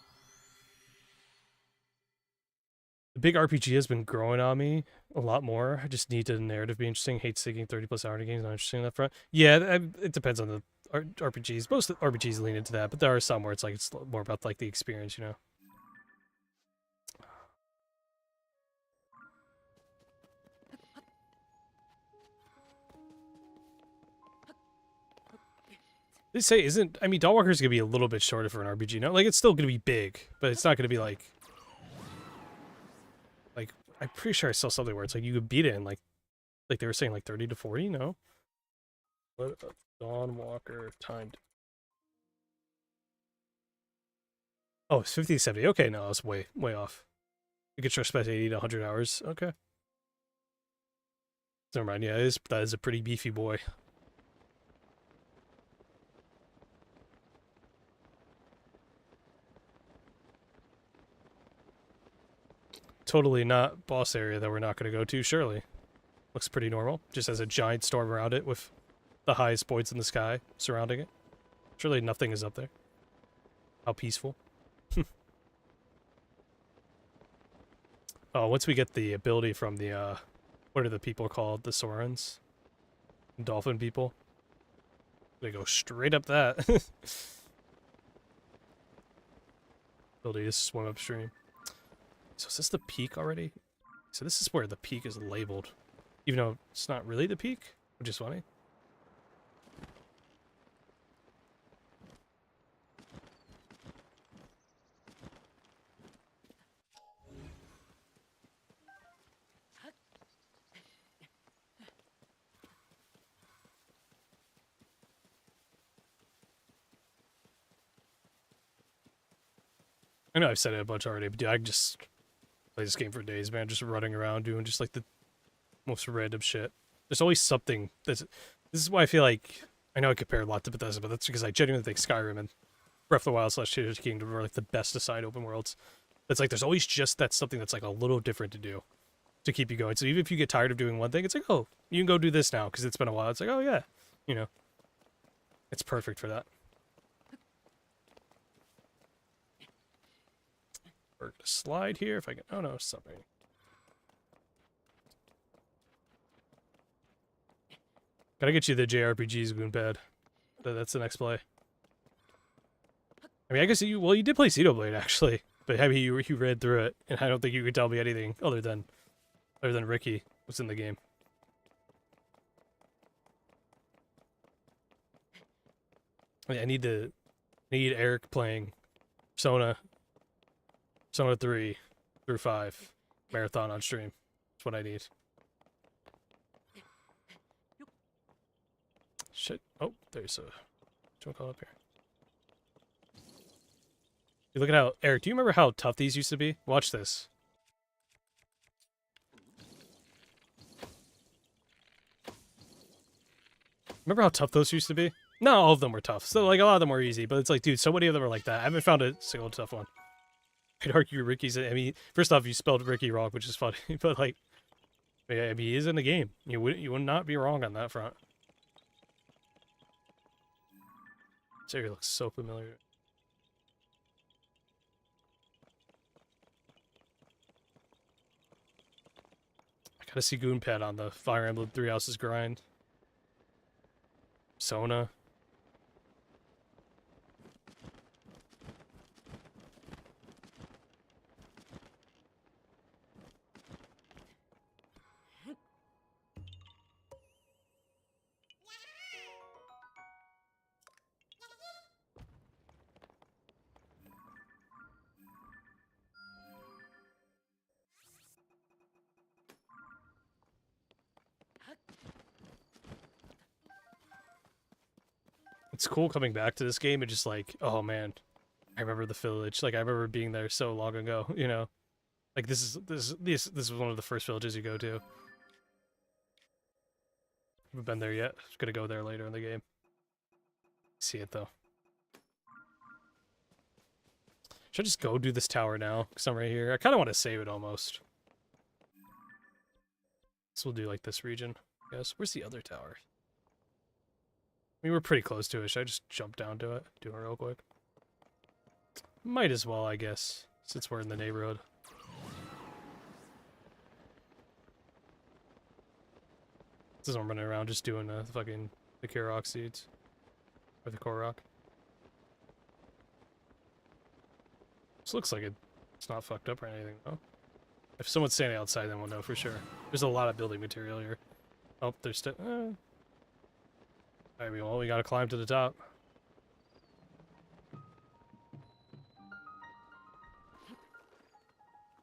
big RPG has been growing on me a lot more. I just need the narrative be interesting. Hate sticking 30+ hour games, not interesting on that front. Yeah, it depends on the RPGs. Most RPGs lean into that, but there are some where it's like it's more about like the experience, you know. They say isn't I mean Dawnwalker's gonna be a little bit shorter for an RPG. No, like it's still gonna be big, but it's not gonna be like I'm pretty sure I saw something where it's like you could beat it in like they were saying like 30 to 40, no? What Dawnwalker timed. Oh, it's 50 to 70. Okay, no, I was way off. You could trust 80 to 100 hours. Okay. Never mind, yeah, that is a pretty beefy boy. Totally not boss area that we're not going to go to, surely. Looks pretty normal. Just has a giant storm around it with the highest points in the sky surrounding it. Surely nothing is up there. How peaceful. Oh, once we get the ability from the, what are the people called? The Sorens? Dolphin people? They go straight up that. Ability to swim upstream. So is this the peak already? So this is where the peak is labeled. Even though it's not really the peak, which is funny. I know I've said it a bunch already, but dude, I can just play this game for days, man. Just running around doing just like the most random shit. There's always something that's... This is why I feel like... I know I compare a lot to Bethesda, but that's because I genuinely think Skyrim and Breath of the Wild / Tears of the Kingdom are like the best assigned open worlds. It's like there's always just that something that's like a little different to do to keep you going. So even if you get tired of doing one thing, it's like, oh, you can go do this now because it's been a while. It's like, oh yeah, you know. It's perfect for that. We're gonna slide here if I can... Oh no, something. Gotta get you the JRPGs, Goonpad. That's the next play. I mean, I guess you did play Xenoblade actually, but I mean, you read through it, and I don't think you could tell me anything other than Ricky was in the game. I need Eric playing Persona 3 through 5 marathon on stream. That's what I need. Shit. Oh, there's a... What call up here? You look at how... Eric, do you remember how tough these used to be? Watch this. Remember how tough those used to be? Not all of them were tough. So, like, a lot of them were easy, but it's like, dude, so many of them are like that. I haven't found a single tough one. I'd argue Ricky's... I mean, first off, you spelled Ricky wrong, which is funny, but, like... I mean, he is in the game. You would not be wrong on that front. This area looks so familiar. I gotta see Goonpad on the Fire Emblem Three Houses grind. Sona. It's cool coming back to this game and just like, oh man, I remember the village. Like I remember being there so long ago, you know. Like this is one of the first villages you go to. Haven't been there yet. Just gonna go there later in the game. See it though. Should I just go do this tower now? Because I'm right here. I kind of want to save it almost. So we'll do like this region. Yes. Where's the other tower? I mean, we're pretty close to it. Should I just jump down to it? Do it real quick. Might as well, I guess, since we're in the neighborhood. This is I'm running around just doing the Korok seeds. Or the Korok. This looks like it's not fucked up or anything, though. If someone's standing outside, then we'll know for sure. There's a lot of building material here. Oh, there's still... Alright, well, we gotta climb to the top.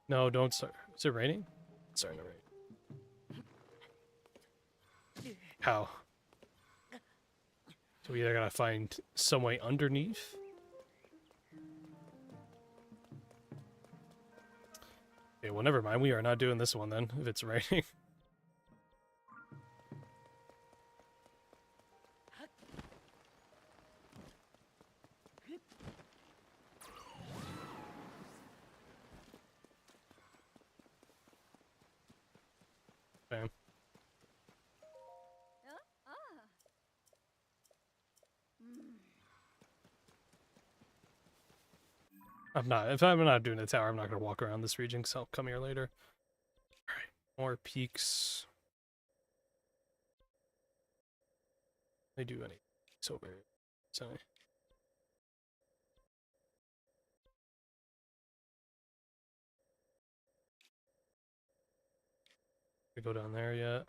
No, don't start. Is it raining? It's starting to rain. How? So we either gotta find some way underneath. Okay, well, never mind. We are not doing this one then, if it's raining. Okay. If I'm not doing the tower, I'm not gonna walk around this region, so I'll come here later. Alright, more peaks. They do any peaks over here. So we go down there yet?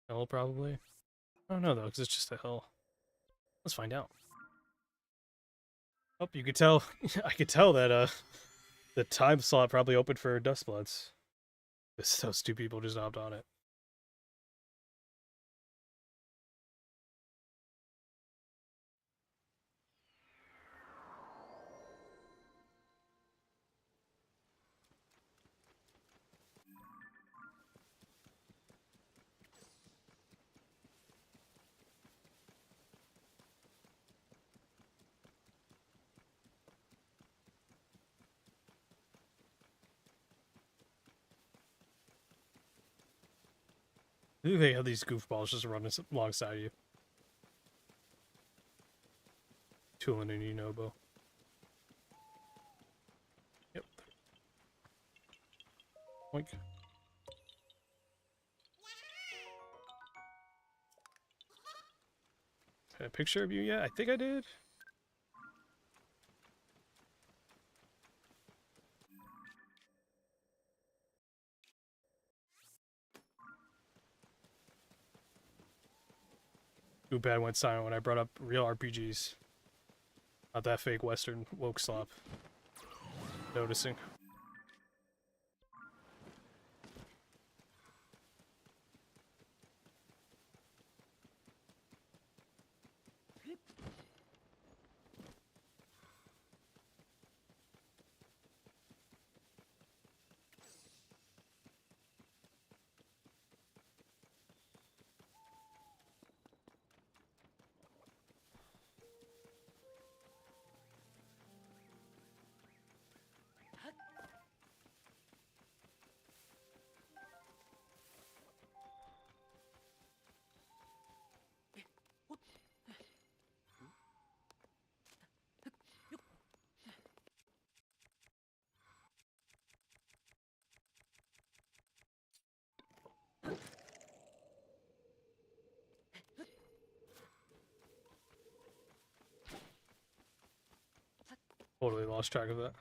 Hill probably. I don't know though, because it's just a hill. Let's find out. Oh, you could tell. I could tell that the time slot probably opened for Dustbloods. Those two people just hopped on it. They have these goofballs just running alongside you. Tulin and Unobo. Yep. Oink. Had a picture of you yet? I think I did. Too bad went silent when I brought up real RPGs. Not that fake Western woke slop. Noticing. Totally lost track of that.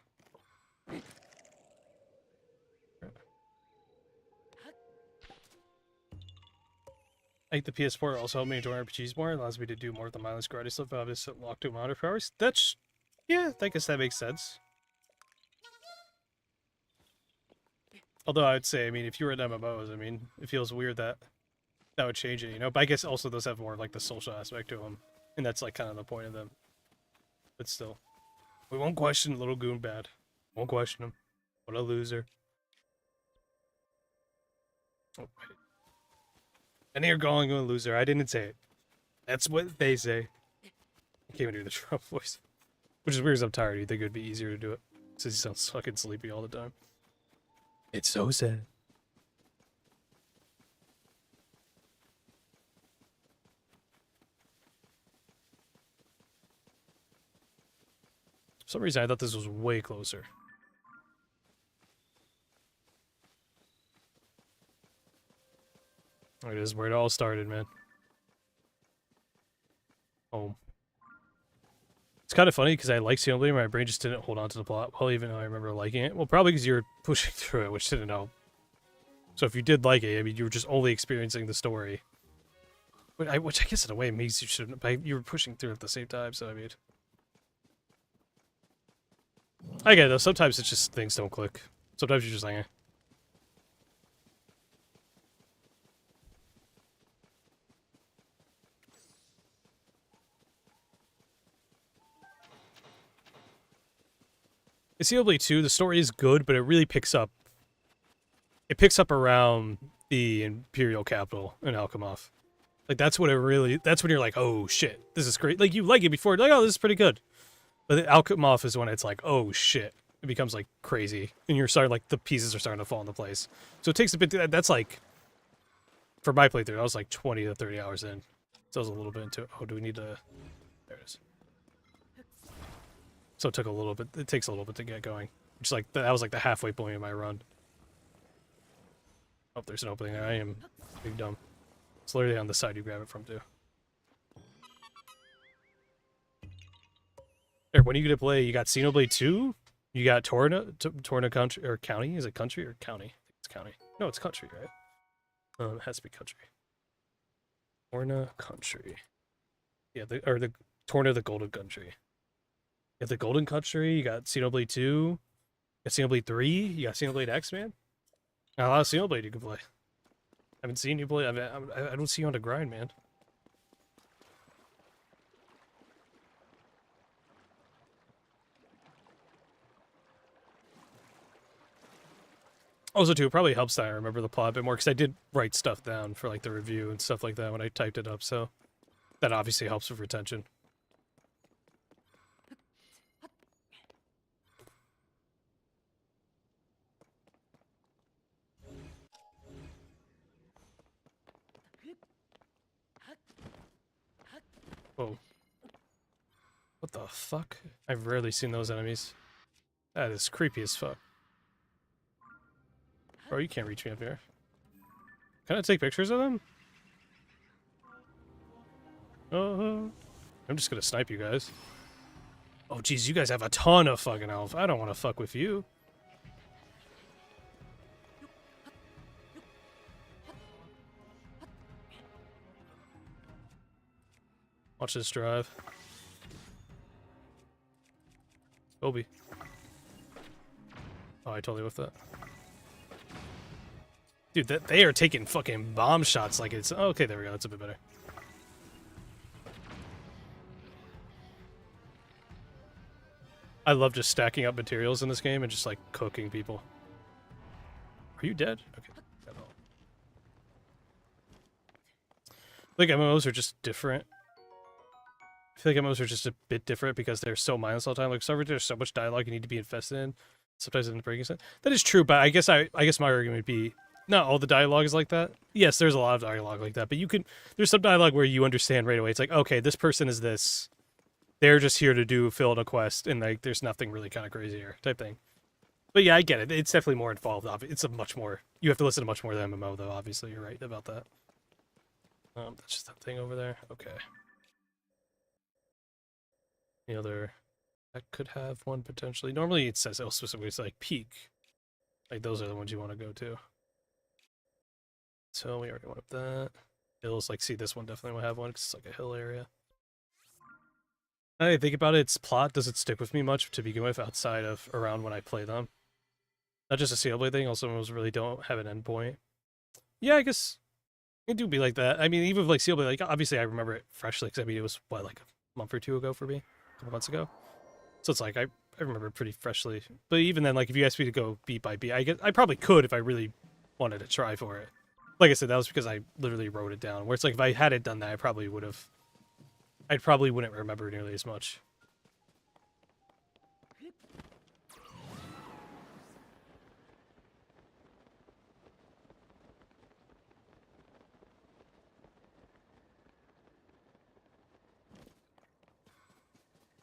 I think the PS4 also helped me enjoy RPGs more. It allows me to do more of the mindless grinding stuff. I've just locked to motor powers. That's... yeah, I guess that makes sense. Although I would say, I mean, if you were in MMOs, I mean, it feels weird that that would change it, you know? But I guess also those have more of, like, the social aspect to them. And that's, like, kind of the point of them. But still. We won't question Little Goon bad. Won't question him. What a loser. Oh, wait. And you're calling him a loser. I didn't say it. That's what they say. I can't even do the Trump voice. Which is weird because I'm tired. You'd think it would be easier to do it. Since he sounds fucking sleepy all the time. It's so sad. For some reason, I thought this was way closer. It is where it all started, man. Home. It's kind of funny because I like Xenoblade, my brain just didn't hold on to the plot well, even though I remember liking it. Well, probably because you were pushing through it, which didn't help. So if you did like it, I mean, you were just only experiencing the story. Which I guess in a way means you shouldn't, but you were pushing through at the same time, so I mean... I get it, though. Sometimes it's just things don't click. Sometimes you're just like, eh. In Xenoblade 2, the story is good, but it really picks up. It picks up around the Imperial capital in Alchemoth. Like, that's what it really... That's when you're like, oh, shit, this is great. Like, you like it before, like, oh, this is pretty good. But Alchemoth is when it's like, oh, shit. It becomes, like, crazy. And you're starting, like, the pieces are starting to fall into place. So it takes a bit... That's, like... For my playthrough, I was, like, 20 to 30 hours in. So I was a little bit into it. Oh, do we need to... There it is. So it took a little bit. It takes a little bit to get going. Just like that was like the halfway point of my run. Oh, there's an opening there. I am big dumb. It's literally on the side you grab it from too. There, when are you gonna play? You got Xenoblade 2. You got Torna country or county? Is it country or county? I think it's county. No, it's country, right? It has to be country. Torna country. Yeah, the Torna the Golden Country. You got the Golden Country, you got Xenoblade 2, you got Xenoblade 3, you got Xenoblade X, man. Got a lot of Xenoblade you can play. I haven't seen you play, I don't see you on the grind, man. Also, too, it probably helps that I remember the plot a bit more, because I did write stuff down for, like, the review and stuff like that when I typed it up, so that obviously helps with retention. Whoa. What the fuck? I've rarely seen those enemies. That is creepy as fuck. Bro, you can't reach me up here. Can I take pictures of them? I'm just gonna snipe you guys. Oh, geez, you guys have a ton of fucking health. I don't want to fuck with you. Watch this drive. Obi. Oh, I totally whiffed that. Dude, they are taking fucking bomb shots like it's... Oh, okay, there we go. That's a bit better. I love just stacking up materials in this game and just, like, cooking people. Are you dead? Okay. I think MMOs are just different. I feel like MMOs are just a bit different because they're so mindless all the time. Like, there's so much dialogue you need to be invested in. Sometimes it's breaking sense. That is true, but I guess my argument would be not all the dialogue is like that. Yes, there's a lot of dialogue like that, but there's some dialogue where you understand right away. It's like, okay, this person is this. They're just here to fill in a quest, and like there's nothing really kind of crazy here type thing. But yeah, I get it. It's definitely more involved. It's a much more. You have to listen to much more of the MMO, though. Obviously, you're right about that. That's just that thing over there. Okay. The other that could have one potentially. Normally, it says specifically it's like peak. Like those are the ones you want to go to. So we already went up that. Hills, like, see, this one definitely will have one because it's like a hill area. I think about it, its plot doesn't stick with me much to begin with outside of around when I play them. Not just a Xenoblade thing, also most really don't have an endpoint. Yeah, I guess it do be like that. I mean, even with like Xenoblade, like obviously I remember it freshly because I mean it was what, like a month or two ago for me, a couple months ago. So it's like I remember it pretty freshly. But even then, like if you asked me to go beat by beat, I guess I probably could if I really wanted to try for it. Like I said, that was because I literally wrote it down. Where it's like if I hadn't done that, I probably wouldn't remember nearly as much.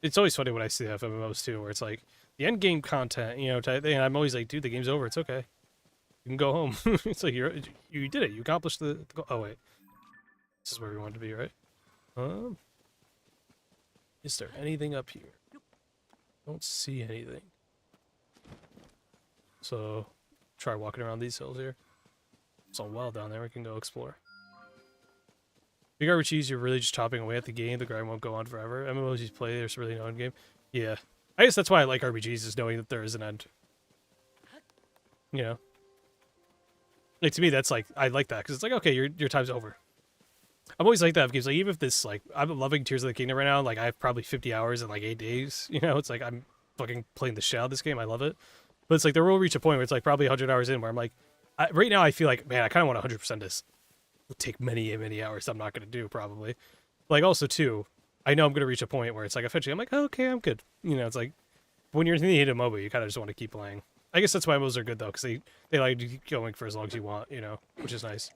It's always funny when I see that MMOs too, where it's like the end game content, you know, type thing, and I'm always like, dude, the game's over. It's okay. You can go home. It's like you did it. You accomplished the goal. Oh wait, this is where we want to be, right? Is there anything up here? Don't see anything. So, try walking around these hills here. It's all wild down there. We can go explore. Big RPGs, you're really just chopping away at the game. The grind won't go on forever. MMOs you play, there's really no end game. Yeah. I guess that's why I like RPGs, is knowing that there is an end. You know? Like, to me, that's like, I like that, because it's like, okay, your time's over. I'm always like that, because like, even if this, like, I'm loving Tears of the Kingdom right now, like, I have probably 50 hours in, like, 8 days, you know? It's like, I'm fucking playing the shit out of this game, I love it. But it's like, there will reach a point where it's like, probably 100 hours in, where I'm like, right now I feel like, man, I kind of want 100% this. It'll take many, many hours I'm not going to do, probably. Like, also, too, I know I'm going to reach a point where it's like, eventually, I'm like, oh, okay, I'm good. You know, it's like, when you're in the heat of MOBA, you kind of just want to keep playing. I guess that's why MOBAs are good, though, because they allow you to keep going for as long as you want, you know, which is nice.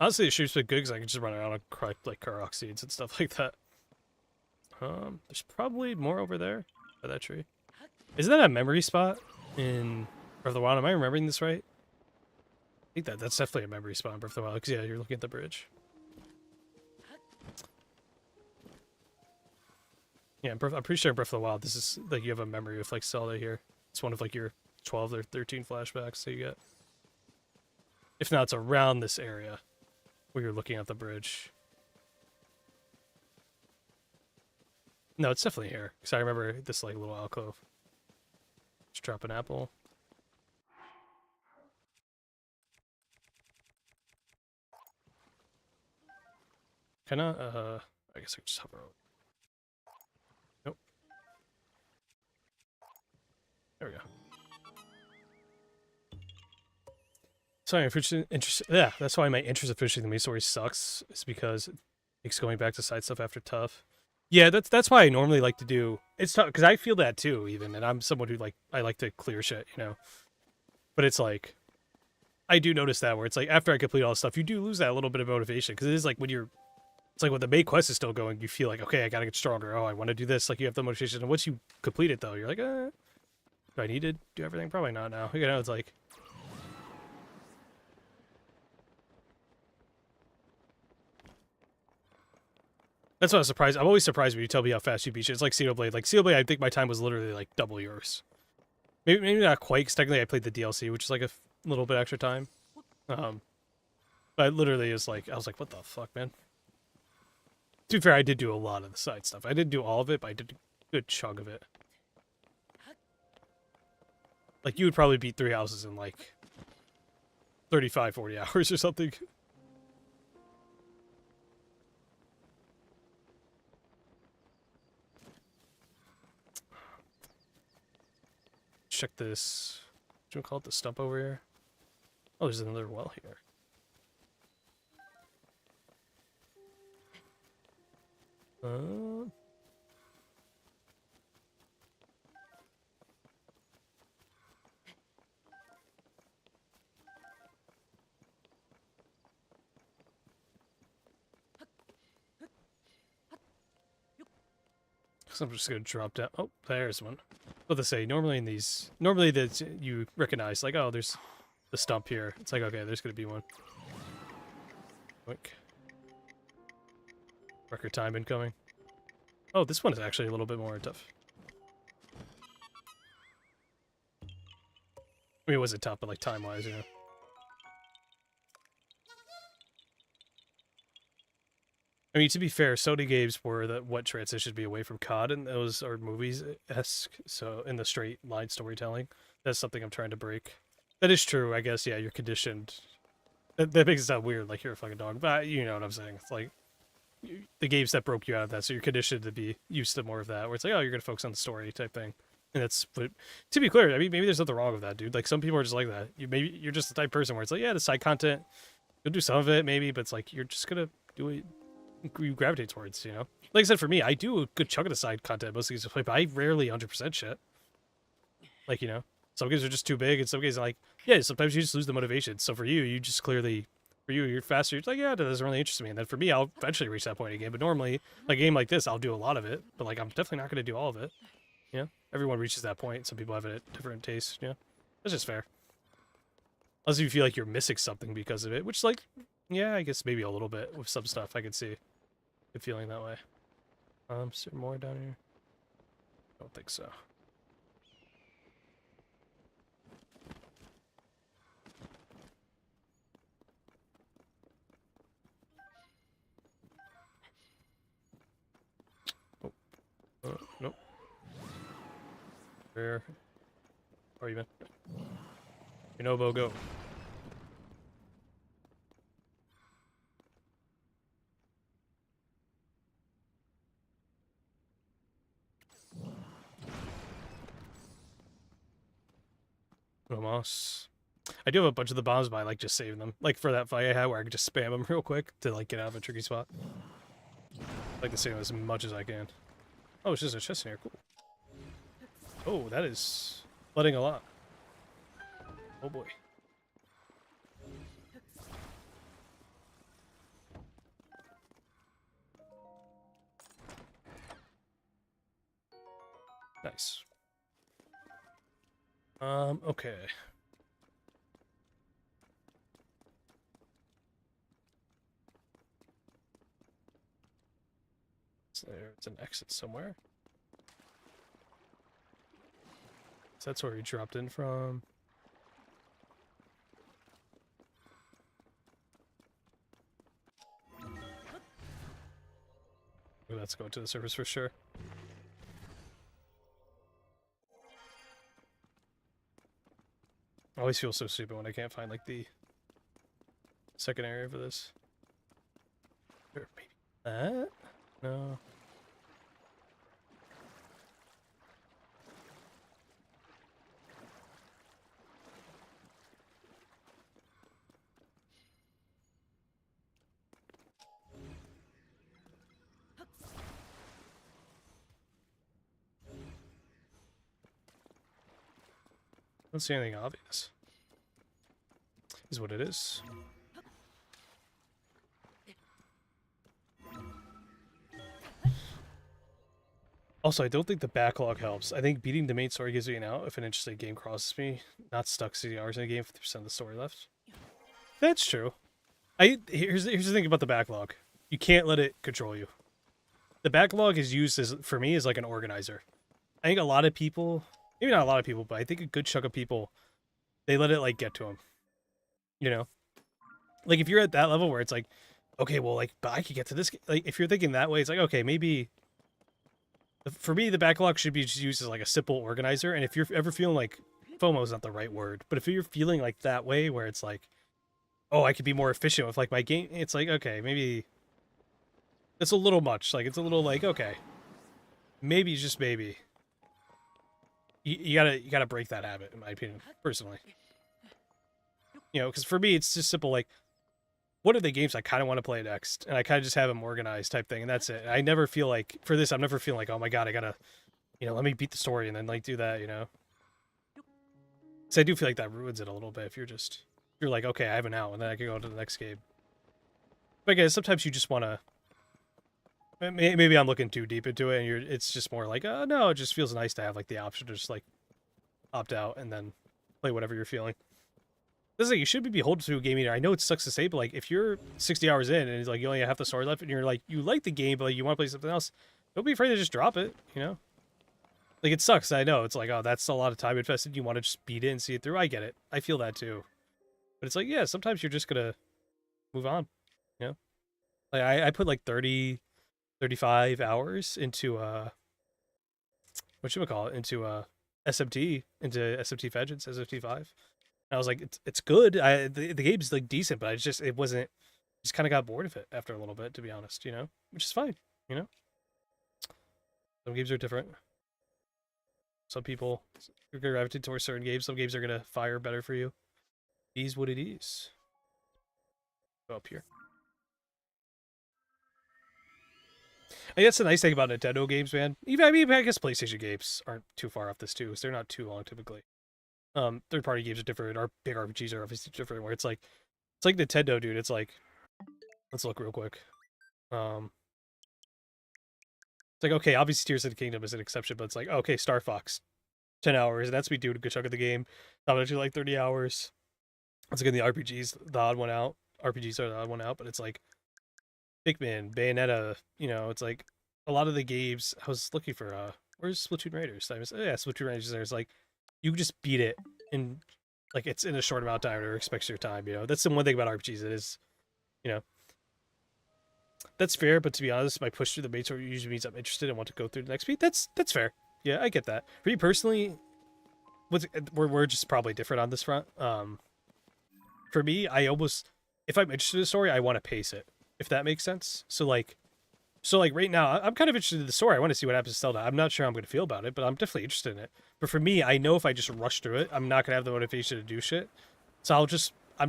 Honestly, the shoot's been good because I can just run around and collect, like, Korok seeds and stuff like that. There's probably more over there by that tree. Isn't that a memory spot in Breath of the Wild? Am I remembering this right? I think that's definitely a memory spot in Breath of the Wild, because, yeah, you're looking at the bridge. Yeah, I'm pretty sure in Breath of the Wild, this is, like, you have a memory of, like, Zelda here. It's one of, like, your 12 or 13 flashbacks that you get. If not, it's around this area where you're looking at the bridge. No, it's definitely here, because I remember this, like, little alcove. Just drop an apple. Kinda, I guess I could just hover over. Nope. There we go. So I'm interested. Yeah, that's why my interest of finishing the main story sucks. Is because it makes going back to side stuff after tough. Yeah, that's why I normally like to do. It's tough because I feel that too, even, and I'm someone who I like to clear shit, you know. But it's like, I do notice that where it's like after I complete all the stuff, you do lose that little bit of motivation, because it is like when you're, it's like when the main quest is still going, you feel like, okay, I gotta get stronger. Oh, I want to do this. Like you have the motivation, and once you complete it though, you're like, do I need to do everything? Probably not now. You know, it's like. That's why I was surprised. I'm always surprised when you tell me how fast you beat shit. It's like Xenoblade. Like Xenoblade, I think my time was literally like double yours. Maybe not quite, because technically I played the DLC, which is like a little bit extra time. But literally is like, I was like, what the fuck, man? To be fair, I did do a lot of the side stuff. I didn't do all of it, but I did a good chunk of it. Like, you would probably beat 3 houses in like 35, 40 hours or something. Check this. What do you call it? The stump over here? Oh, there's another well here. So I'm just gonna drop down. Oh, there's one. What to say? Normally in these, normally that you recognize, like, oh, there's the stump here. It's like, okay, there's gonna be one. Quick. Record time incoming. Oh, this one is actually a little bit more tough. I mean, it wasn't tough, but like time-wise, you know. I mean, to be fair, Sony games were what transitioned me away from COD, and those are movies-esque, so in the straight line storytelling. That's something I'm trying to break. That is true, I guess, yeah, you're conditioned. That makes it sound weird, like you're a fucking dog, but you know what I'm saying. It's like, the games that broke you out of that, so you're conditioned to be used to more of that, where it's like, oh, you're gonna focus on the story type thing. And that's, but to be clear, I mean, maybe there's nothing wrong with that, dude. Like, some people are just like that. You're just the type of person where it's like, yeah, the side content, you'll do some of it, maybe, but it's like, you're just gonna do it you gravitate towards, you know? Like I said, for me, I do a good chunk of the side content mostly because I play, but I rarely 100% shit. Like, you know? Some games are just too big, and some games are like, yeah, sometimes you just lose the motivation. So for you just clearly, for you're faster. You're like, yeah, that doesn't really interest me. And then for me, I'll eventually reach that point again. But normally, like a game like this, I'll do a lot of it. But like, I'm definitely not going to do all of it. Yeah, everyone reaches that point. Some people have a different taste. Yeah, that's just fair. Unless you feel like you're missing something because of it, which like, yeah, I guess maybe a little bit with some stuff. I could see it feeling that way. Is there more down here? I don't think so. Nope. Where are you, man? Inobo, go. Moss. I do have a bunch of the bombs, but I like just saving them. Like for that fight I had where I could just spam them real quick to like get out of a tricky spot. I like to save them as much as I can. Oh, it's just a chest in here. Cool. Oh, that is flooding a lot. Oh boy. Nice. Okay. So there's an exit somewhere. So that's where he dropped in from. Ooh, let's go to the surface for sure. I always feel so stupid when I can't find like the second area for this. Or maybe that? No. I don't see anything obvious. Is what it is. Also, I don't think the backlog helps. I think beating the main story gives me an out if an interesting game crosses me. Not stuck 60 hours in a game, 50% of the story left. That's true. Here's the thing about the backlog. You can't let it control you. The backlog is used as, for me, as like an organizer. I think a lot of people, maybe not a lot of people, but I think a good chunk of people, they let it like get to them. You know? Like if you're at that level where it's like, okay, well, like, but I could get to this. Like if you're thinking that way, it's like, okay, maybe. For me, the backlog should be just used as like a simple organizer. And if you're ever feeling like, FOMO is not the right word, but if you're feeling like that way, where it's like, oh, I could be more efficient with like my game, it's like, okay, maybe it's a little much. Like it's a little like, okay, maybe, just maybe, you gotta break that habit, in my opinion, personally. You know, because for me, it's just simple. Like, what are the games I kind of want to play next, and I kind of just have them organized type thing, and that's it. I never feel like for this, I'm never feeling like, oh my god, I gotta, you know, let me beat the story and then like do that, you know. So I do feel like that ruins it a little bit if you're like, okay, I have an out, and then I can go to the next game. But again, sometimes you just want to. Maybe I'm looking too deep into it, and it's just more like, oh no, it just feels nice to have like the option to just like opt out and then play whatever you're feeling. This is like, you should be beholden to a game eater. I know it sucks to say, but like if you're 60 hours in and it's like you only have half the story left, and you're like, you like the game, but like you want to play something else, don't be afraid to just drop it. You know, like it sucks. I know it's like, oh, that's a lot of time invested. You want to just beat it and see it through. I get it. I feel that too. But it's like, yeah, sometimes you're just gonna move on. You know, like I put like 30, 35 hours into whatchamacallit, into SMT, into SMT Vengeance, SMT5. And I was like, it's good. The game's like decent, but it wasn't, just kind of got bored of it after a little bit, to be honest, you know, which is fine, you know. Some games are different. Some people are gonna gravitate towards certain games. Some games are gonna fire better for you. It is what it is. Go up here. I guess the nice thing about Nintendo games, man. Even I guess PlayStation games aren't too far off this too, so they're not too long typically. Third-party games are different. Our big RPGs are obviously different. Where it's like Nintendo, dude. It's like, let's look real quick. It's like, okay, obviously Tears of the Kingdom is an exception, but it's like, okay, Star Fox, 10 hours. And that's me doing a good chunk of the game. I'm gonna do like 30 hours. Once again, the RPGs, the odd one out. RPGs are the odd one out, but it's like Pikmin, Bayonetta, it's like a lot of the games. I was looking for where's Splatoon Raiders? Yeah, Splatoon Raiders. There's like you can just beat it in like it's in a short amount of time or expects your time. That's the one thing about RPGs. It is, you know, that's fair. But to be honest, my push through the main story usually means I'm interested and want to go through the next beat. That's fair. Yeah, I get that. For me personally, we're just probably different on this front. For me, if I'm interested in the story, I want to pace it. If that makes sense. So right now, I'm kind of interested in the story. I want to see what happens to Zelda. I'm not sure how I'm going to feel about it, but I'm definitely interested in it. But for me, I know if I just rush through it, I'm not going to have the motivation to do shit. So I'm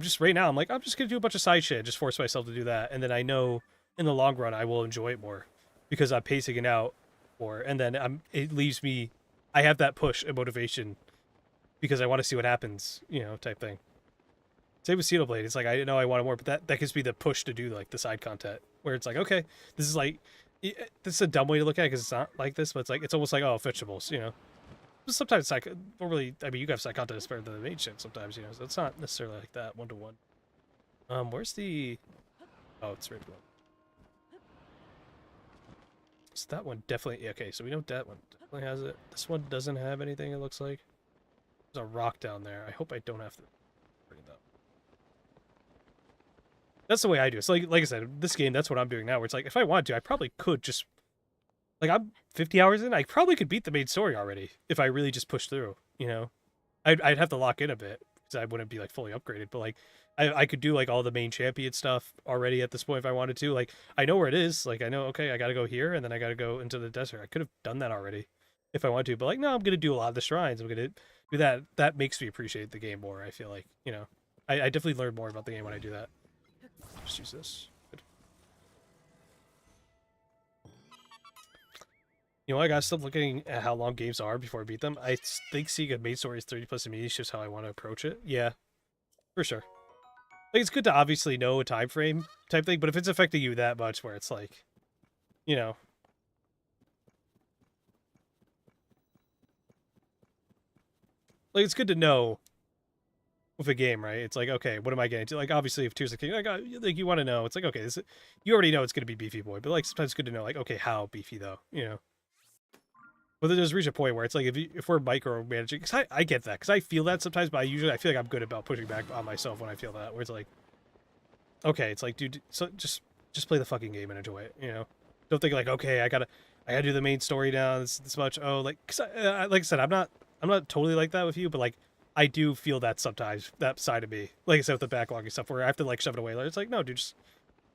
just right now, I'm like, I'm just going to do a bunch of side shit, just force myself to do that. And then I know in the long run, I will enjoy it more because I'm pacing it out more. And then it leaves me, I have that push and motivation because I want to see what happens, type thing. Same with Xenoblade. It's like I know I want more, but that gives me the push to do like the side content where it's like, okay, this is like this is a dumb way to look at it because it's not like this, but it's almost like fetchables. But sometimes it's like don't really. I mean, you guys side content is better than the main shit sometimes, so it's not necessarily like that 1-to-1. Where's the? Oh, it's right below. So that one definitely okay. So we know that one definitely has it. This one doesn't have anything. It looks like there's a rock down there. I hope I don't have to bring it up. That's the way I do it. So like I said, this game, that's what I'm doing now. Where it's like, if I wanted to, I probably could just, like, I'm 50 hours in. I probably could beat the main story already if I really just push through. I'd have to lock in a bit because I wouldn't be like fully upgraded. But like, I could do like all the main champion stuff already at this point if I wanted to. Like, I know where it is. Like, I know, okay, I got to go here and then I got to go into the desert. I could have done that already if I wanted to. But like, no, I'm gonna do a lot of the shrines. I'm gonna do that. That makes me appreciate the game more. I feel like, I definitely learn more about the game when I do that. Just use this. Good. I gotta stop looking at how long games are before I beat them. I think seeing a main story is 30 plus to me is just how I want to approach it. Yeah, for sure. Like, it's good to obviously know a time frame type thing, but if it's affecting you that much where it's like, you know, like, it's good to know with a game, right? It's like, okay, what am I getting to? Like, obviously, if Tears of the Kingdom, like you want to know. It's like, okay, you already know it's going to be beefy boy, but like sometimes it's good to know, like, okay, how beefy though, But then there's reach a point where it's like if we're micromanaging, because I get that, because I feel that sometimes, but I feel like I'm good about pushing back on myself when I feel that, where it's like, okay, it's like, dude, so just play the fucking game and enjoy it, Don't think like, okay, I gotta do the main story now this much. Oh, like, cause like I said, I'm not totally like that with you, but like I do feel that sometimes, that side of me, like I said with the backlogging stuff, where I have to like shove it away. Like, it's like, no, dude, just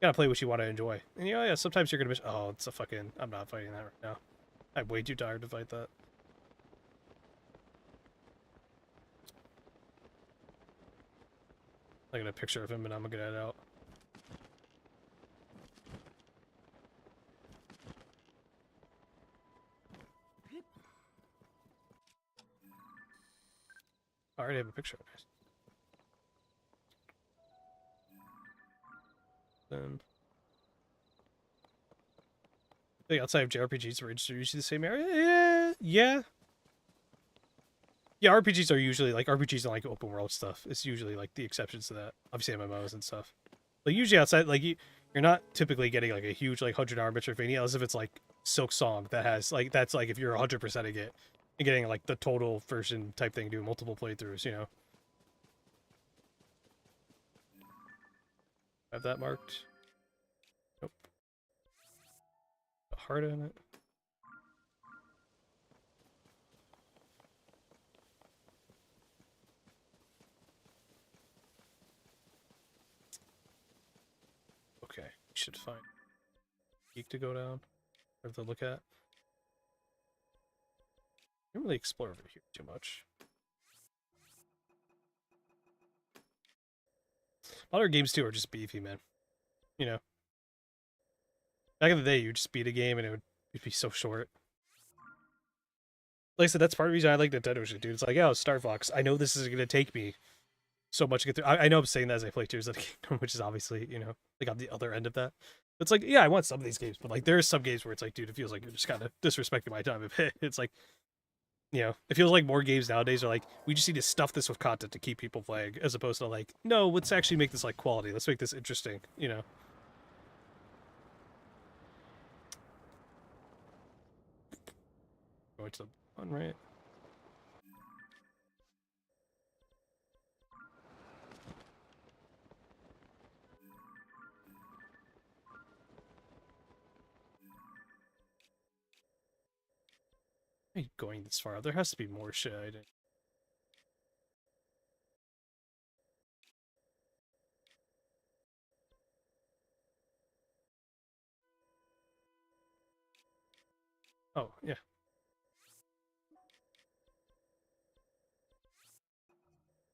gotta play what you want to enjoy. And yeah, sometimes you're gonna miss. Oh, it's a fucking. I'm not fighting that right now. I'm way too tired to fight that. I got a picture of him and I'm gonna get it out. I already have a picture of it. Then I think outside of JRPGs, are usually the same area. Yeah. Yeah, RPGs are usually like RPGs and like open world stuff. It's usually like the exceptions to that. Obviously MMOs and stuff. Like usually outside, like you're not typically getting like a huge like 100-hour Metroidvania unless if it's like Silk Song that has like that's like if you're 100%ing it and getting like the total version type thing, doing multiple playthroughs. Have that marked. Nope. A heart in it. Okay, should find peak to go down or to look at. I don't really explore over here too much. Modern games too are just beefy, man. Back in the day, you just beat a game and it'd be so short. Like I said, that's part of the reason I like Nintendo shit, dude. It's like, yeah, Star Fox. I know this is gonna take me so much to get through. I know I'm saying that as I play Tears of the Kingdom, which is obviously, you know, like on the other end of that. But it's like, yeah, I want some of these games, but like there are some games where it's like, dude, it feels like you're just kind of disrespecting my time a bit. It's like, you know, it feels like more games nowadays are like, we just need to stuff this with content to keep people playing, as opposed to like, no, let's actually make this like quality. Let's make this interesting, you know. Going to the one, right? Going this far. There has to be more shit I didn't. Oh, yeah.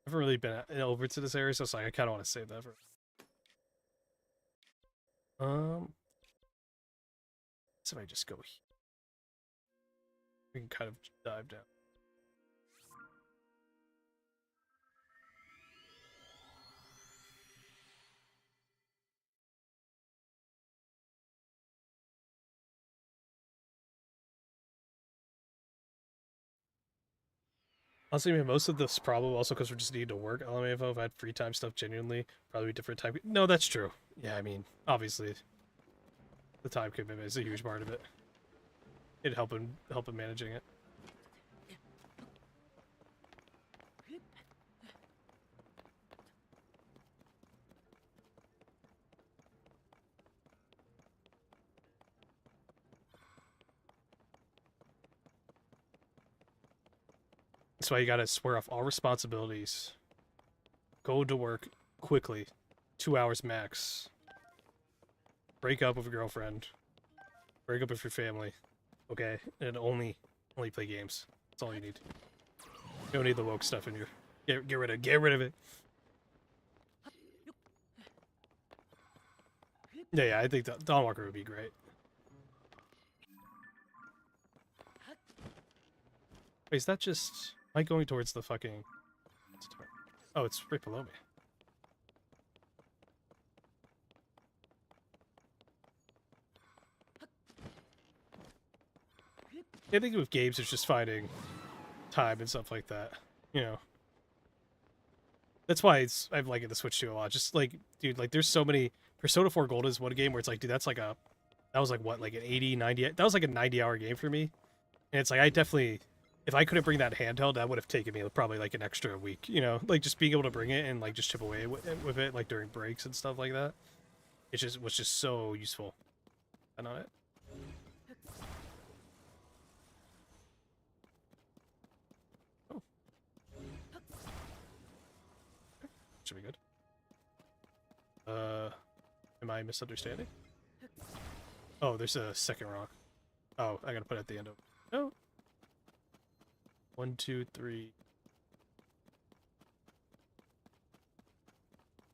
I haven't really been over to this area, so it's like I kind of want to save that for. So if I just go here, we can kind of dive down. Honestly, I mean, most of this problem also because we're just needing to work. LMAO, if I had free time stuff, genuinely, probably different time. No, that's true. Yeah, I mean, obviously, the time commitment is a huge part of it. It'd help in managing it. That's why you gotta swear off all responsibilities. Go to work quickly, 2 hours max. Break up with your girlfriend. Break up with your family. Okay, and only play games. That's all you need. You don't need the woke stuff in your. Get rid of it. Yeah, I think that Dawn Walker would be great. Wait, is that just... Am I going towards the fucking... Oh, it's right below me. Yeah, I think with games, it's just finding time and stuff like that. You know. That's why I'm liking the Switch 2 a lot. Just like, dude, like there's so many... Persona 4 Gold is one game where it's like, dude, that's like a... That was like, what, like an 80, 90... That was like a 90-hour game for me. And it's like, I definitely... If I couldn't bring that handheld, that would have taken me probably like an extra week, you know? Like just being able to bring it and like just chip away with it like during breaks and stuff like that. It just was just so useful. And on it. Oh. Should be good. Am I misunderstanding? Oh, there's a second rock. Oh, I gotta put it at the end of... No. 1, 2, 3.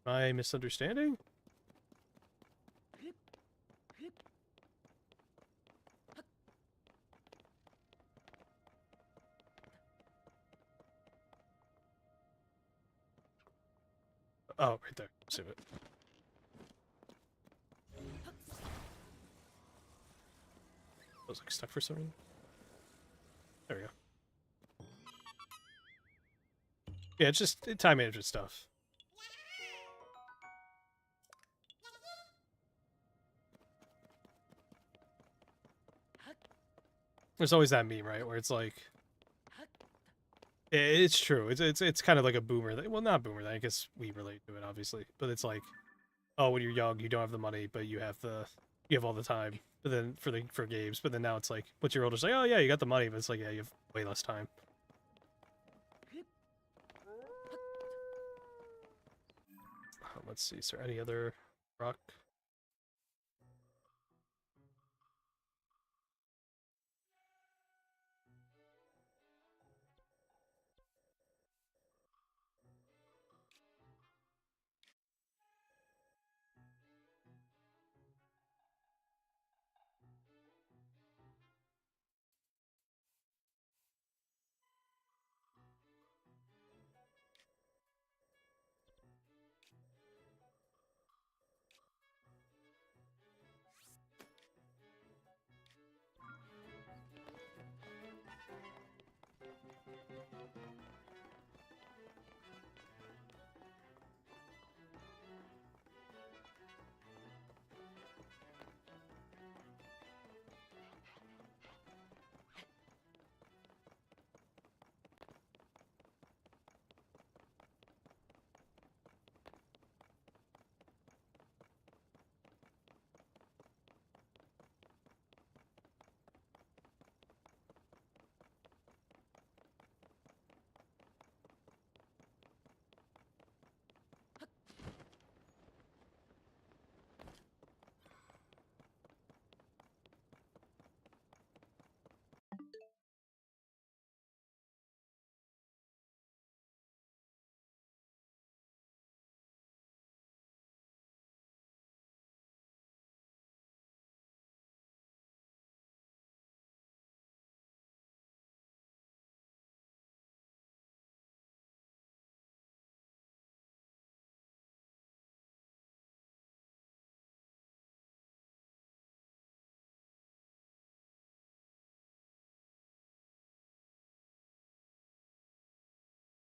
Am I misunderstanding? Oh, right there. Save it. I was like stuck for some reason. There we go. Yeah, it's just time management stuff. There's always that meme, right, where it's like, it's true. It's kind of like a boomer. Well, not boomer. I guess we relate to it, obviously. But it's like, oh, when you're young, you don't have the money, but you have all the time. But then for games. But then now it's like, once you're older, it's like, oh yeah, you got the money, but it's like, yeah, you have way less time. Let's see. Is there any other rock?